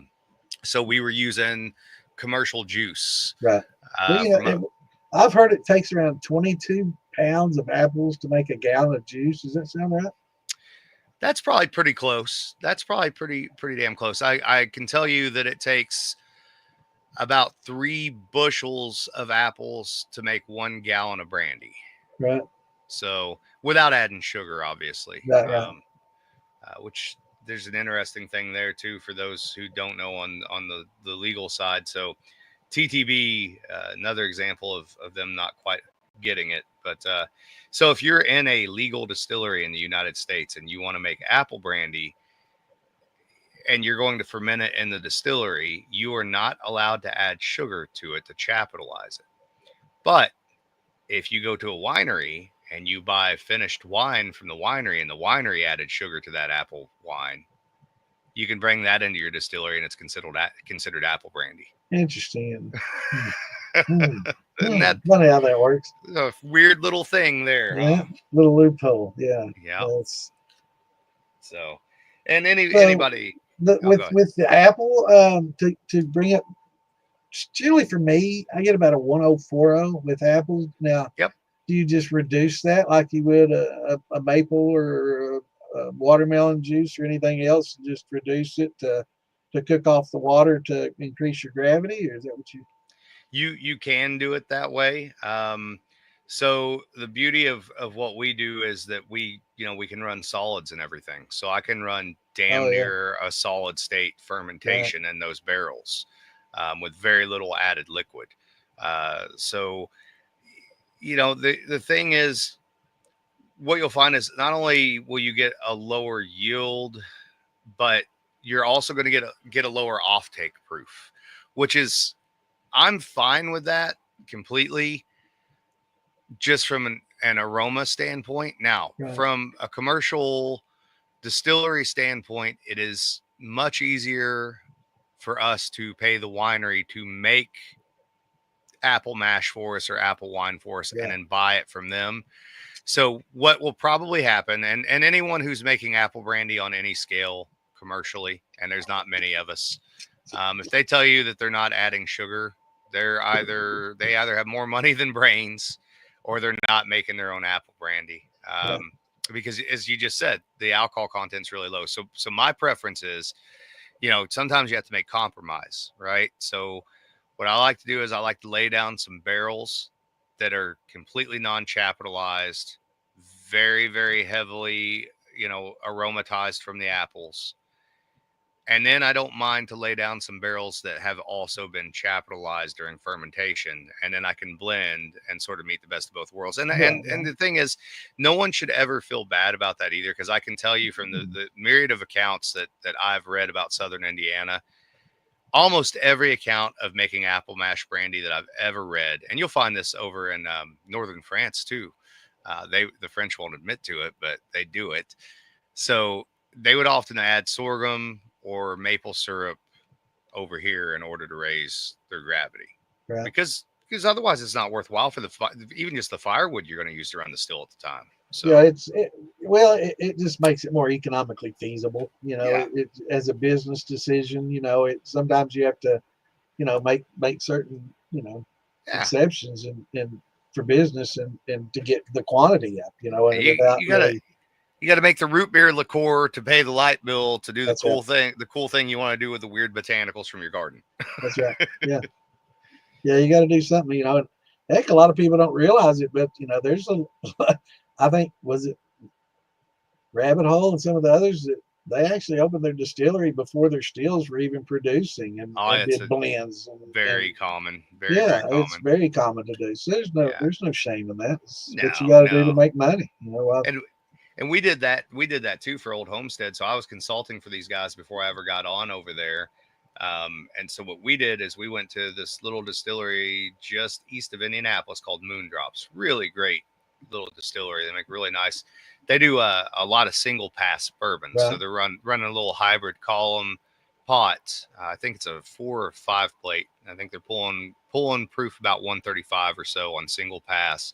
S2: So we were using commercial juice.
S1: Right. I've heard it takes around 22 pounds of apples to make a gallon of juice. Does that sound right?
S2: That's probably pretty close. That's probably pretty damn close. I can tell you that it takes about 3 bushels of apples to make 1 gallon of brandy.
S1: Right.
S2: So without adding sugar, obviously.
S1: Right.
S2: Which there's an interesting thing there too, for those who don't know on the legal side. So TTB, another example of them not quite getting it. But so if you're in a legal distillery in the United States and you want to make apple brandy and you're going to ferment it in the distillery, you are not allowed to add sugar to it to capitalize it. But if you go to a winery and you buy finished wine from the winery and the winery added sugar to that apple wine, you can bring that into your distillery and it's considered apple brandy.
S1: Interesting.
S2: And that's
S1: funny how that works.
S2: a weird little thing there.
S1: Yeah,
S2: Huh?
S1: little loophole. Yeah.
S2: Yeah.
S1: That's,
S2: so, and anybody
S1: with the apple, to bring up, generally for me, I get about a 1040 with apples. Now,
S2: yep.
S1: Do you just reduce that like you would a maple or a watermelon juice or anything else, and just reduce it to cook off the water to increase your gravity, or is that what
S2: you can do it that way? So the beauty of what we do is that we can run solids and everything. So I can run damn near a solid state fermentation in those barrels with very little added liquid. So the thing is, what you'll find is not only will you get a lower yield, but you're also going to get a lower offtake proof, which is, I'm fine with that completely, just from an aroma standpoint. Now, from a commercial distillery standpoint, it is much easier for us to pay the winery to make apple mash for us or apple wine for us and then buy it from them. So what will probably happen, and anyone who's making apple brandy on any scale commercially, and there's not many of us, if they tell you that they're not adding sugar, they either have more money than brains, or they're not making their own apple brandy. Because as you just said, the alcohol content's really low. So my preference is, sometimes you have to make compromise, right? So what I like to do is I like to lay down some barrels that are completely non-capitalized, very, very heavily, aromatized from the apples. And then I don't mind to lay down some barrels that have also been capitalized during fermentation. And then I can blend and sort of meet the best of both worlds. And and the thing is, no one should ever feel bad about that either, because I can tell you from the myriad of accounts that I've read about Southern Indiana, almost every account of making apple mash brandy that I've ever read, and you'll find this over in northern France too. The French won't admit to it, but they do it. So they would often add sorghum or maple syrup over here in order to raise their gravity, because otherwise it's not worthwhile for even just the firewood you're going to use to run the still at the time. So
S1: it just makes it more economically feasible. It as a business decision. Sometimes you have to, make certain exceptions and for business and to get the quantity up.
S2: You got to make the root beer liqueur to pay the light bill to do the cool thing. The cool thing you want to do with the weird botanicals from your garden.
S1: That's right. Yeah. Yeah. You got to do something, and heck, a lot of people don't realize it, but there's I think, was it Rabbit Hole and some of the others, that they actually opened their distillery before their stills were even producing and did blends.
S2: Very common. Very common.
S1: It's very common to do. So there's no shame in that. It's what you got to do to make money.
S2: And we did that. We did that too for Old Homestead. So I was consulting for these guys before I ever got on over there. And so what we did is we went to this little distillery just east of Indianapolis called Moondrops. Really great little distillery. They make really nice. They do a lot of single pass bourbon. So they're running a little hybrid column pot. I think it's a 4 or 5 plate. I think they're pulling proof about 135 or so on single pass.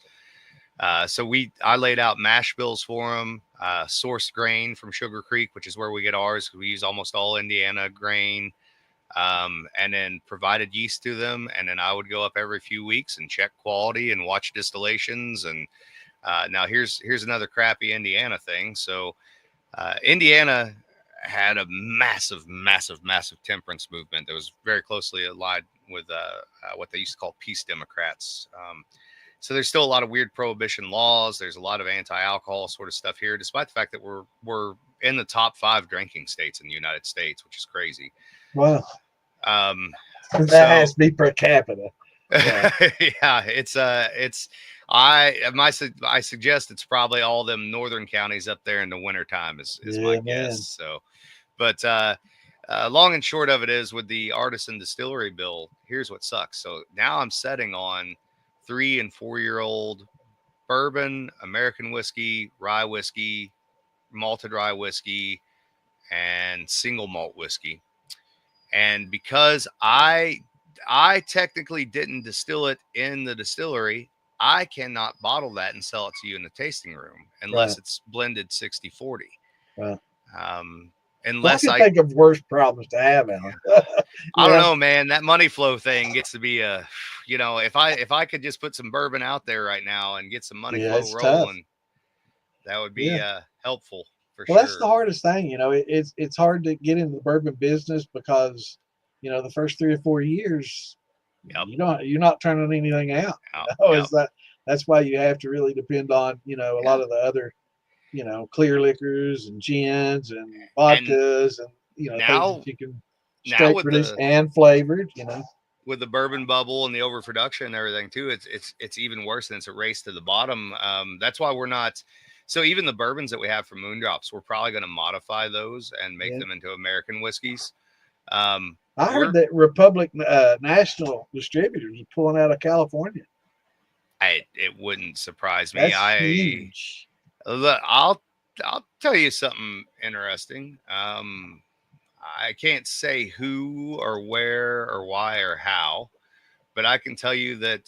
S2: So I laid out mash bills for them, sourced grain from Sugar Creek, which is where we get ours. We use almost all Indiana grain, and then provided yeast to them. And then I would go up every few weeks and check quality and watch distillations. And now here's another crappy Indiana thing. So Indiana had a massive temperance movement that was very closely aligned with what they used to call peace Democrats. So there's still a lot of weird prohibition laws. There's a lot of anti-alcohol sort of stuff here, despite the fact that we're in the top 5 drinking states in the United States, which is crazy.
S1: Wow. That has to be per capita. Yeah,
S2: Yeah, I suggest it's probably all them northern counties up there in the wintertime is my
S1: yeah,
S2: guess.
S1: man.
S2: So, but long and short of it is with the artisan distillery bill, here's what sucks. So now I'm setting on 3 and 4 year old bourbon, American whiskey, rye whiskey, malted rye whiskey, and single malt whiskey. And because I technically didn't distill it in the distillery, I cannot bottle that and sell it to you in the tasting room
S1: Right,
S2: unless it's blended 60/40.
S1: right.
S2: Um,
S1: Well, I
S2: unless
S1: can
S2: I,
S1: think of worse problems to have, Alan.
S2: I don't
S1: Yeah,
S2: know, man, that money flow thing gets to be a, if I could just put some bourbon out there right now and get some money
S1: yeah,
S2: flow
S1: it's tough.
S2: rolling, that would be
S1: Yeah.
S2: helpful for
S1: Well, that's the
S2: sure.
S1: hardest thing. It's hard to get into the bourbon business because, the first 3 or 4 years,
S2: Yep.
S1: you're not turning anything out.
S2: Yep.
S1: Is
S2: Yep.
S1: that's why you have to really depend on, a
S2: Yeah.
S1: lot of the other, clear liquors and gins and
S2: And
S1: vodkas and, things that
S2: now,
S1: you can
S2: now
S1: straight produce and flavored.
S2: with the bourbon bubble and the overproduction and everything too, it's even worse, and it's a race to the bottom. That's why we're not. So even the bourbons that we have from Moondrops, we're probably going to modify those and make
S1: Yeah.
S2: them into American whiskeys.
S1: I heard
S2: We're
S1: that Republic National Distributors is pulling out of California.
S2: it wouldn't surprise me.
S1: That's huge.
S2: I'll tell you something interesting. I can't say who or where or why or how, but I can tell you that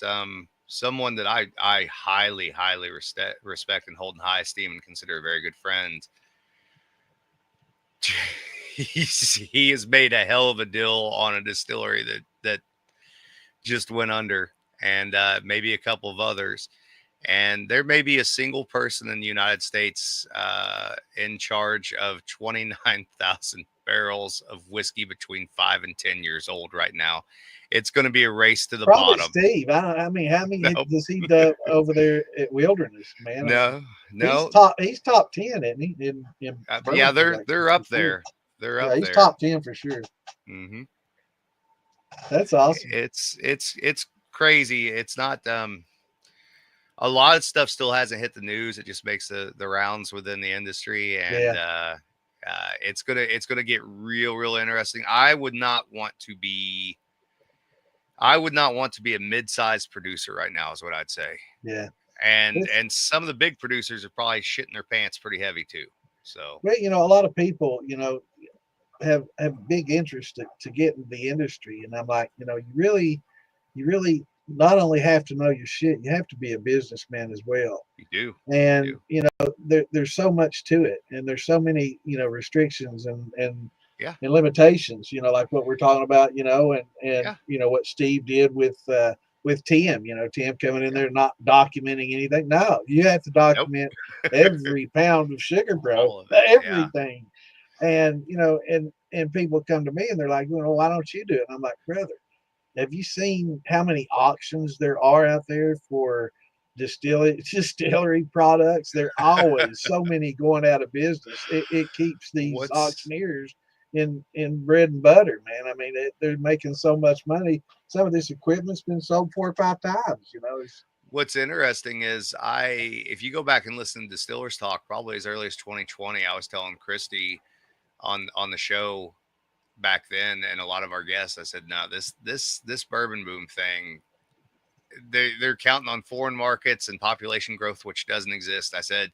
S2: someone that I highly, highly respect and hold in high esteem and consider a very good friend, he has made a hell of a deal on a distillery that just went under, and maybe a couple of others. And there may be a single person in the United States in charge of 29,000 barrels of whiskey between 5 and 10 years old right now. It's going to be a race to the
S1: Probably
S2: bottom.
S1: Steve. I mean, how many
S2: No,
S1: does he do over there at Wilderness, man? I mean,
S2: no, no.
S1: he's top 10, isn't he? In
S2: Yeah,
S1: bourbon production
S2: they're
S1: for
S2: up
S1: sure.
S2: there. They're
S1: Yeah,
S2: up
S1: he's
S2: there.
S1: top 10 for sure.
S2: hmm
S1: That's awesome.
S2: It's crazy. It's not. A lot of stuff still hasn't hit the news. It just makes the rounds within the industry, and
S1: Yeah,
S2: it's gonna get real interesting. I would not want to be a mid-sized producer right now, is what I'd say.
S1: yeah.
S2: And some of the big producers are probably shitting their pants pretty heavy too. So
S1: Well, a lot of people, have big interest to get in the industry, and I'm like, you really not only have to know your shit, you have to be a businessman as well.
S2: you do, you
S1: And
S2: do,
S1: there's so much to it, and there's so many restrictions
S2: yeah,
S1: and limitations. Like what we're talking about. And
S2: yeah,
S1: what Steve did with Tim. Tim coming in
S2: yeah.
S1: there not documenting anything. No, you have to
S2: Nope,
S1: document every pound of sugar, bro.
S2: all of it. Yeah.
S1: Everything. And and people come to me and they're like, why don't you do it? And I'm like, brother, have you seen how many auctions there are out there for distillery products? There are always so many going out of business. It keeps these
S2: What's
S1: auctioneers in bread and butter, man. I mean, they're making so much money. Some of this equipment's been sold 4 or 5 times.
S2: What's interesting is if you go back and listen to Distillers Talk, probably as early as 2020, I was telling Christy on the show back then, and a lot of our guests, I said, no, this bourbon boom thing, they're counting on foreign markets and population growth, which doesn't exist. I said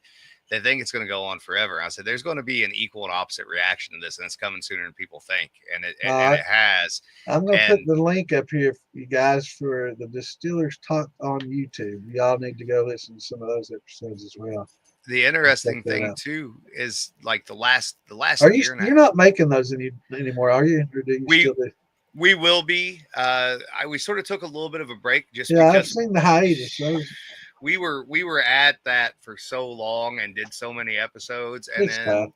S2: they think it's going to go on forever. I said there's going to be an equal and opposite reaction to this, and it's coming sooner than people think, and
S1: uh,
S2: it has.
S1: I'm gonna put
S2: And
S1: the link up here for you guys for the Distillers Talk on YouTube. Y'all need to go listen to some of those episodes as well.
S2: the
S1: Check
S2: interesting
S1: that
S2: thing
S1: out.
S2: too is like the last
S1: Are you
S2: year and a
S1: you're
S2: half.
S1: not making those anymore, are you? Or do you
S2: We
S1: still do?
S2: we will be. We sort of took a little bit of a break just
S1: Yeah, I've
S2: because
S1: seen the hiatus. Those
S2: we were at that for so long and did so many episodes, and
S1: it's tough.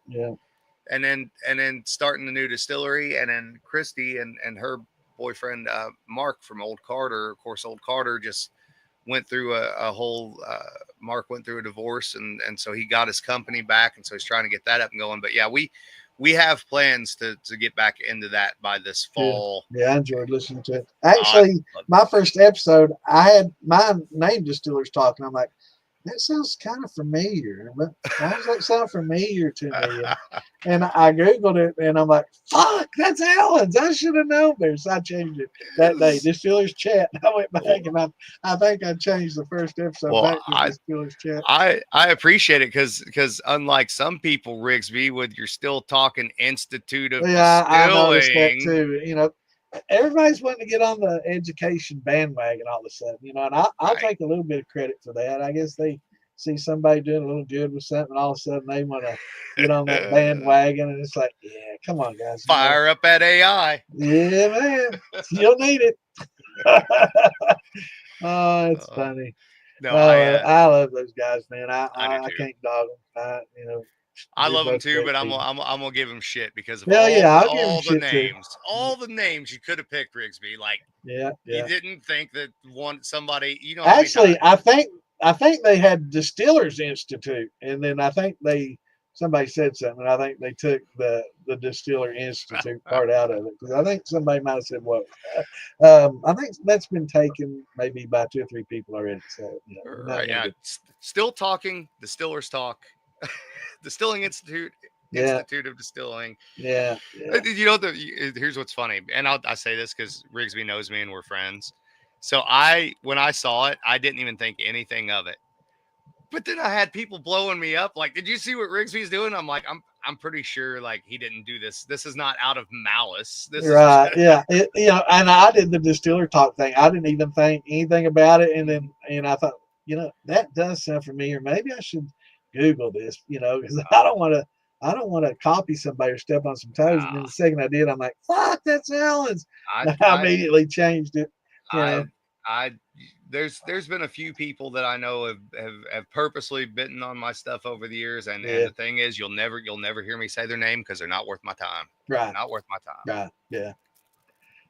S2: then
S1: Yeah.
S2: starting the new distillery, and then Christy and her boyfriend Mark from Old Carter. Of course, Old Carter just went through a whole. Mark went through a divorce, and so he got his company back, and so he's trying to get that up and going. But yeah, we have plans to get back into that by this fall.
S1: Yeah, I enjoyed listening to it. Actually, my first episode, I had my name Distillers Talk, and I'm like, that sounds kind of familiar. But why does that sound familiar to me? And I Googled it, and I'm like, fuck, that's Alan's. I should have known better. So I changed it that day. Distillers Chat. I went back, and I think I changed the first episode back to Distillers Chat.
S2: I appreciate it because unlike some people, Rigsby, with you're still talking Institute of Distilling.
S1: I noticed that too. You know, everybody's wanting to get on the education bandwagon all of a sudden, you know, and I'll take a little bit of credit for that. I guess they see somebody doing a little good with something, and all of a sudden they want to get on that bandwagon, and it's like, yeah, come on, guys.
S2: Fire up that AI.
S1: Yeah, man. You'll need it. Oh, it's funny. No, I love those guys, man. I can't dog them. You know,
S2: I love them too, but I'm gonna give them shit because of
S1: all
S2: the names. All the names you could have picked, Rigsby. Like, you didn't think that somebody, you know.
S1: Actually, I think they had Distillers Institute, and then I think somebody said something. I think they took the Distiller Institute part out of it, because I think somebody might have said, "Well," I think that's been taken maybe by 2 or 3 people already. So,
S2: Still talking Distillers Talk. Distilling Institute of Distilling.
S1: Yeah.
S2: You know, here's what's funny, and I say this because Rigsby knows me and we're friends. So when I saw it, I didn't even think anything of it. But then I had people blowing me up, like, "Did you see what Rigsby's doing?" I'm like, I'm pretty sure, like, he didn't do this. This is not out of malice. This
S1: right. Is you know, and I did the Distiller Talk thing. I didn't even think anything about it, and then I thought, you know, that does sound familiar. Maybe I should Google this, you know, because I don't want to copy somebody or step on some toes. And then the second I did, I'm like, fuck, that's Alan's. I immediately changed it.
S2: There's been a few people that I know have purposely bitten on my stuff over the years, and the thing is, you'll never hear me say their name because they're not worth my time.
S1: Right.
S2: Not worth my time.
S1: Right. Yeah.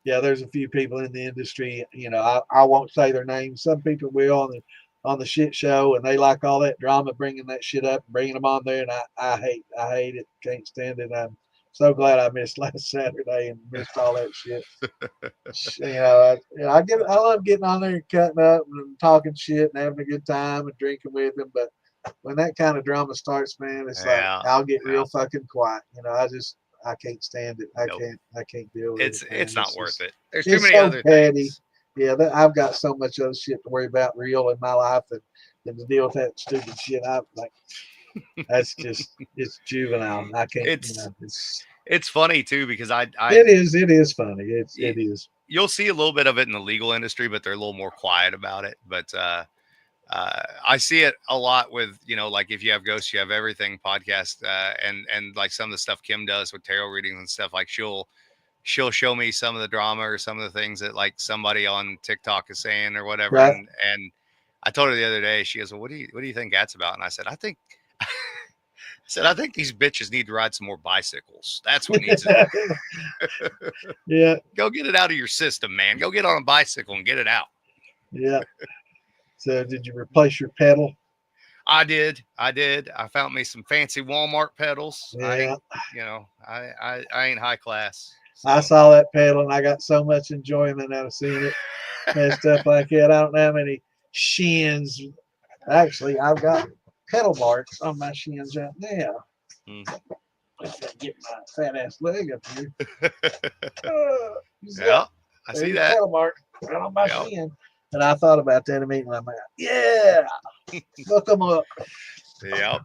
S1: Yeah. There's a few people in the industry, you know, I won't say their names. Some people will on the shit show, and they like all that drama, bringing that shit up, bringing them on there, and I hate it. Can't stand it. I'm so glad I missed last Saturday and missed all that shit. You know, I love getting on there and cutting up and talking shit and having a good time and drinking with them, but when that kind of drama starts, man, it's like I'll get real fucking quiet. You know, I can't stand it. I can't deal with it.
S2: It's not worth it. There's too many other things.
S1: Yeah, I've got so much other shit to worry about real in my life than to deal with that stupid shit. I'm like, that's just, it's juvenile. I can't.
S2: It's funny too, because
S1: it is funny. It is.
S2: You'll see a little bit of it in the legal industry, but they're a little more quiet about it. But I see it a lot with, you know, like if you have Ghosts, You Have Everything podcast, and like some of the stuff Kim does with tarot readings and stuff. Like she'll show me some of the drama or some of the things that like somebody on TikTok is saying or whatever. Right. And I told her the other day, she goes, "Well, what do you think that's about?" And I said, I think these bitches need to ride some more bicycles. That's what needs to
S1: Yeah.
S2: Go get it out of your system, man. Go get on a bicycle and get it out.
S1: Yeah. So did you replace your pedal?
S2: I did. I found me some fancy Walmart pedals.
S1: Yeah.
S2: I ain't high class.
S1: So. I saw that pedal and I got so much enjoyment out of seeing it and stuff like that. I don't know how many shins. Actually, I've got pedal marks on my shins right now. Let's get my fat ass leg up here.
S2: Yeah, I see that.
S1: Pedal mark right on my shin. And I thought about that immediately. I'm like, yeah, look them up.
S2: Yep.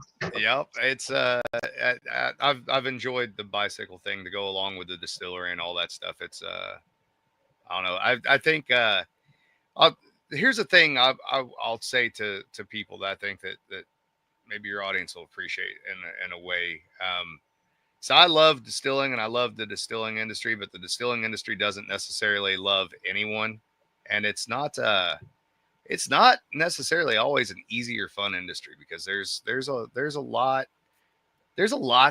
S2: It's I've enjoyed the bicycle thing to go along with the distillery and all that stuff. It's I don't know. I think here's the thing I'll say to people that I think that maybe your audience will appreciate in a way. So I love distilling and I love the distilling industry, but the distilling industry doesn't necessarily love anyone, and it's not necessarily always an easy or fun industry, because there's a lot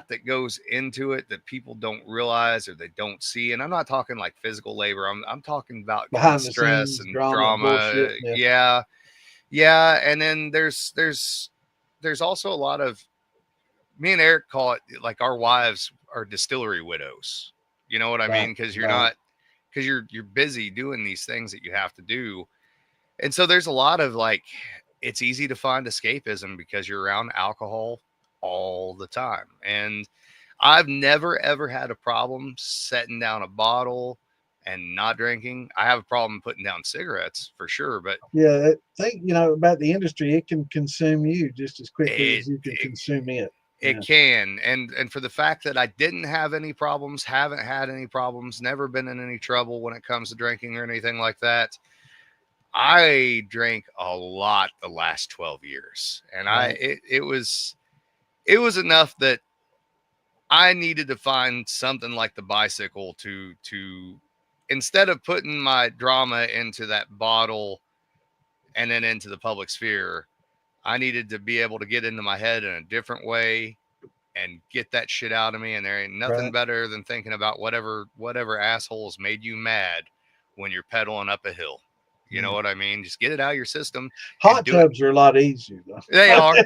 S2: that goes into it that people don't realize or they don't see. And I'm not talking like physical labor. I'm talking about stress and drama. Yeah. And then there's also a lot of me and Eric call it like our wives are distillery widows. You know what I
S1: Right,
S2: mean? Because
S1: right.
S2: you're busy doing these things that you have to do. And so there's a lot of like, it's easy to find escapism because you're around alcohol all the time. And I've never ever had a problem setting down a bottle and not drinking. I have a problem putting down cigarettes for sure, but
S1: Yeah, that thing, about the industry, it can consume you just as quickly
S2: it
S1: as you can
S2: it,
S1: consume it.
S2: it
S1: Yeah,
S2: can. And for the fact that I didn't have any problems, haven't had any problems, never been in any trouble when it comes to drinking or anything like that. I drank a lot the last 12 years, and
S1: right,
S2: it was enough that I needed to find something like the bicycle to instead of putting my drama into that bottle and then into the public sphere, I needed to be able to get into my head in a different way and get that shit out of me. And there ain't nothing
S1: right.
S2: better than thinking about whatever assholes made you mad when you're pedaling up a hill. You know
S1: Yeah.
S2: what I mean? Just get it out of your system and
S1: Hot
S2: do it.
S1: tubs are a lot easier, though.
S2: They are.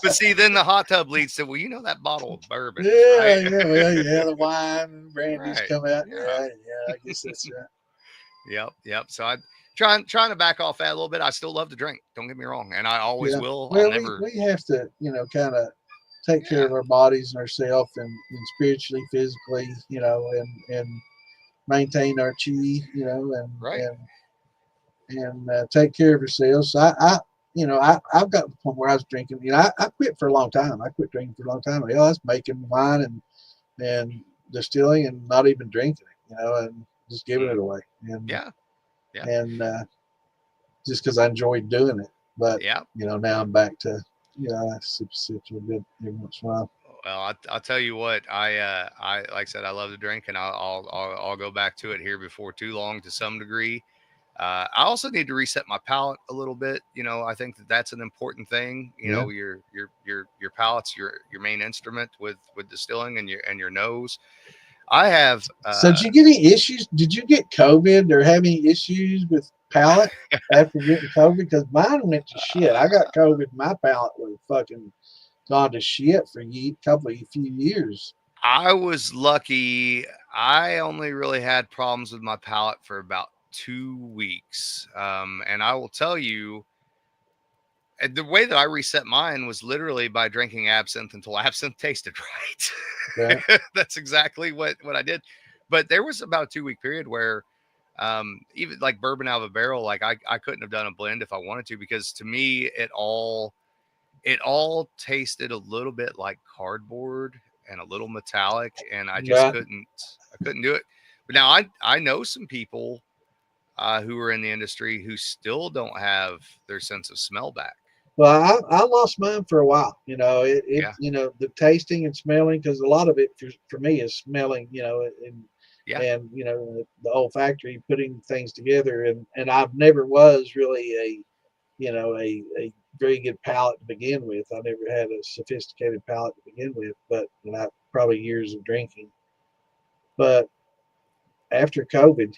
S2: But see, then the hot tub leads to, well, you know that bottle of bourbon,
S1: Yeah,
S2: right?
S1: yeah, well, yeah. The wine and brandies
S2: Right.
S1: come out.
S2: Yeah.
S1: Yeah, yeah. I guess that's right.
S2: Yep. Yep. So I trying to back off that a little bit. I still love to drink. Don't get me wrong, and I always
S1: Yeah.
S2: will. I'll
S1: Well,
S2: never.
S1: we have to, kind of take care
S2: Yeah.
S1: of our bodies and ourselves, and spiritually, physically, and maintain our chi,
S2: Right.
S1: and take care of ourselves. So I've got to the point where I was drinking. I quit for a long time. I quit drinking for a long time. I was making wine and distilling and not even drinking it, and just giving it away. And
S2: Yeah. Yeah.
S1: and just because I enjoyed doing it. But
S2: Yeah.
S1: now I'm back to sip a bit every once in a while.
S2: Well, I'll tell you what. I like I said, I love to drink, and I'll go back to it here before too long to some degree. I also need to reset my palate a little bit. I think that that's an important thing.
S1: Yeah.
S2: Your palate's your main instrument with distilling and your nose. I have
S1: So did you get any issues? Did you get COVID or have any issues with palate after getting COVID? Because mine went to shit. I got COVID. My palate was fucking gone to shit for a few years.
S2: I was lucky. I only really had problems with my palate for about 2 weeks, and I will tell you, the way that I reset mine was literally by drinking absinthe until absinthe tasted
S1: Right.
S2: right. That's exactly what I did. But there was about a 2 week period where even like bourbon out of a barrel, like I couldn't have done a blend if I wanted to, because to me it all tasted a little bit like cardboard and a little metallic, and
S1: Right.
S2: I couldn't do it. But now I know some people who are in the industry who still don't have their sense of smell back.
S1: Well, I lost mine for a while.
S2: Yeah.
S1: The tasting and smelling, because a lot of it for me is smelling,
S2: Yeah.
S1: and the olfactory, putting things together, and I've never was really a very good palate to begin with. I never had a sophisticated palate to begin with, but probably years of drinking. But after COVID,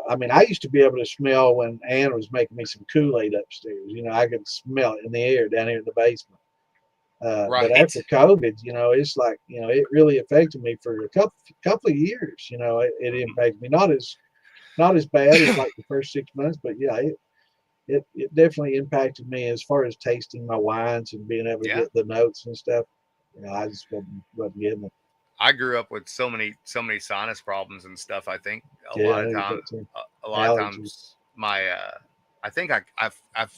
S1: I mean, I used to be able to smell when Ann was making me some Kool-Aid upstairs. I could smell it in the air down here in the basement. But after
S2: Right.
S1: COVID, it's like, it really affected me for a couple of years. It
S2: Mhm.
S1: impacted me not as bad as like the first 6 months, but yeah, it definitely impacted me as far as tasting my wines and being able to
S2: Yeah.
S1: get the notes and stuff. I just wasn't getting it.
S2: I grew up with so many sinus problems and stuff. I think a
S1: Yeah,
S2: lot
S1: I
S2: of
S1: get
S2: time,
S1: that too.
S2: a lot of
S1: Allergies.
S2: times my I think I've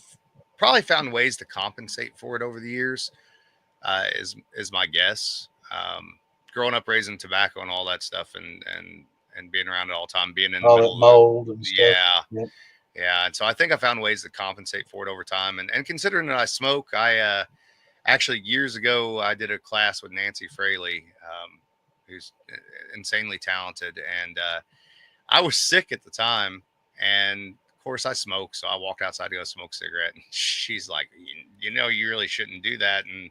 S2: probably found ways to compensate for it over the years. Is my guess. Growing up raising tobacco and all that stuff, and being around it all the time, being in the
S1: All that
S2: middle of it.
S1: mold and stuff.
S2: Yeah.
S1: Yep.
S2: Yeah. And so I think I found ways to compensate for it over time. And considering that I smoke, I actually years ago I did a class with Nancy Fraley, who's insanely talented, and I was sick at the time, and of course I smoke, so I walked outside to go smoke a cigarette, and she's like, you really shouldn't do that. And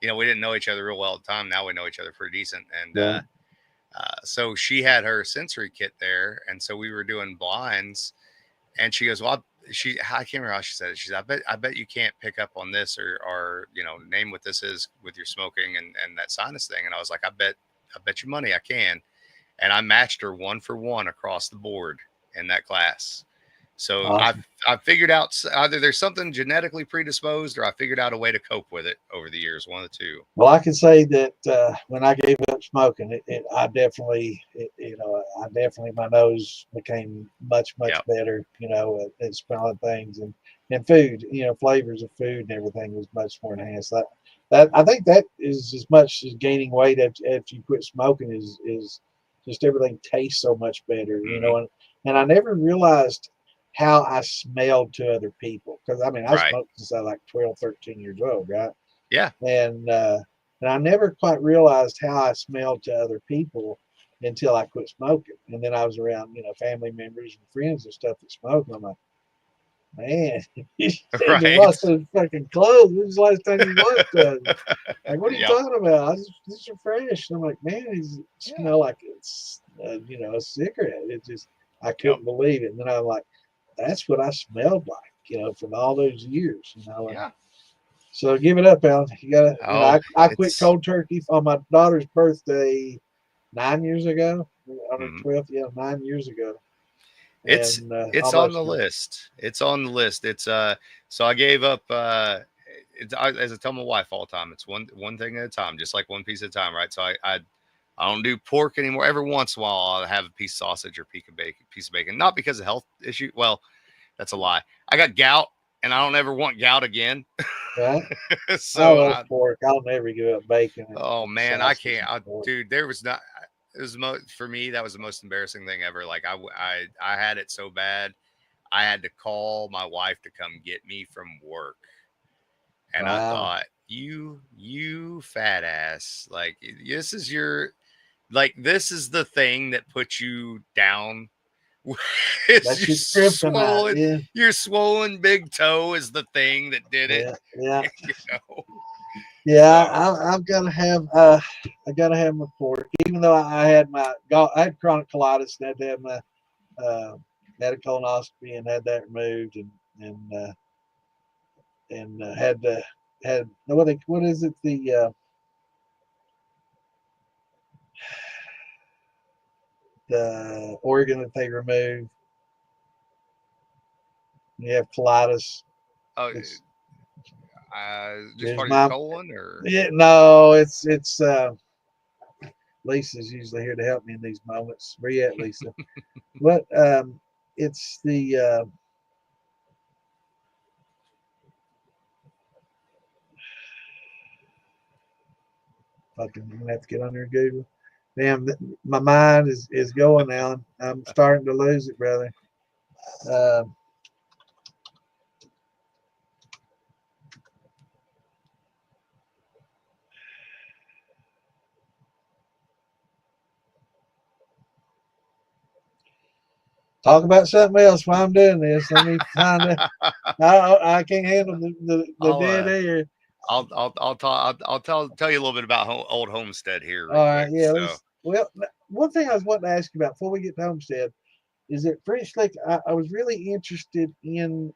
S2: we didn't know each other real well at the time. Now we know each other pretty decent, and
S1: Right.
S2: so she had her sensory kit there, and so we were doing blinds, and she goes, well, I can't remember how she said it. She said, I bet you can't pick up on this or name what this is with your smoking and that sinus thing. And I was like, I bet you money I can. And I matched her 1 for 1 across the board in that class. So
S1: Awesome.
S2: I figured out either there's something genetically predisposed or I figured out a way to cope with it over the years. One of the two.
S1: Well, I can say that when I gave up smoking, I definitely, my nose became much
S2: Yep.
S1: better, at smelling things and food, flavors of food and everything was much more enhanced. I think that is as much as gaining weight after you quit smoking is just everything tastes so much better,
S2: Mm-hmm.
S1: and I never realized how I smelled to other people. Because I mean, I
S2: Right.
S1: smoked since I was like 12, 13 years old, right?
S2: Yeah.
S1: And I never quite realized how I smelled to other people until I quit smoking. And then I was around, family members and friends and stuff that smoke. And I'm like, man, you need to
S2: Right.
S1: wash those fucking clothes. When's the last time you washed those? Like, what are you
S2: Yep.
S1: talking about? These are fresh. And I'm like, man, these
S2: Yeah.
S1: smell like it's, a cigarette. It just, I
S2: Yep.
S1: couldn't believe it. And then I'm like, that's what I smelled like, from all those years, and
S2: Yeah.
S1: so give it up, Alan. You gotta,
S2: Oh,
S1: I quit
S2: it's
S1: cold turkey on my daughter's birthday 9 years ago, on her
S2: mhm.
S1: 12th, yeah, 9 years ago.
S2: it's
S1: And
S2: it's on
S1: almost,
S2: the list. It's on the list. It's so I gave up as I tell my wife all the time, it's one thing at a time, just like one piece at a time, right? So I don't do pork anymore. Every once in a while I'll have a piece of sausage or piece of bacon, not because of health issue. Well, that's a lie. I got gout and I don't ever want gout again.
S1: right? I
S2: So
S1: love pork. I'll never give up bacon
S2: oh
S1: and
S2: man, I
S1: sausage
S2: can't.
S1: and pork.
S2: Dude, there was not. It was for me. That was the most embarrassing thing ever. Like I had it so bad, I had to call my wife to come get me from work, and I
S1: Wow.
S2: thought, you fat ass, like this is your, like this is the thing that puts you down. It's
S1: That's your kryptonite. Yeah.
S2: your swollen big toe is the thing that did it.
S1: Yeah. Yeah.
S2: You know.
S1: Yeah.
S2: So
S1: I've got to have, I got to have my pork, even though I had chronic colitis and had to have my, uh, had a colonoscopy and had that removed and had what is it, the organ that they remove when you have colitis.
S2: oh,
S1: It's
S2: just
S1: there's
S2: part of your
S1: my
S2: colon or
S1: yeah, no, it's Lisa's usually here to help me in these moments. Where you at, Lisa? What it's the fucking, I'm gonna have to get on there and Google. Damn, my mind is going now. I'm starting to lose it, brother. Uh, Talk about something else while I'm doing this. Let me find it. I can't handle the
S2: I'll
S1: dead air.
S2: I'll tell you a little bit about Old Homestead here
S1: All
S2: real
S1: right,
S2: quick.
S1: yeah.
S2: So
S1: Well, one thing I was wanting to ask you about before we get to Homestead is that French Lick. I was really interested in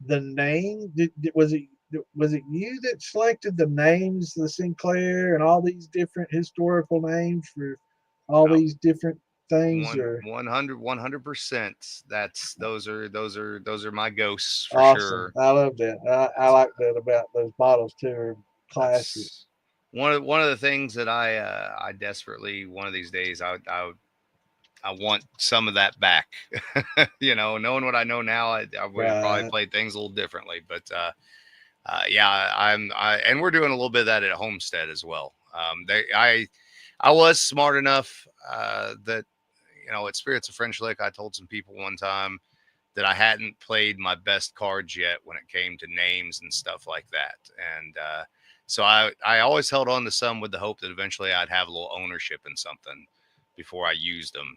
S1: the name. Was it you that selected the names, the Sinclair, and all these different historical names for all
S2: uh,
S1: these different things?
S2: one
S1: Or
S2: 100%. That's those are my ghosts for
S1: awesome.
S2: sure.
S1: I love that. I
S2: So
S1: like that about those bottles too. Are classic.
S2: that's one of the things that I desperately one of these days I want some of that back. Knowing what I know now, I would have probably
S1: Right.
S2: played things a little differently. But yeah, and we're doing a little bit of that at Homestead as well. I was smart enough that at Spirits of French Lick, I told some people one time that I hadn't played my best cards yet when it came to names and stuff like that, and so I always held on to some with the hope that eventually I'd have a little ownership in something before I used them.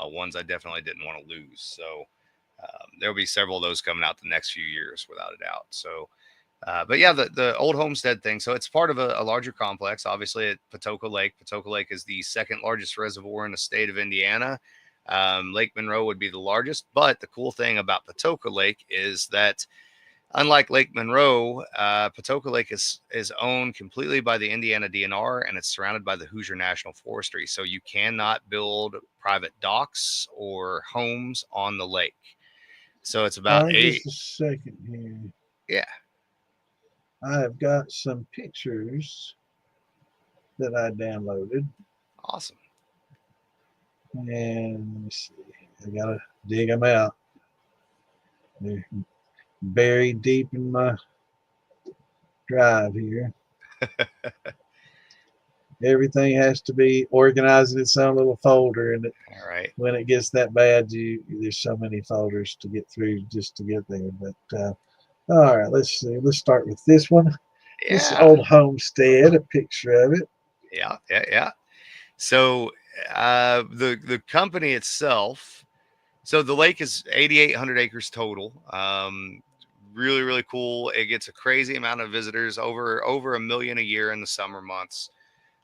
S2: Ones I definitely didn't want to lose. So there'll be several of those coming out the next few years without a doubt. So but yeah, the old homestead thing. So it's part of a larger complex, obviously at Patoka Lake. Patoka Lake is the second largest reservoir in the state of Indiana. Lake Monroe would be the largest, but the cool thing about Patoka Lake is that unlike Lake Monroe, Patoka Lake is owned completely by the Indiana DNR, and it's surrounded by the Hoosier National Forestry. So you cannot build private docks or homes on the lake. So it's
S1: All
S2: about
S1: right,
S2: eight.
S1: just a second here.
S2: Yeah.
S1: I have got some pictures that I downloaded.
S2: Awesome.
S1: And let me see. I gotta dig them out. They're buried deep in my drive here. Everything has to be organized in its own little folder, and
S2: All right.
S1: when it gets that bad, there's so many folders to get through just to get there. But all right, let's see. Let's start with this one. This
S2: Yeah.
S1: old homestead, a picture of it.
S2: Yeah. So the company itself. So the lake is 8,800 acres total. Really cool. It gets a crazy amount of visitors, over a million a year in the summer months.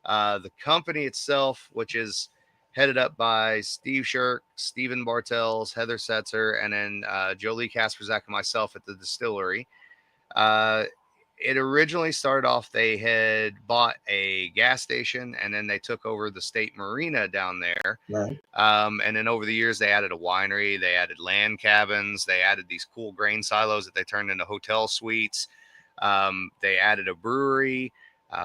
S2: The company itself, which is headed up by Steve Shirk, Stephen Bartels, Heather Setzer, and then Jolie Kasperzak and myself at the distillery. Uh, it originally started off, they had bought a gas station, and then they took over the state marina down there.
S1: Right.
S2: And then over the years, they added a winery, they added land cabins, they added these cool grain silos that they turned into hotel suites. They added a brewery.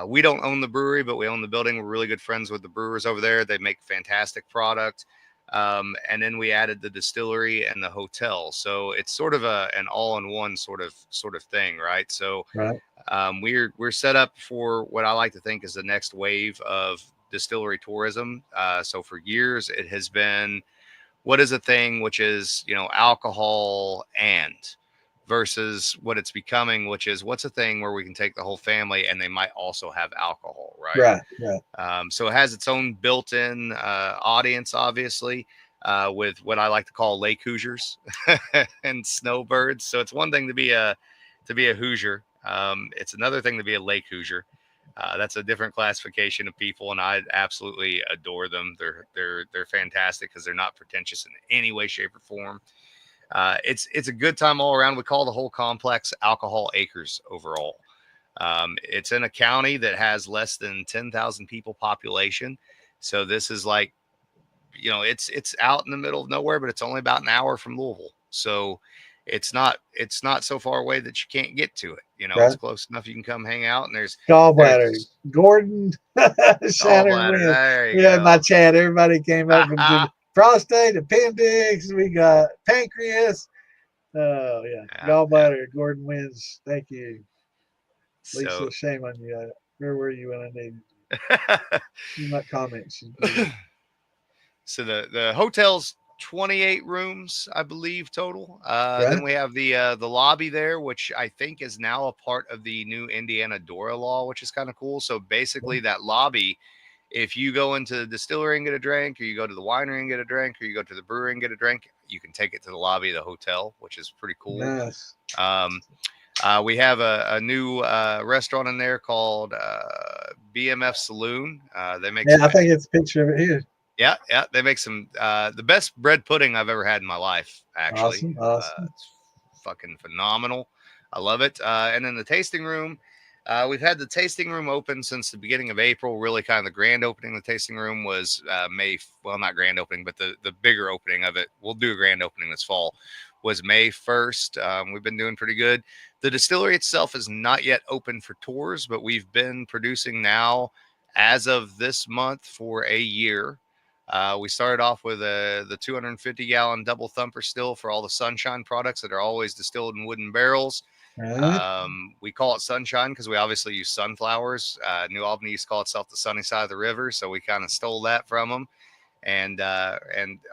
S2: We don't own the brewery, but we own the building. We're really good friends with the brewers over there. They make fantastic product. And then we added the distillery and the hotel. So it's sort of an all-in-one sort of thing, right? So
S1: Right.
S2: we're set up for what I like to think is the next wave of distillery tourism. So for years it has been, what is a thing, which is, alcohol and versus what it's becoming, which is what's a thing where we can take the whole family and they might also have alcohol, right?
S1: Right.
S2: So it has its own built-in audience, obviously, with what I like to call lake Hoosiers and snowbirds. So it's one thing to be a Hoosier. It's another thing to be a lake Hoosier. That's a different classification of people, and I absolutely adore them. They're fantastic because they're not pretentious in any way, shape, or form. It's a good time all around. We call the whole complex Alcohol Acres overall. It's in a county that has less than 10,000 people population. So this is like, it's out in the middle of nowhere, but it's only about an hour from Louisville. So it's not so far away that you can't get to it.
S1: Right.
S2: It's close enough you can come hang out. And there's
S1: Gallbladder, Gordon, Shannon,
S2: gallbladder. There you
S1: we
S2: go.
S1: had my chat. Everybody came up from prostate, appendix. We got pancreas. Oh yeah, gallbladder. Gordon wins. Thank you, Lisa.
S2: So,
S1: shame on you. Where were you when I needed you? Might comment.
S2: So the hotel's 28 rooms, I believe, total.
S1: Right.
S2: Then we have the lobby there, which I think is now a part of the new Indiana DORA law, which is kind of cool. So basically, that lobby, if you go into the distillery and get a drink, or you go to the winery and get a drink, or you go to the brewery and get a drink, you can take it to the lobby of the hotel, which is pretty cool.
S1: Nice.
S2: We have a new restaurant in there called BMF Saloon. They make
S1: I think it's a picture of it here.
S2: Yeah, they make some the best bread pudding I've ever had in my life, actually.
S1: Awesome.
S2: It's fucking phenomenal. I love it. And then the tasting room, we've had the tasting room open since the beginning of April. Really, kind of the grand opening of the tasting room was May. Well, not grand opening, but the bigger opening of it. We'll do a grand opening this fall. Was May 1st. We've been doing pretty good. The distillery itself is not yet open for tours, but we've been producing now as of this month for a year. We started off with the 250-gallon double thumper still for all the Sunshine products that are always distilled in wooden barrels.
S1: Right.
S2: We call it Sunshine because we obviously use sunflowers. New Albany used to call itself the sunny side of the river, so we kind of stole that from them. And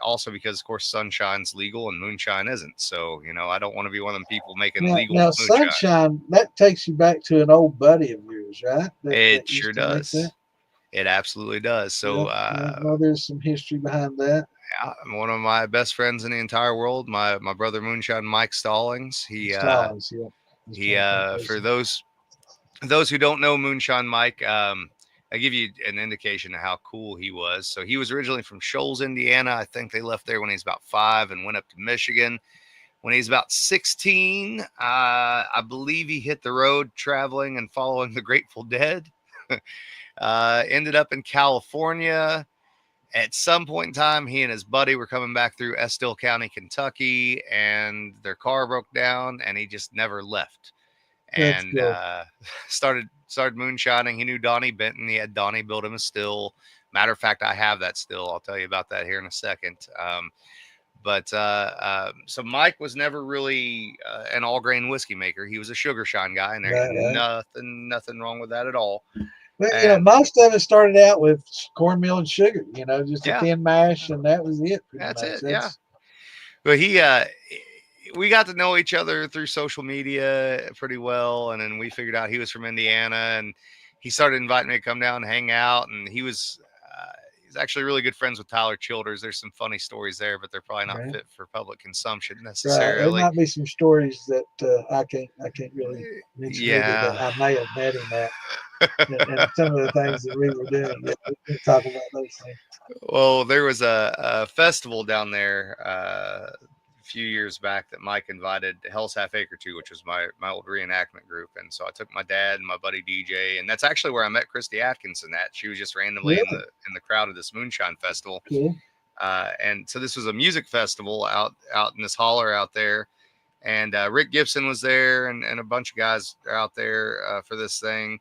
S2: also because, of course, Sunshine's legal and Moonshine isn't. So, I don't want to be one of them people making legal
S1: now
S2: Moonshine.
S1: Sunshine, that takes you back to an old buddy of yours, right?
S2: It sure does. It absolutely does. So,
S1: there's some history behind that.
S2: Yeah, one of my best friends in the entire world, my brother Moonshine Mike Stallings. He for those who don't know Moonshine Mike, I give you an indication of how cool he was. So he was originally from Shoals, Indiana. I think they left there when he was about 5 and went up to Michigan. When he's about 16, I believe he hit the road traveling and following the Grateful Dead. Ended up in California. At some point in time, he and his buddy were coming back through Estill County, Kentucky, and their car broke down, and he just never left.
S1: That's
S2: And
S1: cool.
S2: started moonshining. He knew Donnie Benton. He had Donnie build him a still. Matter of fact, I have that still. I'll tell you about that here in a second. So Mike was never really an all grain whiskey maker. He was a sugar shine guy, and there ain't
S1: Right.
S2: nothing wrong with that at all.
S1: Well,
S2: And
S1: most of it started out with cornmeal and sugar, just a
S2: yeah,
S1: thin mash, and that was it pretty
S2: that's
S1: much.
S2: it. Yeah. But we got to know each other through social media pretty well. And then we figured out he was from Indiana, and he started inviting me to come down and hang out. And he's actually really good friends with Tyler Childers. There's some funny stories there, but they're probably not
S1: Right.
S2: fit for public consumption
S1: Right. There
S2: necessarily.
S1: might be some stories that I can't really mention either, but
S2: Yeah.
S1: I may have met him at, and some of the things that we were doing. Yeah, we can talk about those things.
S2: Well, there was a festival down there a few years back that Mike invited Hell's Half Acre to, which was my old reenactment group. And so I took my dad and my buddy DJ, and that's actually where I met Christy Atkinson at. She was just randomly in
S1: Really
S2: the crowd of this Moonshine Festival.
S1: cool.
S2: And so this was a music festival out in this holler out there. And Rick Gibson was there, and a bunch of guys out there for this thing.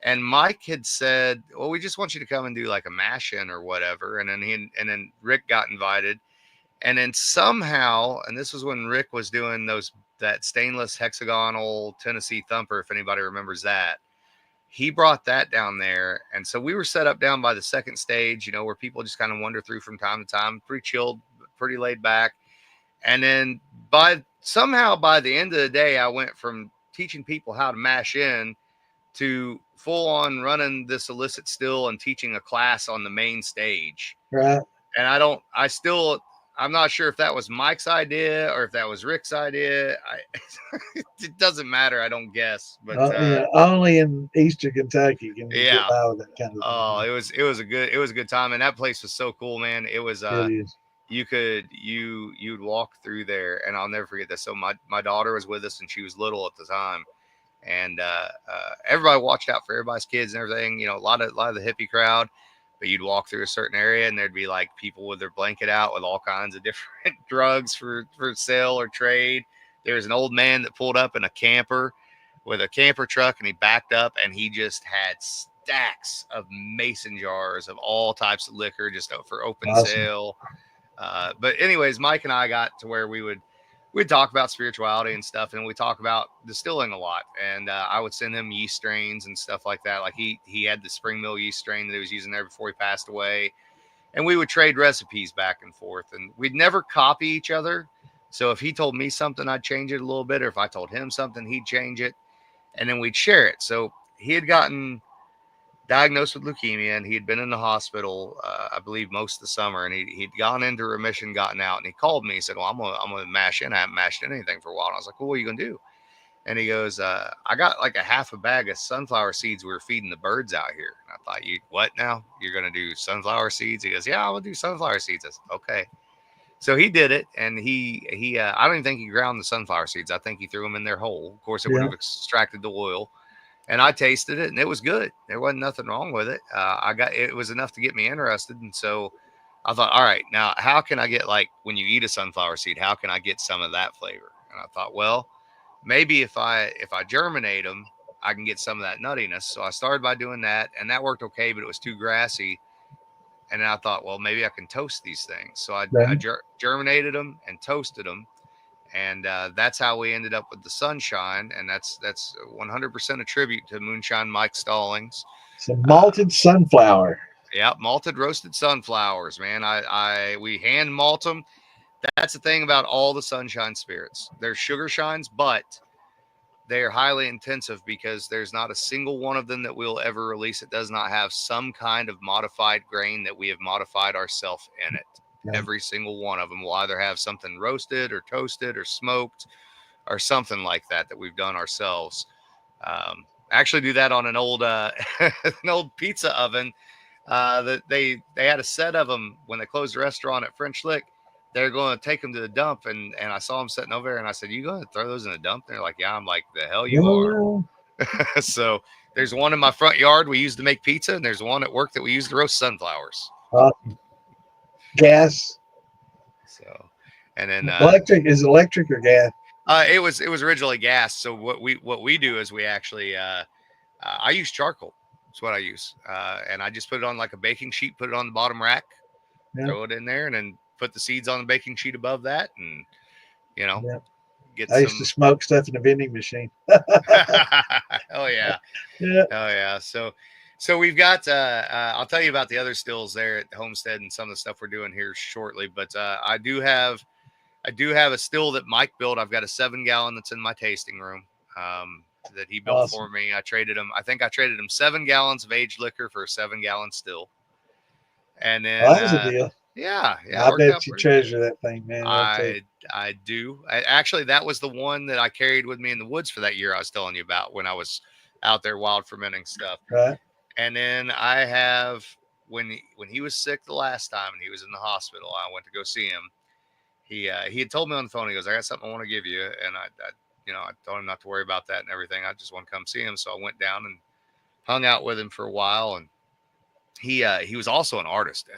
S2: And Mike had said, "Well, we just want you to come and do like a mash in or whatever." And then Rick got invited, and then somehow, and this was when Rick was doing that stainless hexagonal Tennessee thumper, if anybody remembers that. He brought that down there, and so we were set up down by the second stage, where people just kind of wander through from time to time, pretty chilled, pretty laid back. And then somehow by the end of the day, I went from teaching people how to mash in to full on running this illicit still and teaching a class on the main stage.
S1: Right.
S2: And I'm not sure if that was Mike's idea or if that was Rick's idea. It doesn't matter. I don't guess, but
S1: Only in Eastern Kentucky can you get
S2: yeah.
S1: by with that kind of
S2: Oh,
S1: thing.
S2: it was a good time. And that place was so cool, man. It was,
S1: It is.
S2: you'd walk through there, and I'll never forget this. So my daughter was with us, and she was little at the time. And everybody watched out for everybody's kids and everything. A lot of the hippie crowd. But you'd walk through a certain area, and there'd be like people with their blanket out with all kinds of different drugs for sale or trade. There was an old man that pulled up in a camper with a camper truck, and he backed up, and he just had stacks of mason jars of all types of liquor just for open
S1: Awesome.
S2: sale. But anyways, Mike and I got to where we'd talk about spirituality and stuff, and we talk about distilling a lot. And I would send him yeast strains and stuff like that. Like he had the Spring Mill yeast strain that he was using there before he passed away, and we would trade recipes back and forth. And we'd never copy each other. So if he told me something, I'd change it a little bit, or if I told him something, he'd change it, and then we'd share it. So he had gotten diagnosed with leukemia, and he had been in the hospital, I believe, most of the summer, and he'd gone into remission, gotten out, and he called me. He said, "Well, I'm gonna mash in. I haven't mashed in anything for a while." And I was like, "Well, what are you gonna do?" And he goes, "I got like a half a bag of sunflower seeds we were feeding the birds out here." And I thought, "You what now? You're gonna do sunflower seeds?" He goes, "Yeah, I will do sunflower seeds." I said, "Okay." So he did it, and he I don't even think he ground the sunflower seeds. I think he threw them in their hole. Of course, it would
S1: Yeah.
S2: have extracted the oil, and I tasted it, and it was good. There wasn't nothing wrong with it. It was enough to get me interested, and so I thought, all right, now how can I get, like, when you eat a sunflower seed, how can I get some of that flavor? And I thought, well, maybe if I germinate them, I can get some of that nuttiness. So I started by doing that, and that worked okay, but it was too grassy. And then I thought, well, maybe I can toast these things. So I
S1: Right.
S2: germinated them and toasted them, and that's how we ended up with the sunshine. And that's 100% a tribute to Moonshine Mike Stallings.
S1: Some
S2: Uh,
S1: malted sunflower.
S2: yeah, malted roasted sunflowers, man. We hand malt them. That's the thing about all the sunshine spirits. They're sugar shines, but they are highly intensive because there's not a single one of them that we'll ever release that does not have some kind of modified grain that we have modified ourselves in it.
S1: Right.
S2: Every single one of them will either have something roasted or toasted or smoked or something like that we've done ourselves. actually do that on an old an old pizza oven. That they had a set of them when they closed the restaurant at French Lick. They're going to take them to the dump, and I saw them sitting over there, and I said, "You going to throw those in the dump?" They're like, "Yeah." I'm like, "The hell you are!"
S1: No,
S2: So there's one in my front yard we use to make pizza, and there's one at work that we use to roast sunflowers.
S1: Gas.
S2: So, and then
S1: Electric is electric or gas?
S2: it was originally gas. So what we do is we actually I use charcoal. That's what I use, and I just put it on like a baking sheet, put it on the bottom rack,
S1: Yeah.
S2: throw it in there, and then put the seeds on the baking sheet above that, and
S1: Yeah.
S2: get
S1: I used to smoke stuff in a vending machine.
S2: Oh yeah.
S1: Yeah.
S2: Oh yeah. So we've got I'll tell you about the other stills there at the homestead and some of the stuff we're doing here shortly, but I do have a still that Mike built. I've got a 7-gallon that's in my tasting room that he built for me. I traded him 7 gallons of aged liquor for a 7-gallon still. And then
S1: that was a deal.
S2: Yeah.
S1: I bet you treasure that thing, man.
S2: I do. Actually, that was the one that I carried with me in the woods for that year I was telling you about when I was out there wild fermenting stuff.
S1: Right.
S2: And then I have when he was sick the last time and he was in the hospital, I went to go see him. He had told me on the phone, he goes, "I got something I want to give you," and I told him not to worry about that and everything. I just want to come see him, so I went down and hung out with him for a while. And he was also an artist,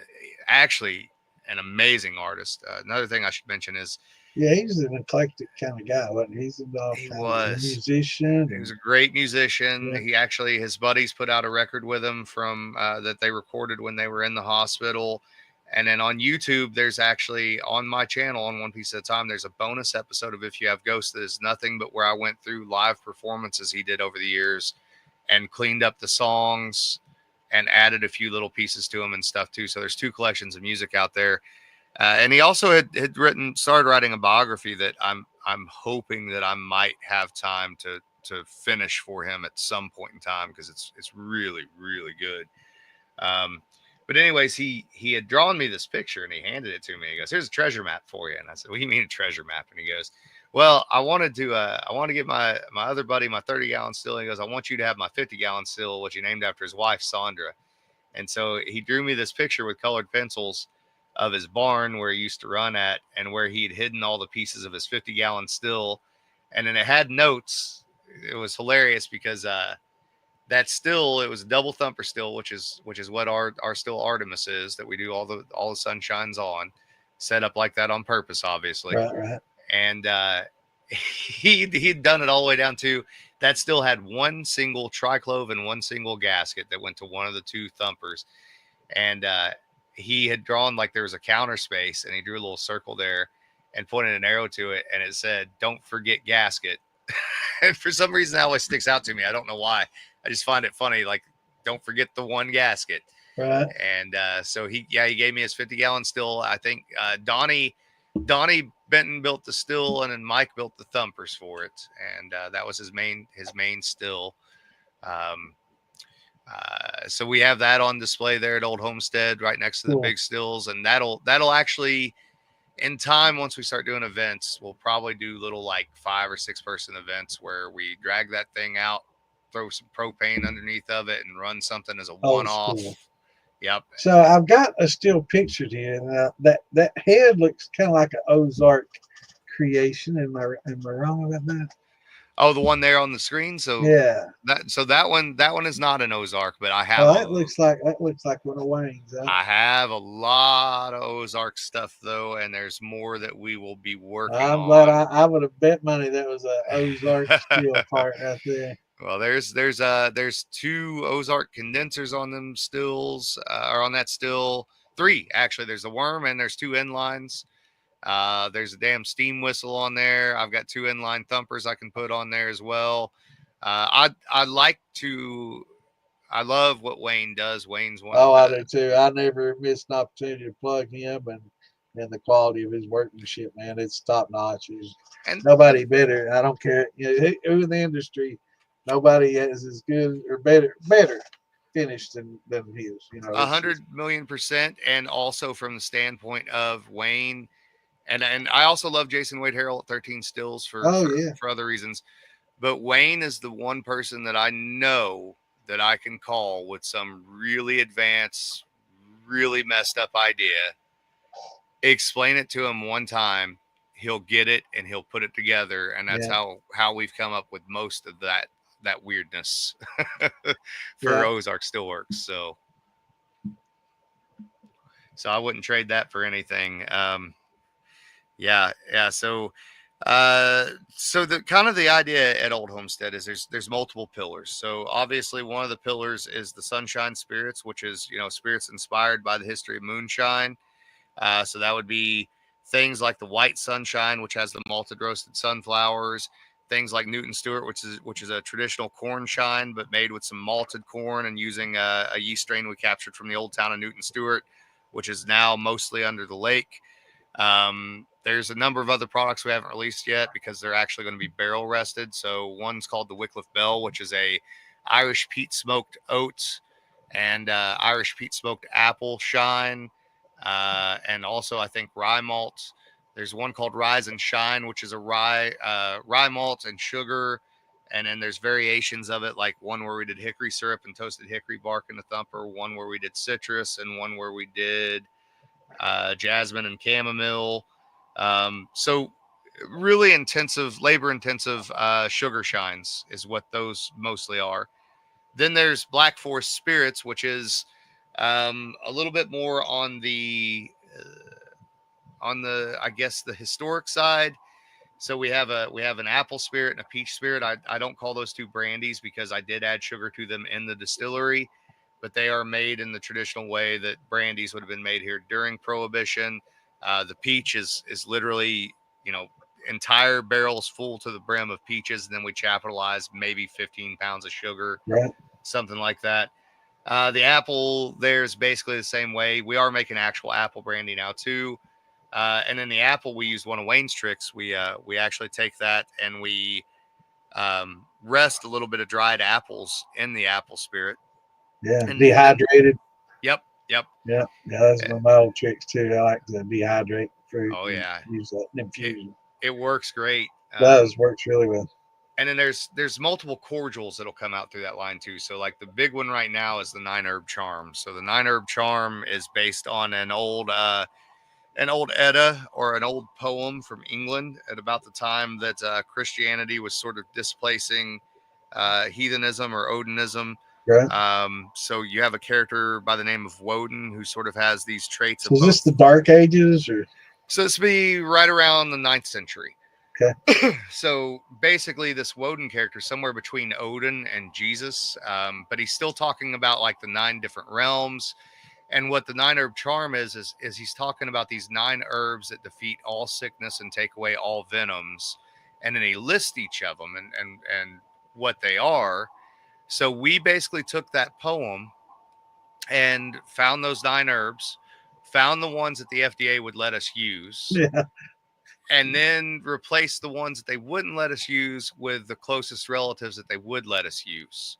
S2: actually an amazing artist. Another thing I should mention is
S1: he's an eclectic kind of guy, wasn't he? He was a musician.
S2: He was a great musician.
S1: Yeah.
S2: He actually, his buddies put out a record with him from that they recorded when they were in the hospital. And then on YouTube, there's actually on my channel on One Piece at a Time, there's a bonus episode of If You Have Ghosts that is nothing but where I went through live performances he did over the years and cleaned up the songs and added a few little pieces to them and stuff too. So there's 2 collections of music out there. And he also had started writing a biography that I'm hoping that I might have time to finish for him at some point in time, because it's really, really good. But anyways, he had drawn me this picture and he handed it to me. He goes, "Here's a treasure map for you." And I said, "What do you mean a treasure map?" And he goes, "Well, I wanted to get my other buddy my 30-gallon still." He goes, "I want you to have my 50-gallon still, which he named after his wife, Sandra." And so he drew me this picture with colored pencils of his barn where he used to run at and where he'd hidden all the pieces of his 50-gallon still. And then it had notes. It was hilarious because that still, it was a double thumper still, which is what our still Artemis is, that we do all the sunshines on, set up like that on purpose, obviously.
S1: Right.
S2: And he'd done it all the way down to that still had one single triclove and one single gasket that went to one of the 2 thumpers. And he had drawn like there was a counter space, and he drew a little circle there and pointed an arrow to it, and it said, "Don't forget gasket." And for some reason that always sticks out to me. I don't know why. I just find it funny, like, don't forget the one gasket.
S1: Right.
S2: And so he gave me his 50-gallon still. I think Donnie Benton built the still, and then Mike built the thumpers for it, and that was his main still. So we have that on display there at Old Homestead, right next to the big stills, and that'll actually, in time, once we start doing events, we'll probably do little like 5 or 6 person events where we drag that thing out, throw some propane underneath of it, and run something as a one-off. Yep.
S1: So I've got a still pictured here, and that head looks kind of like an Ozark creation. Am I wrong about that?
S2: Oh, the one there on the screen. So
S1: yeah,
S2: that one is not an Ozark, but I have.
S1: Oh, that looks like one of Wayne's. Huh?
S2: I have a lot of Ozark stuff though, and there's more that we will be working on.
S1: I'm glad I would have bet money that was a Ozark still part right there.
S2: Well, there's 2 Ozark condensers on them stills, or on that still. 3 actually. There's a worm and there's 2 inlines. There's a damn steam whistle on there. I've got 2 inline thumpers I can put on there as well. I love what Wayne does. Wayne's one.
S1: Oh, I do too. I never miss an opportunity to plug him, and the quality of his workmanship, man, it's top notch. And nobody better. I don't care. Who in the industry, nobody is as good or better finished than his.
S2: 100,000,000%. And also from the standpoint of Wayne. And I also love Jason Wade Harrell at 13 Stills for other reasons. But Wayne is the one person that I know that I can call with some really advanced, really messed up idea. Explain it to him one time, he'll get it and he'll put it together, and that's
S1: Yeah.
S2: how we've come up with most of that weirdness for
S1: Yeah.
S2: Ozark Steelworks. So I wouldn't trade that for anything. Yeah. So the kind of the idea at Old Homestead is there's multiple pillars. So obviously one of the pillars is the Sunshine Spirits, which is, you know, spirits inspired by the history of moonshine. So that would be things like the White Sunshine, which has the malted roasted sunflowers. Things like Newton Stewart, which is a traditional corn shine, but made with some malted corn and using a yeast strain we captured from the old town of Newton Stewart, which is now mostly under the lake. There's a number of other products we haven't released yet because they're actually going to be barrel rested. So one's called the Wycliffe Bell, which is a Irish peat smoked oats and Irish peat smoked apple shine, and also I think rye malt. There's one called Rise and Shine, which is a rye malt and sugar, and then there's variations of it, like one where we did hickory syrup and toasted hickory bark in the thumper, one where we did citrus, and one where we did jasmine and chamomile. So really intensive, labor intensive sugar shines is what those mostly are. Then there's Black Forest Spirits, which is a little bit more on the I guess the historic side. So we have an apple spirit and a peach spirit. I don't call those two brandies because I did add sugar to them in the distillery, but they are made in the traditional way that brandies would have been made here during Prohibition. The peach is literally, you know, entire barrels full to the brim of peaches, and then we capitalize maybe 15 pounds of sugar,
S1: Right.
S2: something like that. The apple there's basically the same way. We are making actual apple brandy now too. And then the apple, we use one of Wayne's tricks. We actually take that and we rest a little bit of dried apples in the apple spirit.
S1: Yeah.
S2: And then,
S1: Dehydrated.
S2: yep.
S1: Yeah. Yeah. That's
S2: Uh,
S1: one of my old tricks too. I like to dehydrate fruit
S2: Oh
S1: and
S2: yeah,
S1: use that
S2: it
S1: infusion.
S2: it works great.
S1: Does works really well.
S2: And then there's multiple cordials that'll come out through that line too. So like the big one right now is the 9 herb charm. So the 9 herb charm is based on an old Edda or an old poem from England at about the time that Christianity was sort of displacing heathenism or Odinism.
S1: Right.
S2: So you have a character by the name of Woden who sort of has these traits
S1: So
S2: of
S1: is this
S2: both.
S1: the Dark Ages or?
S2: So this would be right around the 9th century.
S1: Okay.
S2: So basically, this Woden character somewhere between Odin and Jesus, but he's still talking about like the 9 different realms. And what the 9 herb charm is he's talking about these 9 herbs that defeat all sickness and take away all venoms, and then he lists each of them and what they are. So we basically took that poem and found those 9 herbs, found the ones that the FDA would let us use,
S1: Yeah.
S2: and then replaced the ones that they wouldn't let us use with the closest relatives that they would let us use.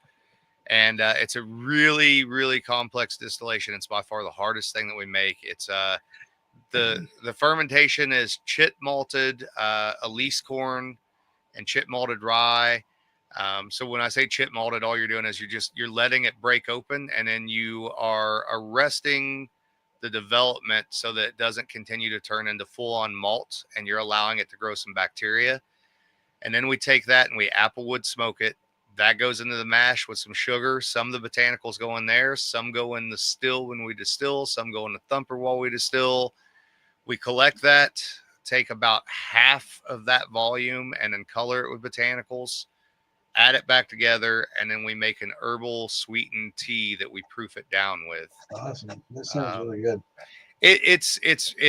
S2: And it's a really, really complex distillation. It's by far the hardest thing that we make. It's the fermentation is chit malted elise corn and chit malted rye. So when I say chit malted, all you're doing is you're letting it break open, and then you are arresting the development so that it doesn't continue to turn into full on malt, and you're allowing it to grow some bacteria. And then we take that and we applewood smoke it. That goes into the mash with some sugar. Some of the botanicals go in there. Some go in the still when we distill. Some go in the thumper while we distill. We collect that, take about half of that volume, and then color it with botanicals, add it back together, and then we make an herbal sweetened tea that we proof it down with.
S1: Awesome. That sounds
S2: Um,
S1: really good.
S2: it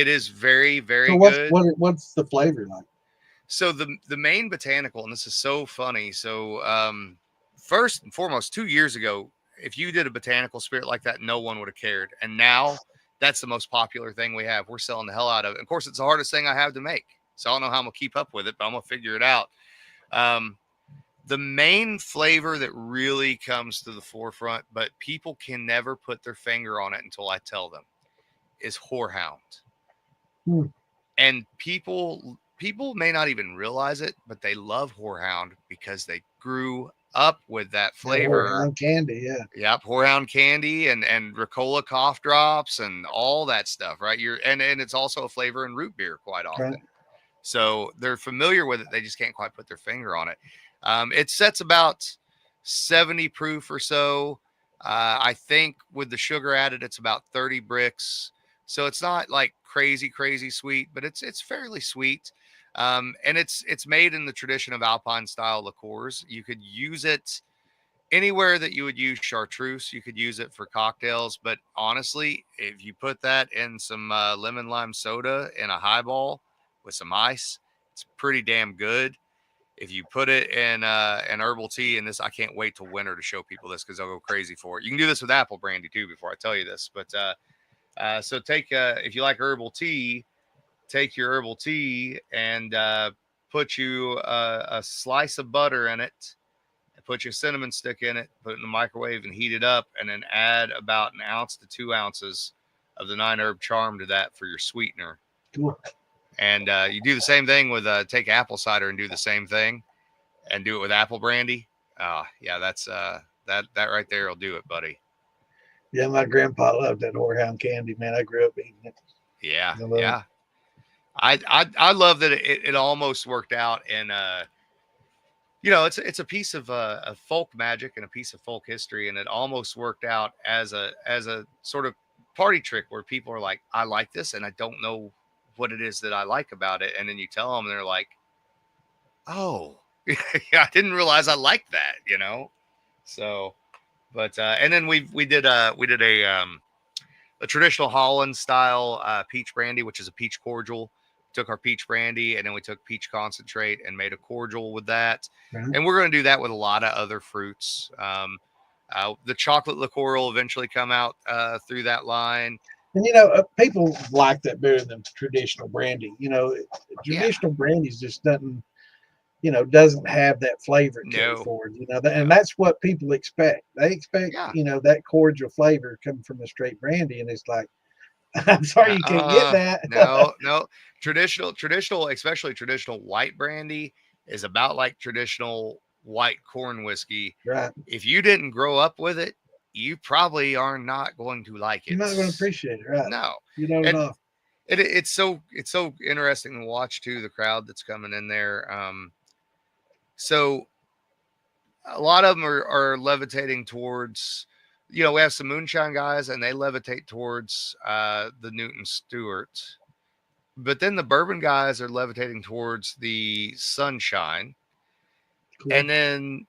S2: is very,
S1: So
S2: very good.
S1: what's the flavor like?
S2: So the main botanical, and this is so funny. So first and foremost, 2 years ago, if you did a botanical spirit like that, no one would have cared. And now that's the most popular thing we have. We're selling the hell out of it. Of course, it's the hardest thing I have to make. So I don't know how I'm gonna keep up with it, but I'm gonna figure it out. Um, the main flavor that really comes to the forefront, but people can never put their finger on it until I tell them, is horehound.
S1: Hmm.
S2: And people people may not even realize it, but they love Horehound because they grew up with that flavor.
S1: Horehound candy, yeah.
S2: Yep, Horehound candy and Ricola cough drops and all that stuff, right? And it's also a flavor in root beer quite often.
S1: Right.
S2: So they're familiar with it. They just can't quite put their finger on it. It sets about 70 proof or so. I think with the sugar added, it's about 30 bricks. So it's not like crazy, crazy sweet, but it's fairly sweet. And it's made in the tradition of Alpine style liqueurs. You could use it anywhere that you would use chartreuse. You could use it for cocktails, but honestly, if you put that in some lemon lime soda in a highball with some ice, it's pretty damn good. If you put it in an herbal tea, and this, I can't wait till winter to show people this because they'll go crazy for it. You can do this with apple brandy too. Before I tell you this, but so take if you like herbal tea, take your herbal tea and put you a slice of butter in it. Put your cinnamon stick in it, put it in the microwave and heat it up, and then add about an ounce to 2 ounces of the 9-herb charm to that for your sweetener.
S1: Cool.
S2: And you do the same thing with take apple cider and do the same thing and do it with apple brandy. Yeah, that's that right there will do it, buddy.
S1: Yeah, my grandpa loved that Horehound candy, man. I grew up eating it.
S2: Yeah, yeah. I love that it almost worked out in you know, it's a piece of folk magic and a piece of folk history, and it almost worked out as a sort of party trick where people are like, I like this, and I don't know what it is that I like about it, and then you tell them, and they're like, oh, yeah, I didn't realize I liked that, you know. So, but and then we did a traditional Holland style peach brandy, which is a peach cordial. Took our peach brandy and then we took peach concentrate and made a cordial with that.
S1: Right.
S2: And we're going to do that with a lot of other fruits. The chocolate liqueur will eventually come out through that line.
S1: And you know, people like that better than traditional brandy. You know, traditional brandy just doesn't have that flavor carry forward. You know, and that's what people expect. They expect that cordial flavor coming from a straight brandy, and it's like, I'm sorry, you can't get that.
S2: No. Traditional, especially traditional white brandy is about like traditional white corn whiskey.
S1: Right.
S2: If you didn't grow up with it, you probably are not going to like it.
S1: You're not going to appreciate it, right?
S2: No.
S1: You don't know.
S2: It's so interesting to watch too, the crowd that's coming in there. So a lot of them are levitating towards, we have some moonshine guys and they levitate towards the Newton Stewart, but then the bourbon guys are levitating towards the Sunshine. Cool. And then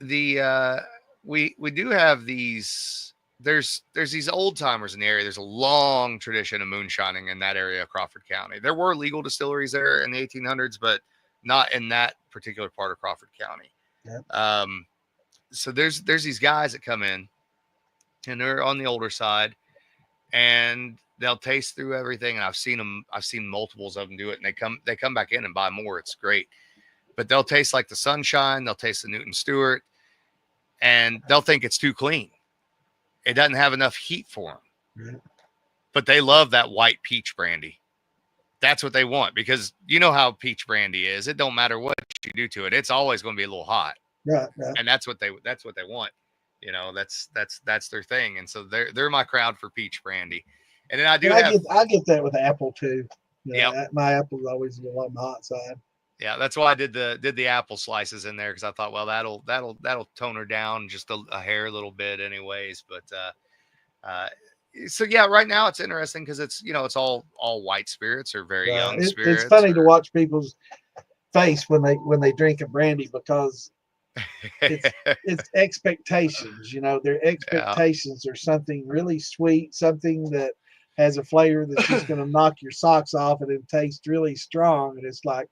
S2: the we do have these, there's these old timers in the area. There's a long tradition of moonshining in that area of Crawford County. There were legal distilleries there in the 1800s, but not in that particular part of Crawford County. Yep. So there's these guys that come in and they're on the older side and they'll taste through everything. And I've seen multiples of them do it, and they come back in and buy more. It's great. But they'll taste like the Sunshine. They'll taste the Newton Stewart and they'll think it's too clean. It doesn't have enough heat for them, right. But they love that white peach brandy. That's what they want, because you know how peach brandy is. It don't matter what you do to it. It's always going to be a little hot.
S1: Right.
S2: And that's what they want. That's their thing. And so they're my crowd for peach brandy. And then I
S1: get that with apple too. Yeah. My apple's always a little on the hot side.
S2: Yeah, that's why I did the apple slices in there, because I thought, well, that'll tone her down just a hair a little bit, anyways. But so yeah, right now it's interesting because it's it's all white spirits or very young spirits.
S1: It's funny to watch people's face when they drink a brandy, because it's expectations. Their expectations are something really sweet, something that has a flavor that's just going to knock your socks off, and it tastes really strong, and it's like,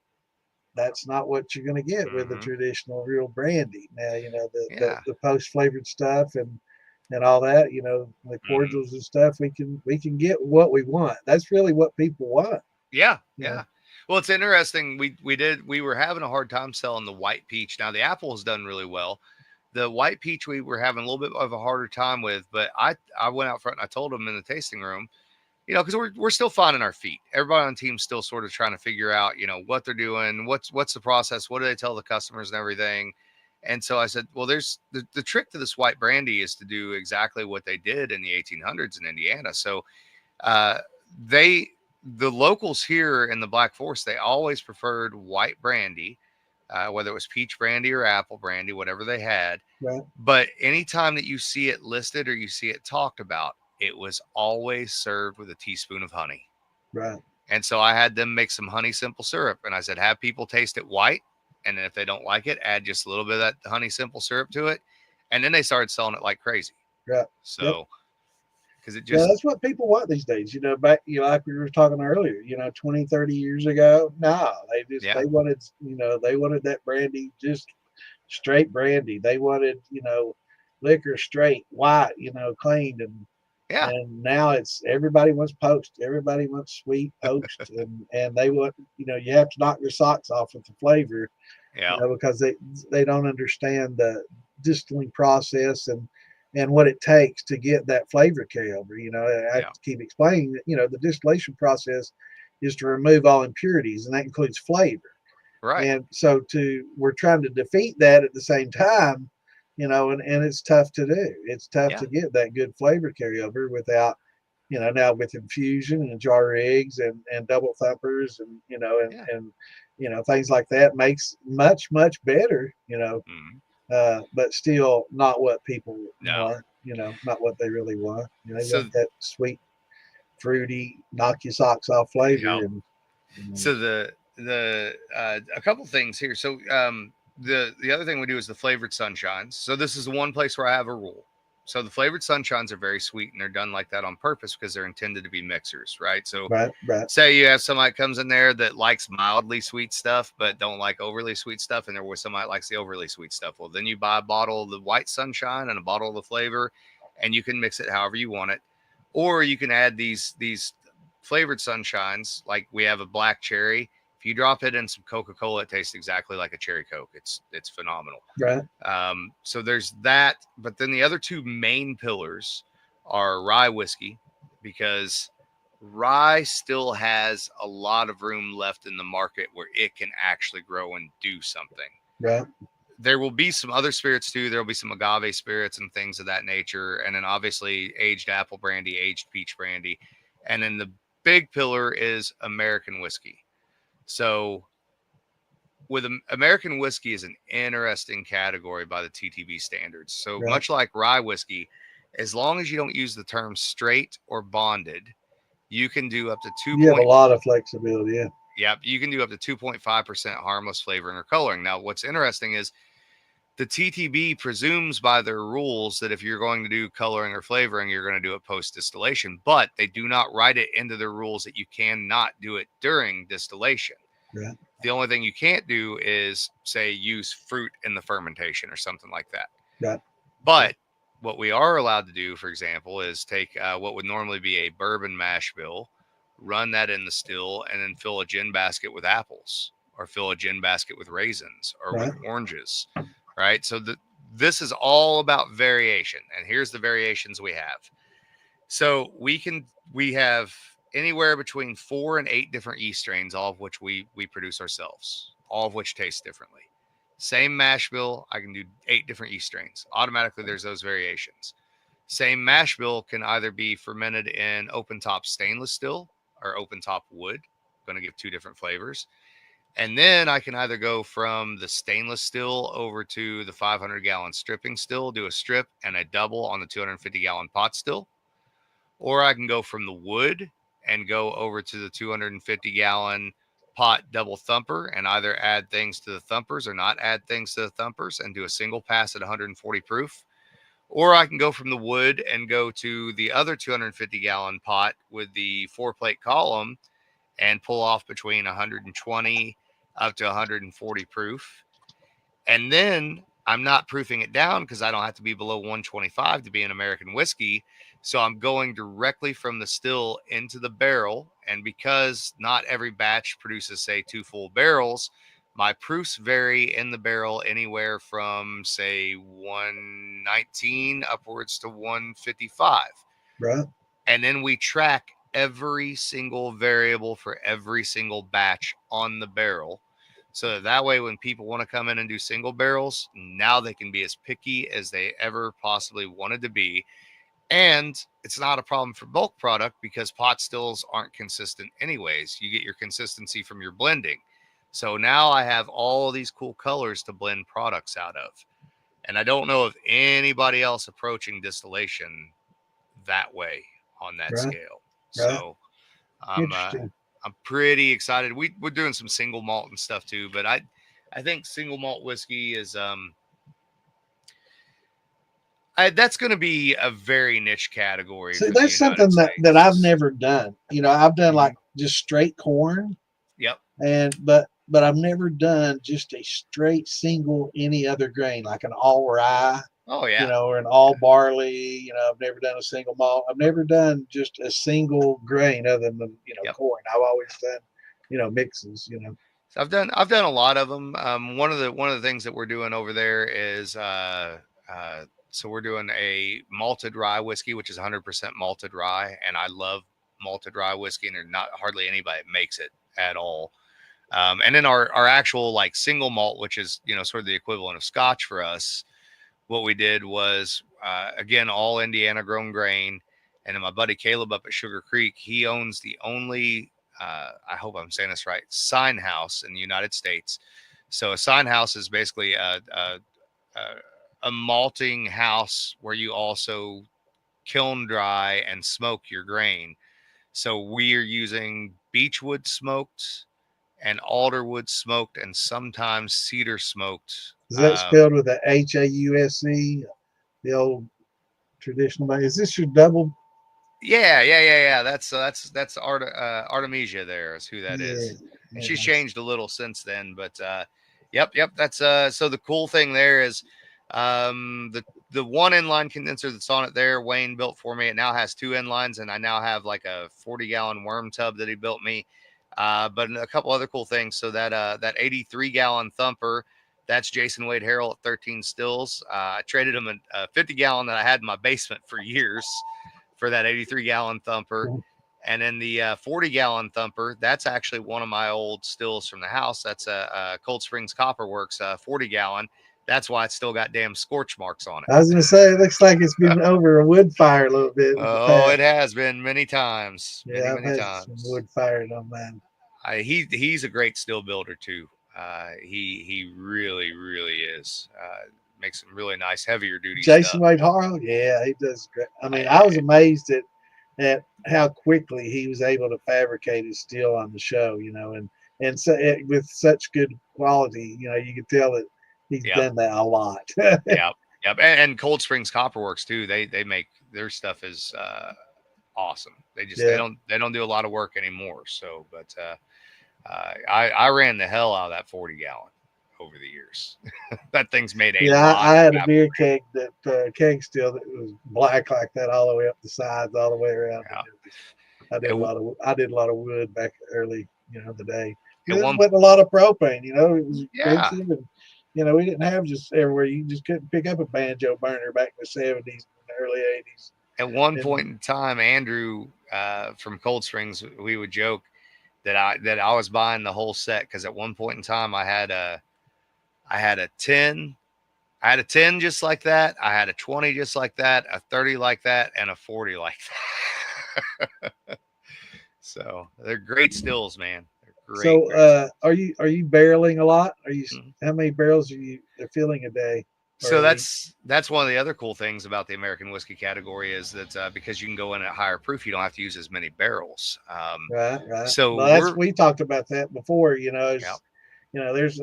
S1: that's not what you're going to get with a traditional real brandy. Now, the post-flavored stuff and all that, the cordials and stuff, we can get what we want. That's really what people want.
S2: Yeah. Well, it's interesting. We were having a hard time selling the white peach. Now the apple has done really well. The white peach we were having a little bit of a harder time with, but I went out front and I told them in the tasting room, you know, because we're still finding our feet. Everybody on the team's still sort of trying to figure out, you know, what they're doing, what's the process, what do they tell the customers and everything. And so I said, well, there's the trick to this white brandy is to do exactly what they did in the 1800s in Indiana. So uh, they the locals here in the Black Forest, they always preferred white brandy, whether it was peach brandy or apple brandy, whatever they had.
S1: Right.
S2: But anytime that you see it listed or you see it talked about, it was always served with a teaspoon of honey.
S1: Right.
S2: And so I had them make some honey simple syrup, and I said, have people taste it white, and then if they don't like it, add just a little bit of that honey simple syrup to it. And then they started selling it like crazy.
S1: Right. Yep.
S2: So because it
S1: Yeah,
S2: just,
S1: that's what people want these days. Back, like we were talking earlier, 20, 30 years ago, no,
S2: yeah,
S1: they wanted, they wanted that brandy, just straight brandy. They wanted, liquor straight, white, cleaned.
S2: yeah,
S1: And now it's everybody wants poached. Everybody wants sweet poached. And they want, you have to knock your socks off with the flavor,
S2: yeah,
S1: because they don't understand the distilling process and what it takes to get that flavor carryover. I have
S2: yeah,
S1: to keep explaining that, the distillation process is to remove all impurities, and that includes flavor.
S2: right,
S1: And so we're trying to defeat that at the same time, and it's tough to do. It's tough
S2: yeah,
S1: to get that good flavor carryover without, now with infusion and jar rigs and double thumpers and,
S2: yeah,
S1: things like that makes much, much better,
S2: mm,
S1: but still not what people
S2: no.
S1: want, not what they really want. They
S2: So,
S1: want that sweet, fruity, knock your socks off flavor.
S2: yeah.
S1: And,
S2: So the a couple things here. So the other thing we do is the flavored sunshines. So this is the one place where I have a rule. So the flavored sunshines are very sweet, and they're done like that on purpose because they're intended to be mixers, right? So
S1: right, right,
S2: say you have somebody that comes in there that likes mildly sweet stuff but don't like overly sweet stuff, and there was somebody that likes the overly sweet stuff. Well, then you buy a bottle of the white sunshine and a bottle of the flavor, and you can mix it however you want it. Or you can add these flavored sunshines, like we have a black cherry. If you drop it in some Coca-Cola, it tastes exactly like a cherry Coke. It's phenomenal.
S1: right,
S2: So there's that. But then the other two main pillars are rye whiskey, because rye still has a lot of room left in the market where it can actually grow and do something.
S1: right,
S2: There will be some other spirits too. There will be some agave spirits and things of that nature. And then obviously aged apple brandy, aged peach brandy. And then the big pillar is American whiskey. So with American whiskey is an interesting category by the TTB standards. So
S1: right.
S2: much like rye whiskey, as long as you don't use the term straight or bonded, you can do up to 2.
S1: You have a lot of flexibility. Yeah,
S2: Yep, you can do up to 2.5% harmless flavoring or coloring. Now, what's interesting is the TTB presumes by their rules that if you're going to do coloring or flavoring, you're going to do it post distillation, but they do not write it into their rules that you cannot do it during distillation.
S1: right,
S2: The only thing you can't do is, say, use fruit in the fermentation or something like that.
S1: right,
S2: But what we are allowed to do, for example, is take what would normally be a bourbon mash bill, run that in the still, and then fill a gin basket with apples, or fill a gin basket with raisins or with
S1: right,
S2: oranges, right? So this is all about variation. And here's the variations we have. So we have anywhere between 4 and 8 different yeast strains, all of which we produce ourselves, all of which taste differently. Same mash bill, I can do 8 different yeast strains. Automatically, there's those variations. Same mash bill can either be fermented in open top stainless still or open top wood. Going to give 2 different flavors. And then I can either go from the stainless still over to the 500-gallon stripping still, do a strip and a double on the 250-gallon pot still. Or I can go from the wood and go over to the 250-gallon pot double thumper and either add things to the thumpers or not add things to the thumpers and do a single pass at 140 proof. Or I can go from the wood and go to the other 250-gallon pot with the 4-plate column and pull off between 120 up to 140 proof. And then I'm not proofing it down because I don't have to be below 125 to be an American whiskey. So I'm going directly from the still into the barrel. And because not every batch produces, say, 2 full barrels, my proofs vary in the barrel anywhere from, say, 119 upwards to 155.
S1: right,
S2: And then we track every single variable for every single batch on the barrel. So that way, when people want to come in and do single barrels, now they can be as picky as they ever possibly wanted to be. And it's not a problem for bulk product because pot stills aren't consistent anyways. You get your consistency from your blending. So now I have all these cool colors to blend products out of. And I don't know of anybody else approaching distillation that way on that
S1: Right.
S2: scale.
S1: Right.
S2: So
S1: Interesting.
S2: I'm pretty excited. We're doing some single malt and stuff too, but I think single malt whiskey is that's going to be a very niche category
S1: See,
S2: for the
S1: that's
S2: United
S1: something that I've
S2: States.
S1: never done. I've done
S2: Mhm.
S1: like just straight corn,
S2: Yep.
S1: and but I've never done just a straight single any other grain, like an all rye,
S2: Oh yeah.
S1: or an all barley. I've never done a single malt. I've never done just a single grain other than
S2: Yep.
S1: corn. I've always done mixes.
S2: So I've done a lot of them. One of the things that we're doing over there is so we're doing a malted rye whiskey, which is 100% malted rye, and I love malted rye whiskey, and there's not hardly anybody that makes it at all. And then our actual like single malt, which is sort of the equivalent of Scotch for us. What we did was again all Indiana grown grain, and then my buddy Caleb up at Sugar Creek, he owns the only I hope I'm saying this right, sign house in the United States. So a sign house is basically a malting house where you also kiln dry and smoke your grain. So we are using beechwood smoked and alderwood smoked and sometimes cedar smoked.
S1: Is that spelled with a HAUSE? The old traditional way. Is this your double?
S2: Yeah. That's Artemisia. There is who that
S1: Yeah,
S2: is, and
S1: yeah,
S2: she's changed a little since then. But yep. That's so the cool thing there is the one inline condenser that's on it there. Wayne built for me. It now has two inlines, and I now have like a 40-gallon worm tub that he built me. But a couple other cool things. So that 83-gallon thumper. That's Jason Wade Harrell at 13 Stills. I traded him a 50-gallon that I had in my basement for years for that 83-gallon thumper. And then the 40-gallon thumper, that's actually one of my old stills from the house. That's a Cold Springs Copper Works 40-gallon. That's why it's still got damn scorch marks on
S1: I was
S2: it.
S1: going to say, it looks like it's been over a wood fire a little bit with the
S2: Oh, it
S1: past.
S2: has been many times,
S1: Yeah, I've
S2: many
S1: had some
S2: times.
S1: wood fired on mine.
S2: He's a great still builder too. He really is. Makes some really nice heavier duty
S1: Jason
S2: stuff.
S1: Wade Harrell, yeah, he does great. I mean, I was
S2: I,
S1: amazed at how quickly he was able to fabricate his steel on the show, and so with such good quality, you could tell that he's
S2: yep,
S1: done that a lot.
S2: yep. And Cold Springs Copper Works too. They make their stuff is awesome.
S1: Yeah,
S2: They don't do a lot of work anymore. So, but I ran the hell out of that 40-gallon over the years. That thing's made a
S1: yeah.
S2: lot
S1: I
S2: of
S1: had a beer
S2: evaporated.
S1: keg keg steel that was black like that all the way up the sides, all the way around.
S2: Yeah.
S1: I did a lot of wood back early, the day.
S2: At
S1: It
S2: one,
S1: went a lot of propane. It was
S2: yeah.
S1: expensive, and we didn't have just everywhere. You just couldn't pick up a banjo burner back in the '70s and the early '80s.
S2: At one
S1: And
S2: point in time, Andrew from Cold Springs, we would joke that I was buying the whole set because at one point in time I had a 10. I had a 10 just like that. I had a 20 just like that, a 30 like that, and a 40 like that. So they're great stills, man. They're great,
S1: so,
S2: great stills.
S1: are you barreling a lot?
S2: Mhm.
S1: How many barrels are you filling a day or
S2: So
S1: a week?
S2: that's one of the other cool things about the American whiskey category is that because you can go in at higher proof, you don't have to use as many barrels.
S1: Right, right.
S2: So
S1: Well, we talked about that before.
S2: yeah,
S1: There's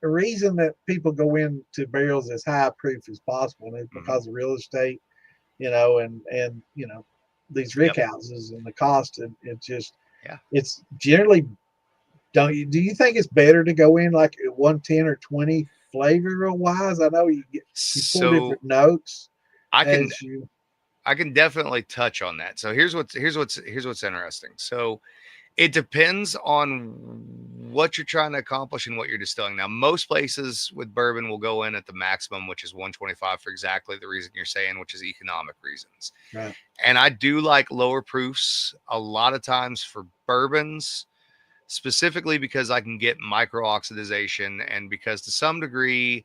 S1: a reason that people go into barrels as high proof as possible, and it's
S2: hmm
S1: because of real estate, and these rick
S2: yep,
S1: houses and the cost. And
S2: yeah.
S1: it's generally don't you do you think it's better to go in like at 110 or 20 flavor wise? I know you pull
S2: So
S1: different notes
S2: I can
S1: as you
S2: I can definitely touch on that. So here's what's interesting. So It depends on what you're trying to accomplish and what you're distilling. Now, most places with bourbon will go in at the maximum, which is 125 for exactly the reason you're saying, which is economic reasons.
S1: Right.
S2: And I do like lower proofs a lot of times for bourbons, specifically because I can get micro oxidization, and because to some degree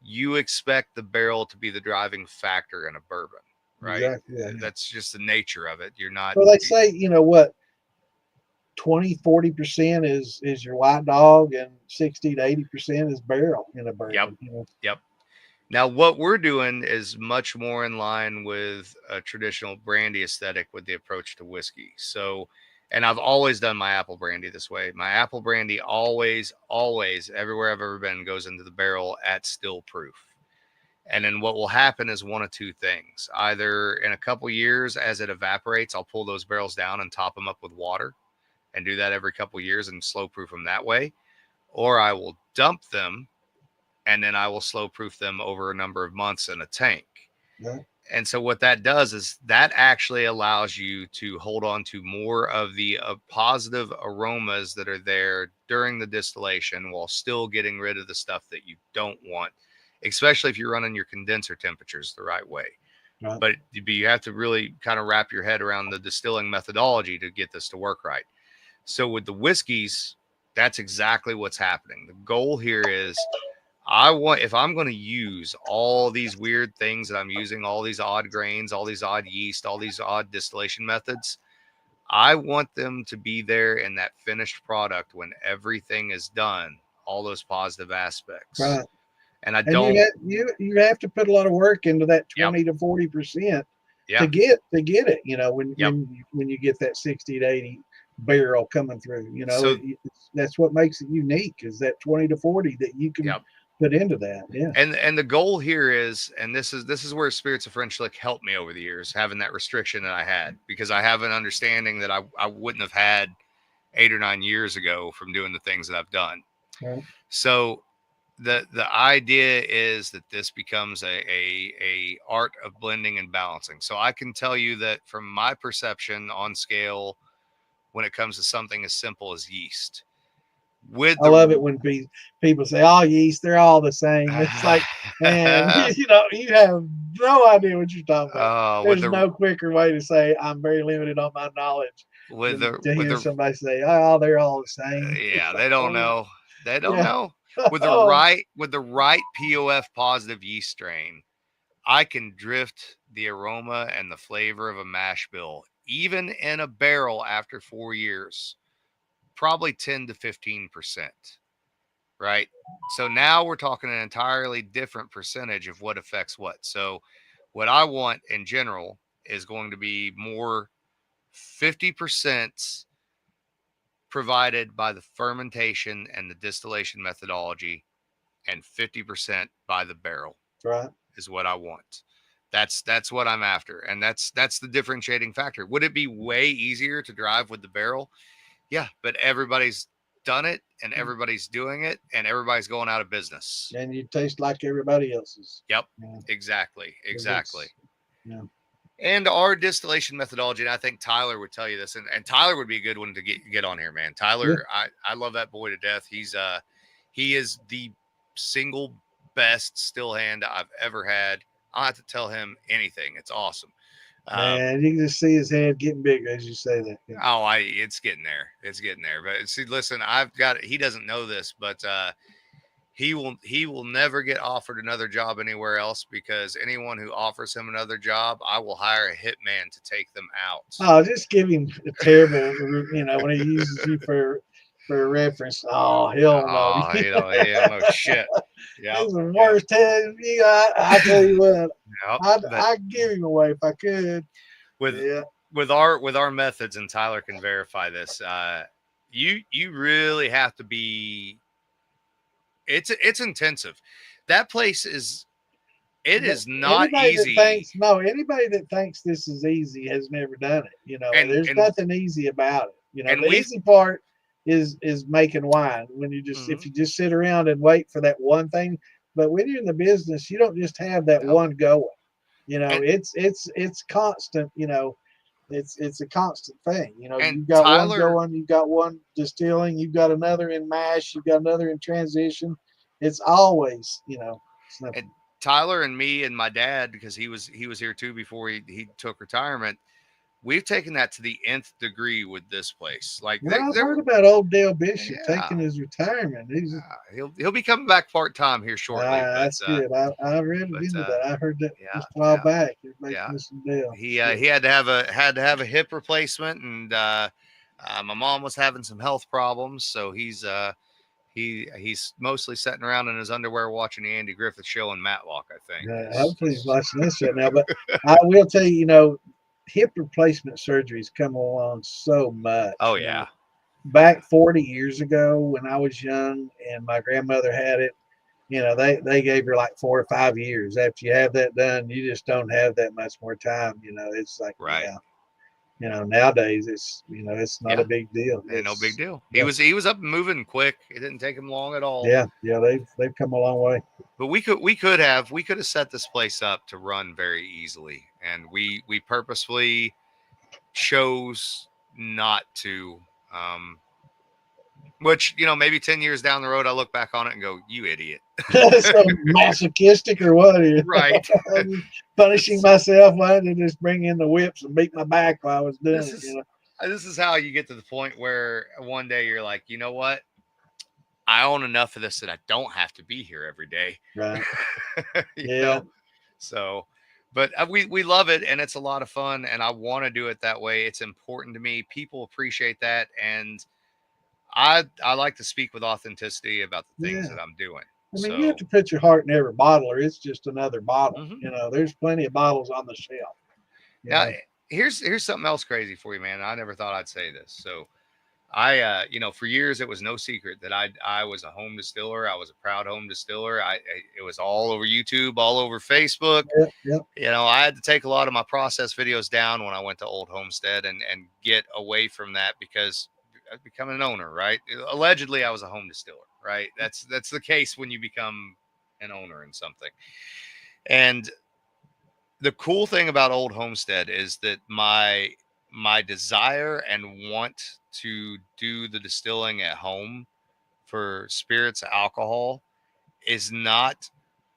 S2: you expect the barrel to be the driving factor in a bourbon, right?
S1: Exactly. Yeah, yeah.
S2: That's just the nature of it. You're not.
S1: So they say, you know what, 20-40% is your white dog, and 60 to 80% is barrel in a
S2: Yep.
S1: bourbon. You know?
S2: Yep. Now, what we're doing is much more in line with a traditional brandy aesthetic with the approach to whiskey. So, and I've always done my apple brandy this way. My apple brandy always, everywhere I've ever been, goes into the barrel at still proof. And then what will happen is one of two things. Either in a couple years, as it evaporates, I'll pull those barrels down and top them up with water, and do that every couple years and slow proof them that way. Or I will dump them, and then I will slow proof them over a number of months in a tank.
S1: Yeah.
S2: And so what that does is that actually allows you to hold on to more of the positive aromas that are there during the distillation, while still getting rid of the stuff that you don't want, especially if you're running your condenser temperatures the right way.
S1: Right.
S2: But you have to really kind of wrap your head around the distilling methodology to get this to work right. So with the whiskeys, that's exactly what's happening. The goal here is, if I'm going to use all these weird things that I'm using, all these odd grains, all these odd yeast, all these odd distillation methods, I want them to be there in that finished product when everything is done, all those positive aspects.
S1: Right.
S2: And I
S1: And
S2: don't.
S1: you have to put a lot of work into that
S2: Yep.
S1: 20 to 40%
S2: Yeah.
S1: to get it. You know, when
S2: Yep.
S1: when you get that 60 to 80 barrel coming through, you know,
S2: So
S1: that's what makes it unique, is that 20 to 40 that you can
S2: yep.
S1: put into that. Yeah.
S2: And the goal here is, and this is where Spirits of French Lick helped me over the years, having that restriction that I had, because I have an understanding that I wouldn't have had 8 or 9 years ago from doing the things that I've done.
S1: Right.
S2: So the idea is that this becomes a art of blending and balancing. So I can tell you that from my perception on scale, when it comes to something as simple as yeast,
S1: I love it when people say, "Oh, yeast, they're all the same." It's like, man, you know, you have no idea what you're talking about.
S2: with
S1: There's no quicker way to say I'm very limited on my knowledge than to hear somebody say, "Oh, they're all the same."
S2: Yeah,
S1: Like,
S2: they don't
S1: oh,
S2: know. They don't
S1: yeah.
S2: know. With the
S1: Oh,
S2: right POF positive yeast strain, I can drift the aroma and the flavor of a mash bill, even in a barrel after 4 years, probably 10 to 15%. Right. So now we're talking an entirely different percentage of what affects what. So what I want in general is going to be more 50% provided by the fermentation and the distillation methodology, and 50% by the barrel.
S1: right.
S2: Is what I want. That's what I'm after, and that's the differentiating factor. Would it be way easier to drive with the barrel? Yeah, but everybody's done it, and everybody's doing it, and everybody's going out of business.
S1: And you taste like everybody else's.
S2: Yep,
S1: Yeah.
S2: exactly.
S1: Yeah.
S2: And our distillation methodology, and I think Tyler would tell you this, and Tyler would be a good one to get on here, man. Tyler,
S1: Yeah.
S2: I love that boy to death. He is the single best still hand I've ever had. I don't have to tell him anything. It's awesome.
S1: Man, you can just see his head getting bigger as you say that. Yeah.
S2: It's getting there. It's getting there. But see, listen, he doesn't know this, but he will never get offered another job anywhere else, because anyone who offers him another job, I will hire a hitman to take them out.
S1: Oh, just give him a terrible, you know, when he uses you for a reference. Oh, hell no.
S2: He don't know shit. Yeah,
S1: He's the worst head. I tell you what,
S2: yep.
S1: I'd give him away if I could.
S2: With our methods, and Tyler can verify this, you really have to be. It's intensive. That place is. It is not easy.
S1: Anybody that thinks this is easy has never done it. You know, there's nothing easy about it. You know, the easy part is making wine. When you just if you just sit around and wait for that one thing. But when you're in the business, you don't just have that one going. You know, it's constant. You know, it's a constant thing. You know,
S2: And
S1: you've got one
S2: Tyler,
S1: going, you've got one distilling, you've got another in mash, you've got another in transition. It's always, you know,
S2: and
S1: something.
S2: Tyler and me and my dad, because he was here too before he took retirement. We've taken that to the nth degree with this place. Like
S1: Well, I've
S2: there
S1: heard about old Dale Bishop
S2: yeah,
S1: taking his retirement. He's
S2: he'll be coming back part time here shortly.
S1: that's good. I read it
S2: But
S1: into that. I heard that
S2: yeah,
S1: just a while
S2: yeah,
S1: back. Everybody's
S2: yeah.
S1: missing Dale.
S2: He had to have a hip replacement, and my mom was having some health problems, so he's mostly sitting around in his underwear watching the Andy Griffith Show and Matlock. I think
S1: Hopefully he's watching this right now. But I will tell you, you know, hip replacement surgeries come along so much.
S2: oh
S1: You know,
S2: yeah,
S1: back 40 years ago when I was young and my grandmother had it, you know, they gave her like 4 or 5 years. After you have that done, you just don't have that much more time. You know, it's like,
S2: right.
S1: yeah, you know, nowadays it's, you know, it's not
S2: Yeah,
S1: a big deal.
S2: and no big
S1: It's,
S2: deal.
S1: yeah,
S2: He was up and moving quick. It didn't take him long at all.
S1: yeah, they've come a long way.
S2: But we could have set this place up to run very easily, and we purposefully chose not to. Um, which, you know, maybe 10 years down the road, I look back on it and go, you idiot.
S1: So masochistic or what?
S2: Right.
S1: Punishing myself. Why did I just bring in the whips and beat my back while I was doing
S2: This
S1: it? You
S2: is
S1: know,
S2: this is how you get to the point where one day you're like, you know what? I own enough of this that I don't have to be here every day.
S1: right?
S2: You
S1: Yeah,
S2: know? So, but we love it, and it's a lot of fun, and I want to do it that way. It's important to me. People appreciate that, and I like to speak with authenticity about the things
S1: yeah.
S2: that I'm doing.
S1: I mean, you have
S2: So,
S1: to put your heart in every bottle, or it's just another bottle.
S2: mhm.
S1: You know, there's plenty of bottles on the shelf. You
S2: Now
S1: know,
S2: here's something else crazy for you, man. I never thought I'd say this. So you know, for years it was no secret that I was a home distiller. I was a proud home distiller. It was all over YouTube, all over Facebook.
S1: yep, yep.
S2: You know, I had to take a lot of my process videos down when I went to Old Homestead and get away from that because I become an owner, right? Allegedly, I was a home distiller, right? That's the case when you become an owner in something. And the cool thing about Old Homestead is that my desire and want to do the distilling at home for spirits alcohol is not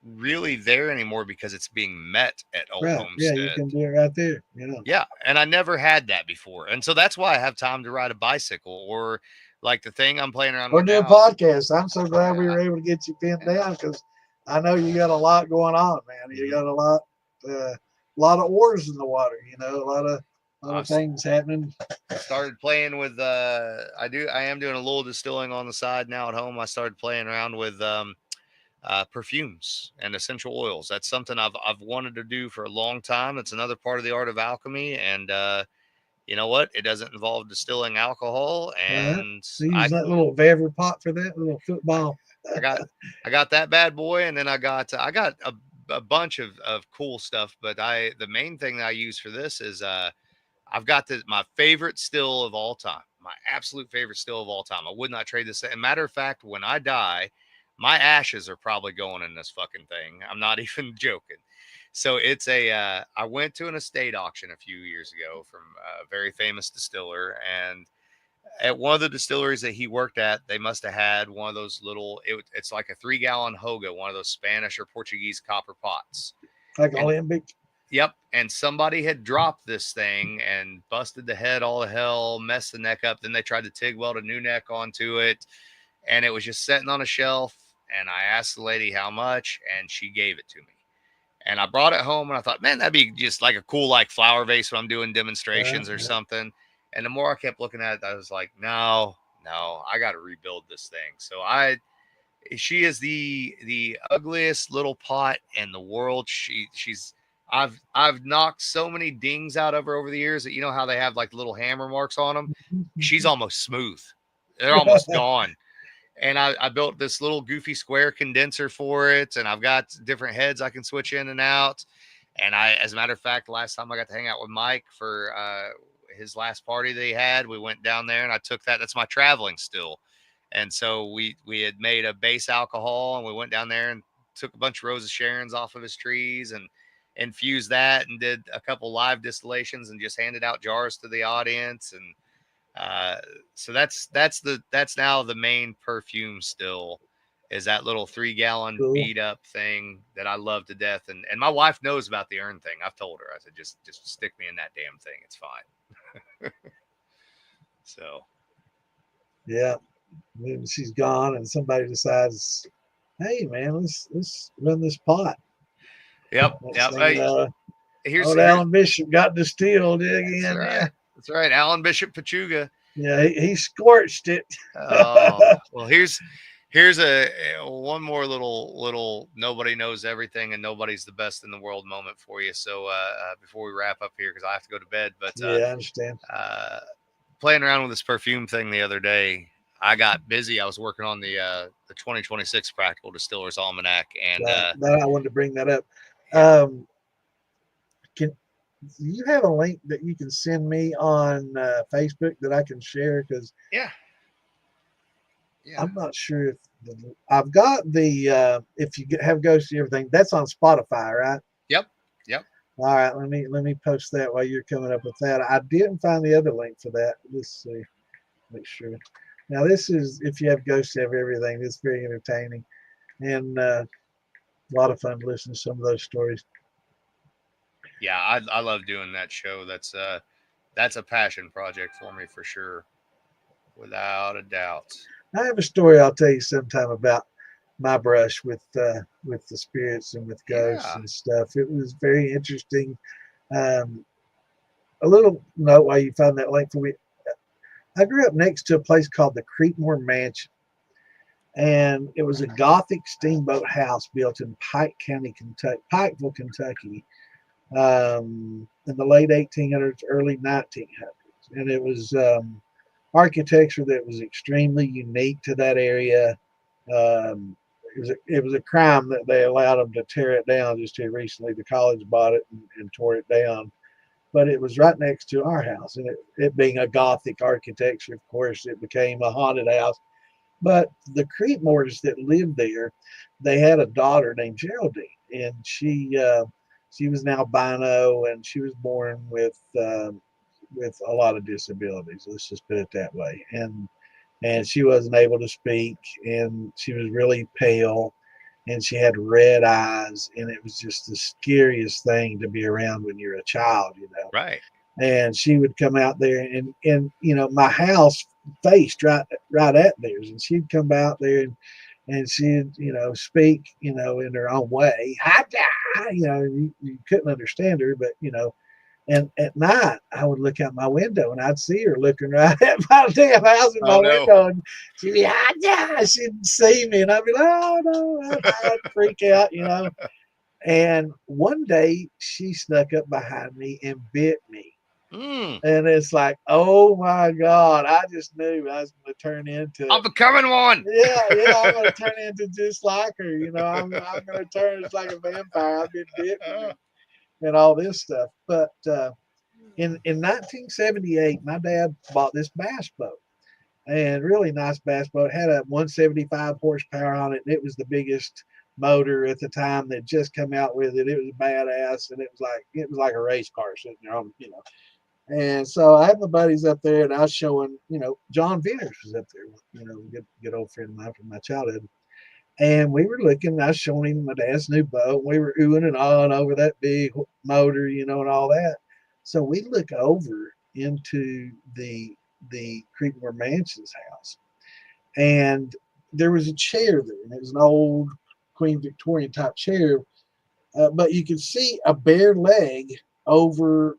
S2: really there anymore because it's being met at Old
S1: Right. Yeah, you
S2: Homestead.
S1: can do it right there. You know,
S2: Yeah, and I never had that before. And so that's why I have time to ride a bicycle or like the thing I'm playing around
S1: or
S2: with
S1: do a
S2: now.
S1: podcast. I'm so glad we
S2: Yeah.
S1: were able to get you pinned
S2: Yeah.
S1: down because I know you got a lot going on, man. You
S2: Mhm.
S1: got lot of oars in the water. You know, a lot
S2: I
S1: of things happening.
S2: started playing with I am doing a little distilling on the side now at home. I started playing around with perfumes and essential oils. That's something I've wanted to do for a long time. It's another part of the art of alchemy, and you know what? It doesn't involve distilling alcohol,
S1: Right.
S2: and
S1: They use that little Vevor pot for that little football.
S2: I got I got that bad boy, and then I got a bunch of cool stuff. But the main thing that I use for this is I've got my favorite still of all time, my absolute favorite still of all time. I would not trade this. And matter of fact, when I die, my ashes are probably going in this fucking thing. I'm not even joking. So it's I went to an estate auction a few years ago from a very famous distiller, and at one of the distilleries that he worked at, they must have had one of those it's like a 3 gallon hoga, one of those Spanish or Portuguese copper pots.
S1: Like
S2: And
S1: Olympic.
S2: yep. And somebody had dropped this thing and busted the head all to hell, messed the neck up. Then they tried to TIG weld a new neck onto it. And it was just sitting on a shelf. And I asked the lady how much, and she gave it to me. And I brought it home and I thought, man, that'd be just like a cool, like flower vase when I'm doing demonstrations or something. And the more I kept looking at it, I was like, no, I got to rebuild this thing. So she is the ugliest little pot in the world. She's I've knocked so many dings out of her over the years that you know how they have like little hammer marks on them. She's almost smooth. They're almost gone. And I built this little goofy square condenser for it, and I've got different heads I can switch in and out. And as a matter of fact, last time I got to hang out with Mike for his last party that he had, we went down there and I took that. That's my traveling still. And so we had made a base alcohol, and we went down there and took a bunch of Rose of Sharon's off of his trees, and infused that and did a couple live distillations and just handed out jars to the audience. And so that's now the main perfume still, is that little 3-gallon
S1: Cool.
S2: beat up thing that I love to death. And my wife knows about the urn thing. I've told her, I said, just stick me in that damn thing. It's fine. So
S1: Yeah. Then she's gone and somebody decides, hey man, let's run this pot.
S2: yep.
S1: Thing,
S2: Here's
S1: Alan Bishop got distilled again.
S2: that's right.
S1: Yeah.
S2: That's right. Alan Bishop Pachuga.
S1: Yeah, he scorched it.
S2: Oh, well, here's a one more little nobody knows everything and nobody's the best in the world moment for you. So before we wrap up here, because I have to go to bed, but
S1: Yeah, I understand.
S2: Playing around with this perfume thing the other day, I got busy. I was working on the 2026 Practical Distillers Almanac, and
S1: that I wanted to bring that up.
S2: yeah.
S1: Can you have a link that you can send me on Facebook that I can share? Because
S2: Yeah.
S1: I'm not sure if I've got the if you have Ghosty everything, that's on Spotify, right?
S2: Yep.
S1: All right, let me post that while you're coming up with that. I didn't find the other link for that. Let's see, make sure. Now this is if you have Ghosty of everything. It's very entertaining and a lot of fun to listen to some of those stories.
S2: Yeah, I love doing that show. That's a passion project for me for sure, without a doubt.
S1: I have a story I'll tell you sometime about my brush with the spirits and with ghosts and stuff. It was very interesting. Um, a little note while you find that link for me. I grew up next to a place called the Creekmore Mansion, and it was a Gothic steamboat house built in Pike County, Kentucky, Pikeville, Kentucky, in the late 1800s, early 1900s, and it was architecture that was extremely unique to that area. It was a crime that they allowed them to tear it down just here recently. The college bought it and tore it down, but it was right next to our house, and it being a Gothic architecture, of course, it became a haunted house. But the Creekmores that lived there, they had a daughter named Geraldine, and she was an albino, and she was born with a lot of disabilities. Let's just put it that way. And she wasn't able to speak, and she was really pale, and she had red eyes, and it was just the scariest thing to be around when you're a child, you know.
S2: Right.
S1: And she would come out there, and you know, my house faced right at theirs, and she'd come out there and she'd, you know, speak, you know, in her own way. Hi, you know, you couldn't understand her, but you know. And at night, I would look out my window and I'd see her looking right at my damn house in my window, and she'd be, she'd see me, and I'd be like, oh no, I'd freak out, you know. And one day she snuck up behind me and bit me. And it's like, oh my God, I just knew I was going to turn into.
S2: I'm becoming one.
S1: Yeah, I'm going to turn into just like her. You know, I'm going to turn just like a vampire. I've been bitten and all this stuff. But in 1978, my dad bought this bass boat, and really nice bass boat. It had a 175 horsepower on it, and it was the biggest motor at the time that just come out with it. It was badass, and it was like a race car sitting there on, you know. And so I had my buddies up there, and I was showing, you know, John Vinners was up there, you know, good old friend of mine from my childhood. And we were looking, I was showing him my dad's new boat. We were oohing and ahhing over that big motor, you know, and all that. So we look over into the Creekmore Mansion's house, and there was a chair there, and it was an old Queen Victorian type chair, but you could see a bare leg over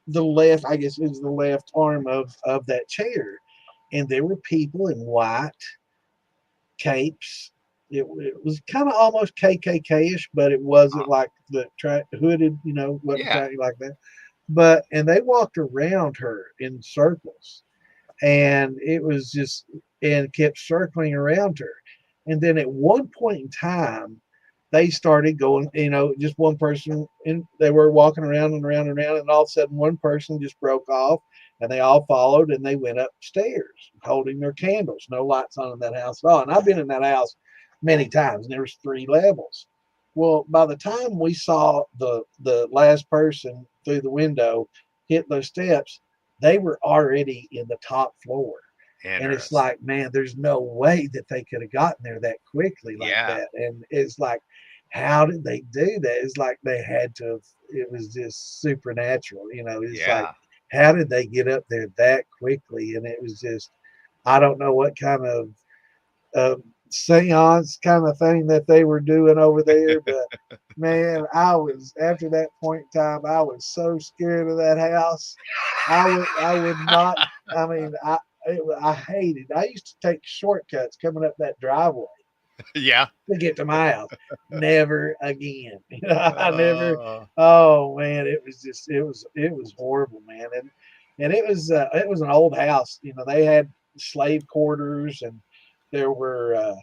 S1: the left, I guess it was the left arm of that chair, and there were people in white capes. It was kind of almost KKK-ish, but it wasn't like the hooded, you know, wasn't like that. But and they walked around her in circles, and it was just and kept circling around her. And then at one point in time, they started going, you know, just one person, and they were walking around and around and around, and all of a sudden one person just broke off, and they all followed, and they went upstairs holding their candles. No lights on in that house at all. And I've been in that house many times, and there was 3 levels. Well, by the time we saw the last person through the window hit those steps, they were already in the top floor. And it's
S2: Interesting.
S1: like, man, there's no way that they could have gotten there that quickly like
S2: Yeah.
S1: that. And it's like, how did they do that? It's like they had to have, it was just supernatural. It's like,
S2: Yeah.
S1: how did they get up there that quickly? And it was just, I don't know what kind of seance kind of thing that they were doing over there, but man, I was after that point in time, I was so scared of that house. I would not. I mean, I hated. I used to take shortcuts coming up that driveway
S2: Yeah.
S1: to get to my house. Never again. I never.
S2: Uh,
S1: Oh man, it was just it was horrible, man. And it was an old house. They had slave quarters, and there were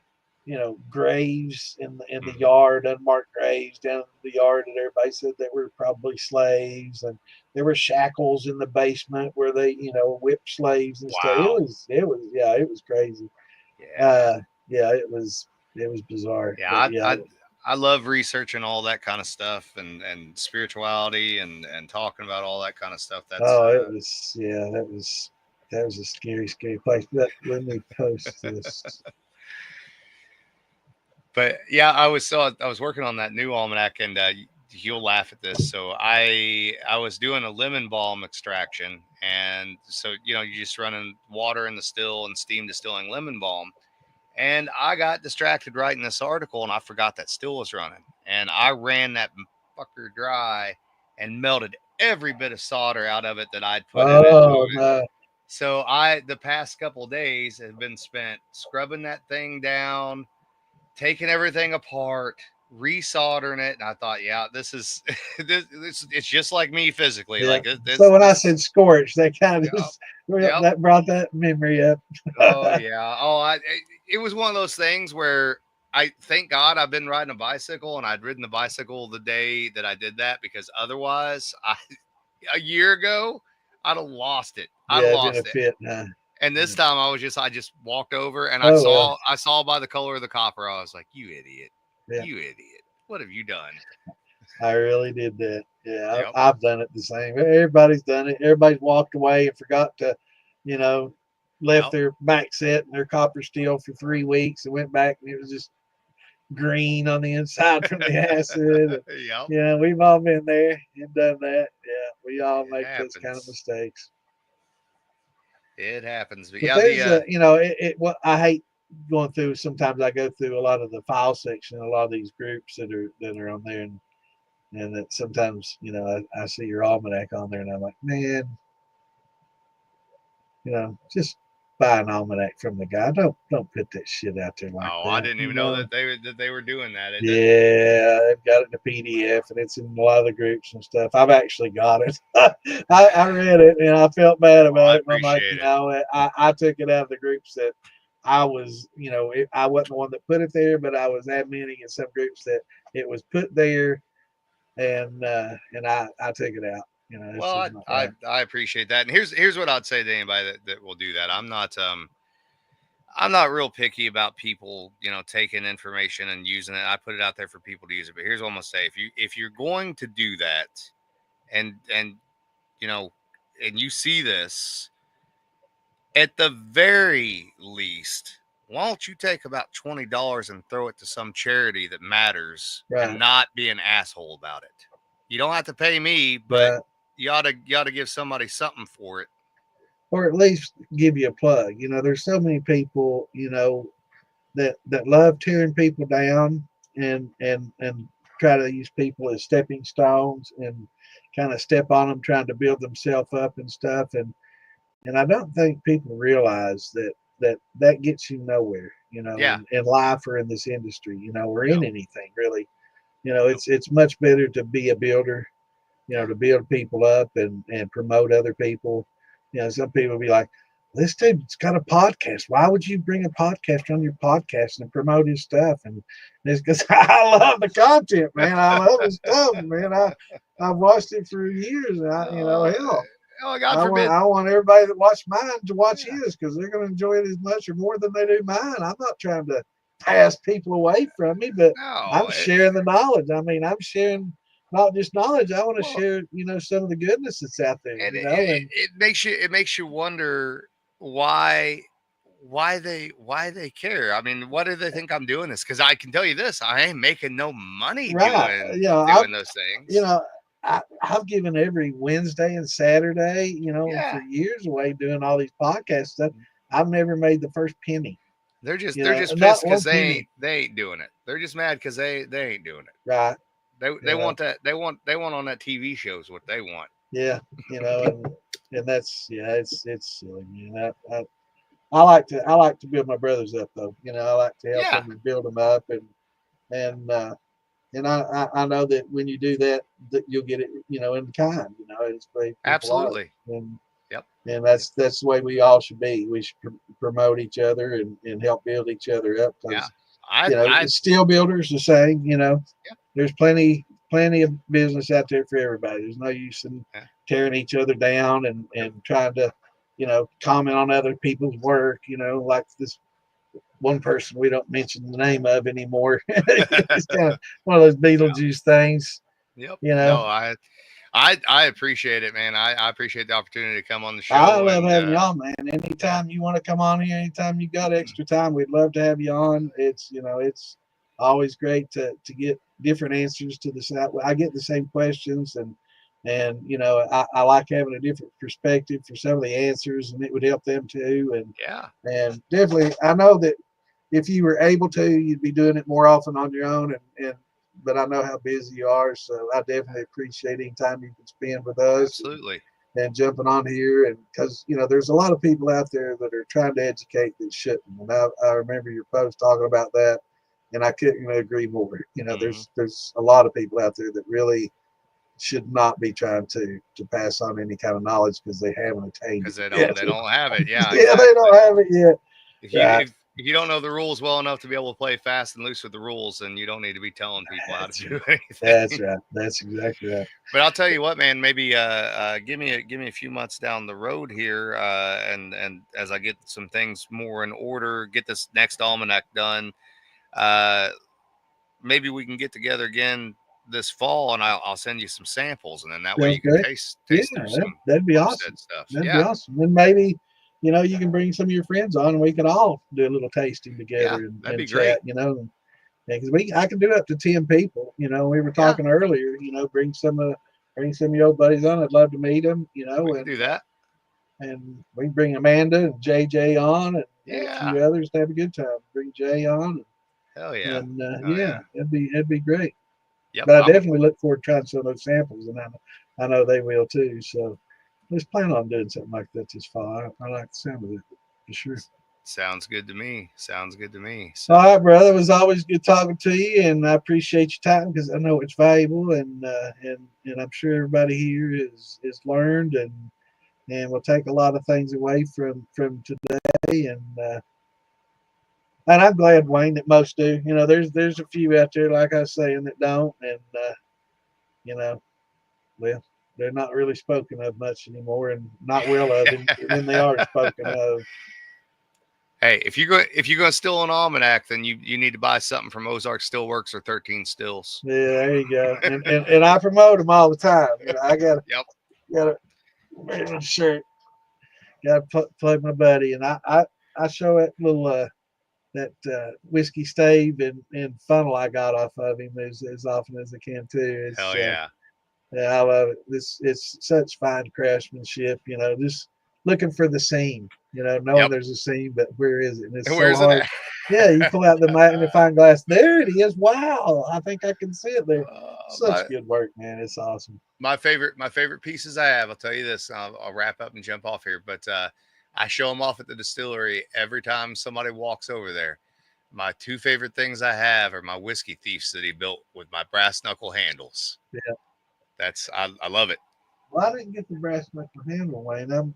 S1: graves in the
S2: mhm.
S1: yard, unmarked graves down in the yard that everybody said that were probably slaves, and there were shackles in the basement where they whipped slaves and stuff. It
S2: Wow.
S1: was it was yeah, it was crazy.
S2: Yeah.
S1: Uh, yeah, it was bizarre,
S2: Yeah.
S1: but yeah.
S2: I love researching all that kind of stuff and spirituality and talking about all that kind of stuff. That's
S1: Oh, it was yeah, that was a scary, scary place. But let me post this.
S2: but yeah, I was working on that new almanac, and you'll laugh at this. So I was doing a lemon balm extraction, and so you just running water in the still and steam distilling lemon balm, and I got distracted writing this article, and I forgot that still was running, and I ran that fucker dry and melted every bit of solder out of it that I'd put in it.
S1: Oh no,
S2: So the past couple of days have been spent scrubbing that thing down, taking everything apart, resoldering it, and I thought, yeah, this is this it's just like me physically.
S1: yeah.
S2: Like this,
S1: So when I
S2: this
S1: said scorch, that kind of
S2: yep,
S1: just
S2: yep.
S1: that brought that memory up.
S2: Oh yeah. It was one of those things where I thank God I've been riding a bicycle, and I'd ridden the bicycle the day that I did that, because otherwise a year ago I'd have lost it. I'd have
S1: Yeah, been a
S2: lost it.
S1: fit. Huh?
S2: And this
S1: Yeah.
S2: time I just walked over, and
S1: Oh well.
S2: I saw by the color of the copper, I was like, you idiot.
S1: Yeah,
S2: You idiot. What have you done?
S1: I really did that. Yeah,
S2: Yep.
S1: I've done it the same. Everybody's done it. Everybody's walked away and forgot to, you know, left
S2: Yep.
S1: their back set and their copper steel for 3 weeks and went back and it was just green on the inside from the acid. And,
S2: Yep.
S1: we've all been there and done that. Yeah, we all
S2: It
S1: make those kind of
S2: happens.
S1: mistakes.
S2: It happens. But
S1: But
S2: yeah,
S1: there's
S2: the
S1: what I hate going through. Sometimes I go through a lot of the file section, a lot of these groups that are on there, and that sometimes I see your almanac on there, and I'm like, man, just buy an almanac from the guy. Don't put that shit out there like
S2: oh, I
S1: that.
S2: didn't even know that they were doing that. It does.
S1: Yeah, I've got it in a PDF and it's in a lot of the groups and stuff. I've actually got it. I read it and I felt bad
S2: Oh,
S1: about
S2: I
S1: it. And I'm like,
S2: appreciate it.
S1: I took it out of the groups that I was, I wasn't the one that put it there, but I was adminning in some groups that it was put there, and I took it out. It's
S2: Well,
S1: just not right.
S2: I appreciate that. And here's what I'd say to anybody that will do that. I'm not real picky about people, taking information and using it. I put it out there for people to use it. But here's what I'm gonna say: if you're going to do that, and you know, and you see this, at the very least, why don't you take about $20 and throw it to some charity that matters, and
S1: Right,
S2: not be an asshole about it? You don't have to pay me, but
S1: right.
S2: you ought to give somebody something for it.
S1: Or at least give you a plug. There's so many people, that love tearing people down and try to use people as stepping stones and kind of step on them, trying to build themselves up and stuff. And I don't think people realize that gets you nowhere,
S2: Yeah.
S1: in life or in this industry, or in
S2: Yep.
S1: anything really.
S2: Yep.
S1: It's much better to be a builder, to build people up and promote other people. Some people be like, this dude's got a podcast. Why would you bring a podcast on your podcast and promote his stuff? And it's because I love the content, man. I love his stuff, man. I've watched it for years. And
S2: Oh,
S1: hell,
S2: oh, God
S1: I want
S2: forbid.
S1: I want everybody that watched mine to watch
S2: Yeah.
S1: his because they're going to enjoy it as much or more than they do mine. I'm not trying to pass people away from me, but I'm
S2: No,
S1: sharing the knowledge. I mean, I'm sharing not just knowledge. I want to
S2: well,
S1: share, some of the goodness that's out there,
S2: and
S1: and
S2: it makes you wonder why they care. I mean, why do they think I'm doing this? Because I can tell you this, I ain't making no money
S1: right,
S2: doing those
S1: you
S2: things.
S1: know, I've given every Wednesday and Saturday, for
S2: Yeah,
S1: years away doing all these podcast stuff. I've never made the first penny,
S2: they're just
S1: not
S2: pissed
S1: one
S2: because
S1: penny.
S2: they ain't doing it. They're just mad because they ain't doing it.
S1: Right.
S2: They
S1: Yeah.
S2: want that they want on that TV show is what they want.
S1: Yeah. And that's, yeah, it's silly, man. I like to build my brothers up though. I like to help
S2: Yeah,
S1: them and build them up and I know that when you do that, that you'll get it, in kind, it's the way people are.
S2: absolutely.
S1: And
S2: Yep.
S1: and that's the way we all should be. We should promote each other and help build each other up
S2: Yeah.
S1: because
S2: I
S1: steel builders the same.
S2: yeah,
S1: There's plenty of business out there for everybody. There's no use in
S2: yeah.
S1: tearing each other down and trying to comment on other people's work. Like this one person we don't mention the name of anymore. It's kind of one of those Beetlejuice things.
S2: Yep.
S1: You know,
S2: No, I appreciate it, man. I appreciate the opportunity to come on the
S1: I
S2: show
S1: love
S2: and
S1: having y'all, man.
S2: yeah.
S1: Anytime you want to come on here, anytime you got extra time, we'd love to have you on. It's always great to get different answers to this. I get the same questions and I like having a different perspective for some of the answers, and it would help them too.
S2: Yeah.
S1: And definitely, I know that if you were able to, you'd be doing it more often on your own. But I know how busy you are, so I definitely appreciate any time you can spend with us
S2: Absolutely.
S1: and jumping on here. And because there's a lot of people out there that are trying to educate that shouldn't. And I remember your post talking about that, and I couldn't agree more.
S2: Hmm.
S1: There's a lot of people out there that really should not be trying to pass on any kind of knowledge because they haven't attained
S2: Because
S1: it yet.
S2: they don't have it. Yeah,
S1: Yeah, they don't
S2: exactly.
S1: have it yet. Right.
S2: If you don't know the rules well enough to be able to play fast and loose with the rules, then you don't need to be telling people how to
S1: That's
S2: do
S1: right. That's
S2: anything.
S1: right. That's exactly right.
S2: But I'll tell you what, man. Maybe give me a few months down the road here, and as I get some things more in order, get this next almanac done. Uh, Maybe we can get together again this fall, and I'll send you some samples, and then that way
S1: Sounds
S2: you can
S1: great. Yeah,
S2: taste through some
S1: that'd be awesome.
S2: homestead stuff.
S1: That'd be
S2: Yeah,
S1: awesome. And maybe, you can bring some of your friends on and we can all do a little tasting
S2: yeah,
S1: together
S2: that'd
S1: and
S2: be great.
S1: chat. Because I can do up to 10 people. We were
S2: Yeah,
S1: talking earlier, bring some of your buddies on. I'd love to meet them,
S2: we can do that.
S1: and we can bring Amanda and JJ on and a
S2: Yeah,
S1: few others to have a good time. Bring Jay on
S2: hell yeah,
S1: and
S2: hell
S1: yeah,
S2: yeah.
S1: that'd be great.
S2: Yep,
S1: But I
S2: I'm
S1: definitely look forward to trying some of those samples, and I know they will too. So let's plan on doing something like that this fall. I like the sound of it for sure.
S2: sounds good to me. Sounds good to me.
S1: All
S2: So
S1: right, brother. It was always good talking to you, and I appreciate your time because I know it's valuable, and I'm sure everybody here is learned and will take a lot of things away from today. And I'm glad, Wayne, that most do. There's a few out there, like I was saying, that don't, and you know, well, they're not really spoken of much anymore, and not well of, and when they are spoken of.
S2: hey, if you're going to steal an almanac, then you need to buy something from Ozark Steelworks or 13 Stills.
S1: Yeah, there you go. And I promote them all the time. I
S2: Yep.
S1: got a shirt. Got to plug my buddy, and I show that little that whiskey stave and funnel I got off of him as often as I can too. It's
S2: Hell yeah.
S1: yeah, I love it. It's such fine craftsmanship. Just looking for the seam. Knowing
S2: Yep.
S1: there's a seam, but where is it? And it's so
S2: Where's it
S1: hard.
S2: at?
S1: Yeah, you pull out the magnifying glass. There it is. Wow, I think I can see it there.
S2: My
S1: Such good work, man. It's awesome.
S2: my favorite pieces I have. I'll tell you this. I'll wrap up and jump off here, but I show them off at the distillery every time somebody walks over there. My two favorite things I have are my whiskey thieves that he built with my brass knuckle handles.
S1: Yeah.
S2: I love it.
S1: Well, I didn't get the brass knuckle handle, Wayne. I'm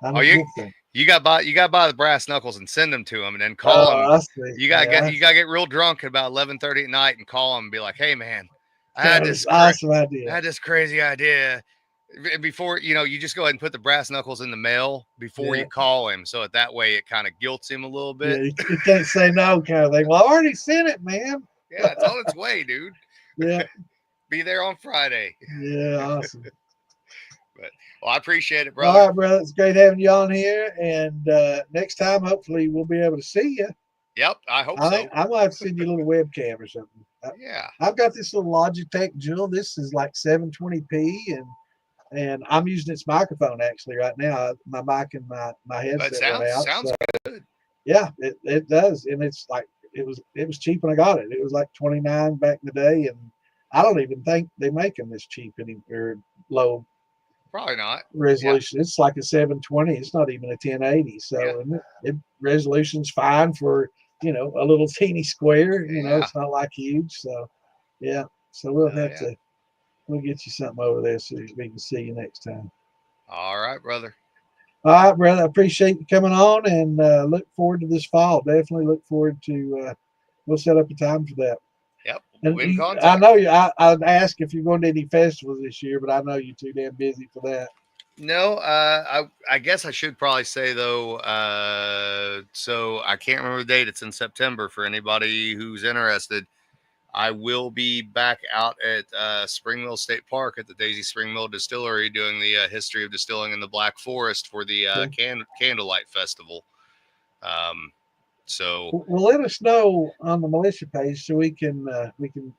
S2: Oh,
S1: a
S2: you
S1: wolfing.
S2: you got to buy the brass knuckles and send them to him, and then call him.
S1: Oh, I see. Yeah,
S2: You gotta get real drunk at about 11:30 at night and call him and be like, "Hey man, I had
S1: that was an awesome
S2: I
S1: idea.
S2: had this crazy idea. before, you just go ahead and put the brass knuckles in the mail before
S1: Yeah.
S2: you call him. So that way it kind of guilts him a little bit.
S1: Yeah, you can't say no kind of thing. Well, I already sent it, man.
S2: Yeah, it's on its way, dude.
S1: Yeah.
S2: Be there on Friday.
S1: Yeah, awesome.
S2: But I appreciate it,
S1: All
S2: brother.
S1: right, brother. It's great having you on here. And next time, hopefully, we'll be able to see you.
S2: Yep, I hope so.
S1: I'm going to have to send you a little webcam or something.
S2: Yeah.
S1: I've got this little Logitech Jewel. This is like 720p, and I'm using its microphone actually right now. My mic and my headset went out.
S2: Sounds
S1: so,
S2: good.
S1: yeah, it does. And it's like, it was cheap when I got it. It was like 29 back in the day. And I don't even think they make them this cheap anymore, low
S2: Probably not.
S1: resolution. Yeah. It's like a 720. It's not even a 1080. So resolution's fine for, a little teeny square. It's not like huge. So, yeah. So we'll we'll get you something over there so we can see you next time.
S2: All right, brother.
S1: All right, brother. I appreciate you coming on and look forward to this fall. Definitely look forward to, we'll set up a time for that.
S2: Yep.
S1: And I know I'd ask if you're going to any festivals this year, but I know you're too damn busy for that.
S2: No, I guess I should probably say though. So I can't remember the date. It's in September for anybody who's interested. I will be back out at Spring Mill State Park at the Daisy Spring Mill Distillery doing the history of distilling in the Black Forest for the Candlelight Festival. So
S1: well, let us know on the militia page so we can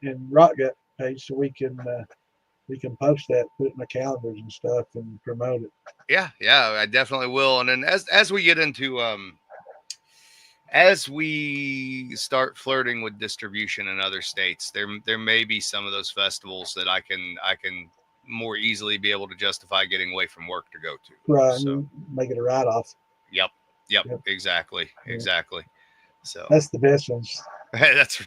S1: in Rock Gut page so we can post that, put it in the calendars and stuff and promote it.
S2: Yeah, I definitely will. And then as we get into as we start flirting with distribution in other states, there may be some of those festivals that I can more easily be able to justify getting away from work to go to.
S1: Right, so make it a write-off.
S2: Yep, exactly. So
S1: that's the best ones.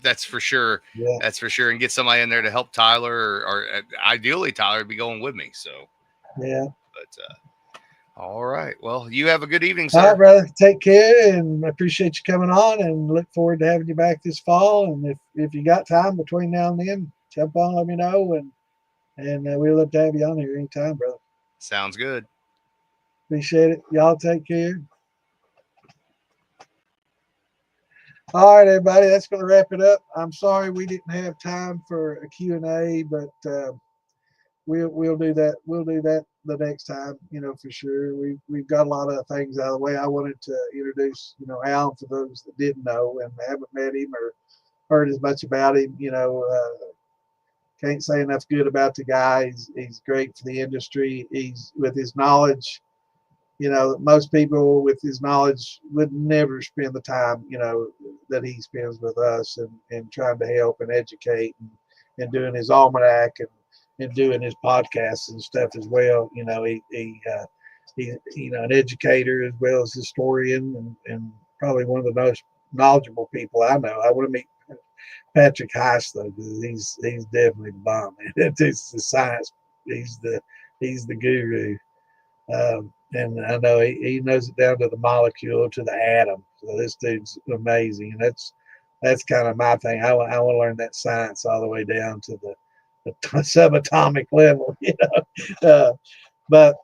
S2: That's for sure. Yeah. That's for sure. And get somebody in there to help Tyler, or ideally Tyler would be going with me. So
S1: yeah.
S2: But all right. Well, you have a good evening, sir.
S1: All right, brother. Take care, and I appreciate you coming on, and look forward to having you back this fall. And if you got time between now and then, jump on, let me know, and we'll love to have you on here anytime, brother.
S2: Sounds good.
S1: Appreciate it. Y'all take care. All right, everybody, that's going to wrap it up. I'm sorry we didn't have time for a Q&A, but we'll do that. We'll do that the next time, for sure. We've got a lot of things out of the way. I wanted to introduce, Alan for those that didn't know and haven't met him or heard as much about him. Can't say enough good about the guy. He's great for the industry. He's with his knowledge. Most people with his knowledge would never spend the time, that he spends with us and trying to help and educate and doing his almanac and doing his podcasts and stuff as well. He's an educator as well as historian and probably one of the most knowledgeable people I know. I want to meet Patrick Heiss though, because he's definitely the bomb. It's the science. He's the guru. And I know he knows it down to the molecule, to the atom. So this dude's amazing. And that's kind of my thing. I want to learn that science all the way down to the subatomic level, but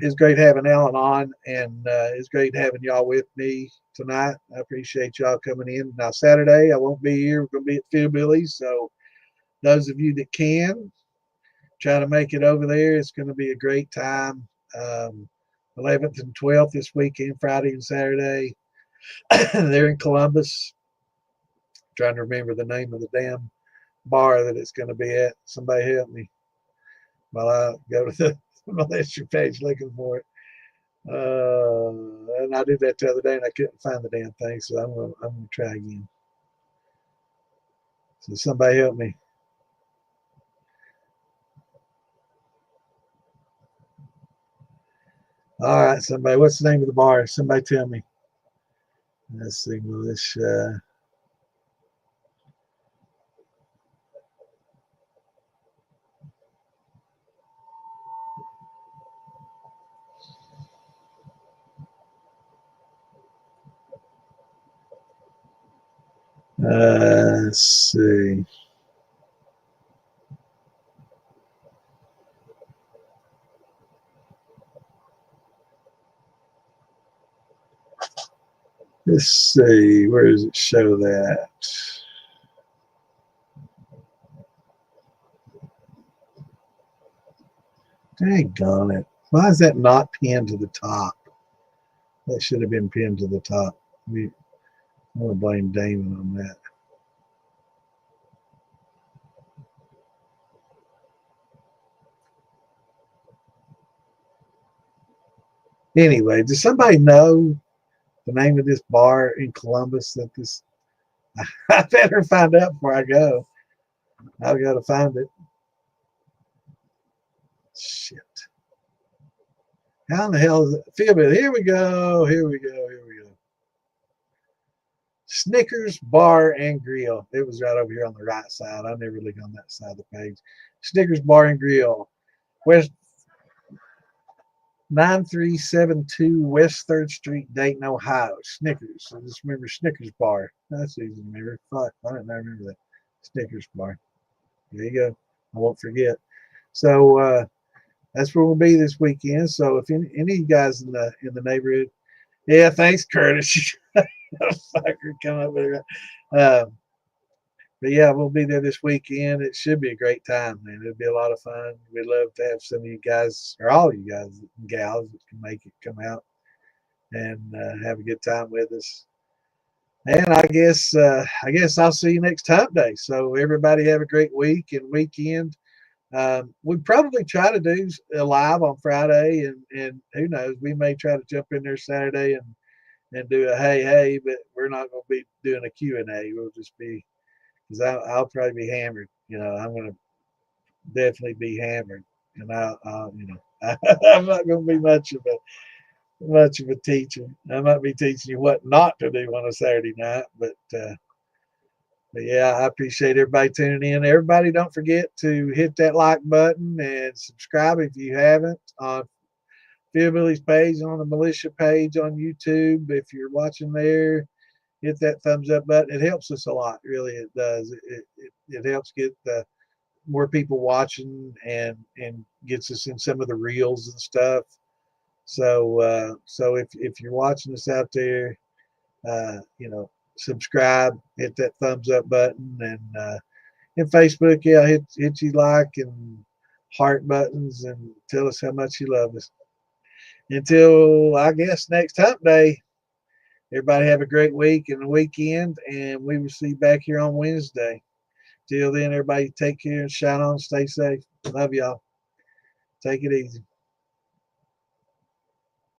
S1: it's great having Alan on, and it's great having y'all with me tonight. I appreciate y'all coming in. Now, Saturday, I won't be here. We're going to be at Philbilly's. So those of you that can, try to make it over there. It's going to be a great time. 11th and 12th this weekend, Friday and Saturday. They're in Columbus. I'm trying to remember the name of the damn bar that it's going to be at. Somebody help me while I go to the militia page looking for it. And I did that the other day and I couldn't find the damn thing, so I'm gonna try again. So somebody help me. All right, somebody. What's the name of the bar? Somebody tell me. Let's see, militia. Let's see. Let's see, where does it show that? Dang it. Why is that not pinned to the top? That should have been pinned to the top. I'm going to blame Damon on that. Anyway, does somebody know the name of this bar in Columbus that this? I better find out before I go. I've got to find it. Shit. How in the hell is it? Feel it. Here we go. Here we go. Here we go. Snickers Bar and Grill. It was right over here on the right side. I never look on that side of the page. Snickers Bar and Grill. West 9372 West 3rd Street, Dayton, Ohio. Snickers. I just remember Snickers Bar. That's easy to remember. Fuck, I didn't remember that. Snickers Bar. There you go. I won't forget. So that's where we'll be this weekend. So if any of you guys in the neighborhood, yeah, thanks, Curtis. Fucker, come up with it. But yeah, we'll be there this weekend. It should be a great time, man. It'll be a lot of fun. We'd love to have some of you guys, or all of you guys and gals that can make it, come out and have a good time with us. And I guess I'll see you next Hump Day. So everybody have a great week and weekend. We'd probably try to do a live on Friday, and who knows, we may try to jump in there Saturday and do a hey, but we're not going to be doing a Q&A. We'll just be, because I'll probably be hammered. I'm going to definitely be hammered, and I'll I'm not going to be much of a teacher. I might be teaching you what not to do on a Saturday night, but yeah, I appreciate everybody tuning in. Everybody, don't forget to hit that like button and subscribe if you haven't on Philbilly's page, on the Militia page on YouTube. If you're watching there, hit that thumbs up button. It helps us a lot, really. It does. It helps get more people watching and gets us in some of the reels and stuff. So if you're watching us out there, subscribe, hit that thumbs up button, and Facebook, yeah, hit you like and heart buttons and tell us how much you love us. Until I guess next Hump Day, everybody have a great week and a weekend, and we will see you back here on Wednesday. Till then, everybody take care and shine on, stay safe. Love y'all. Take it easy.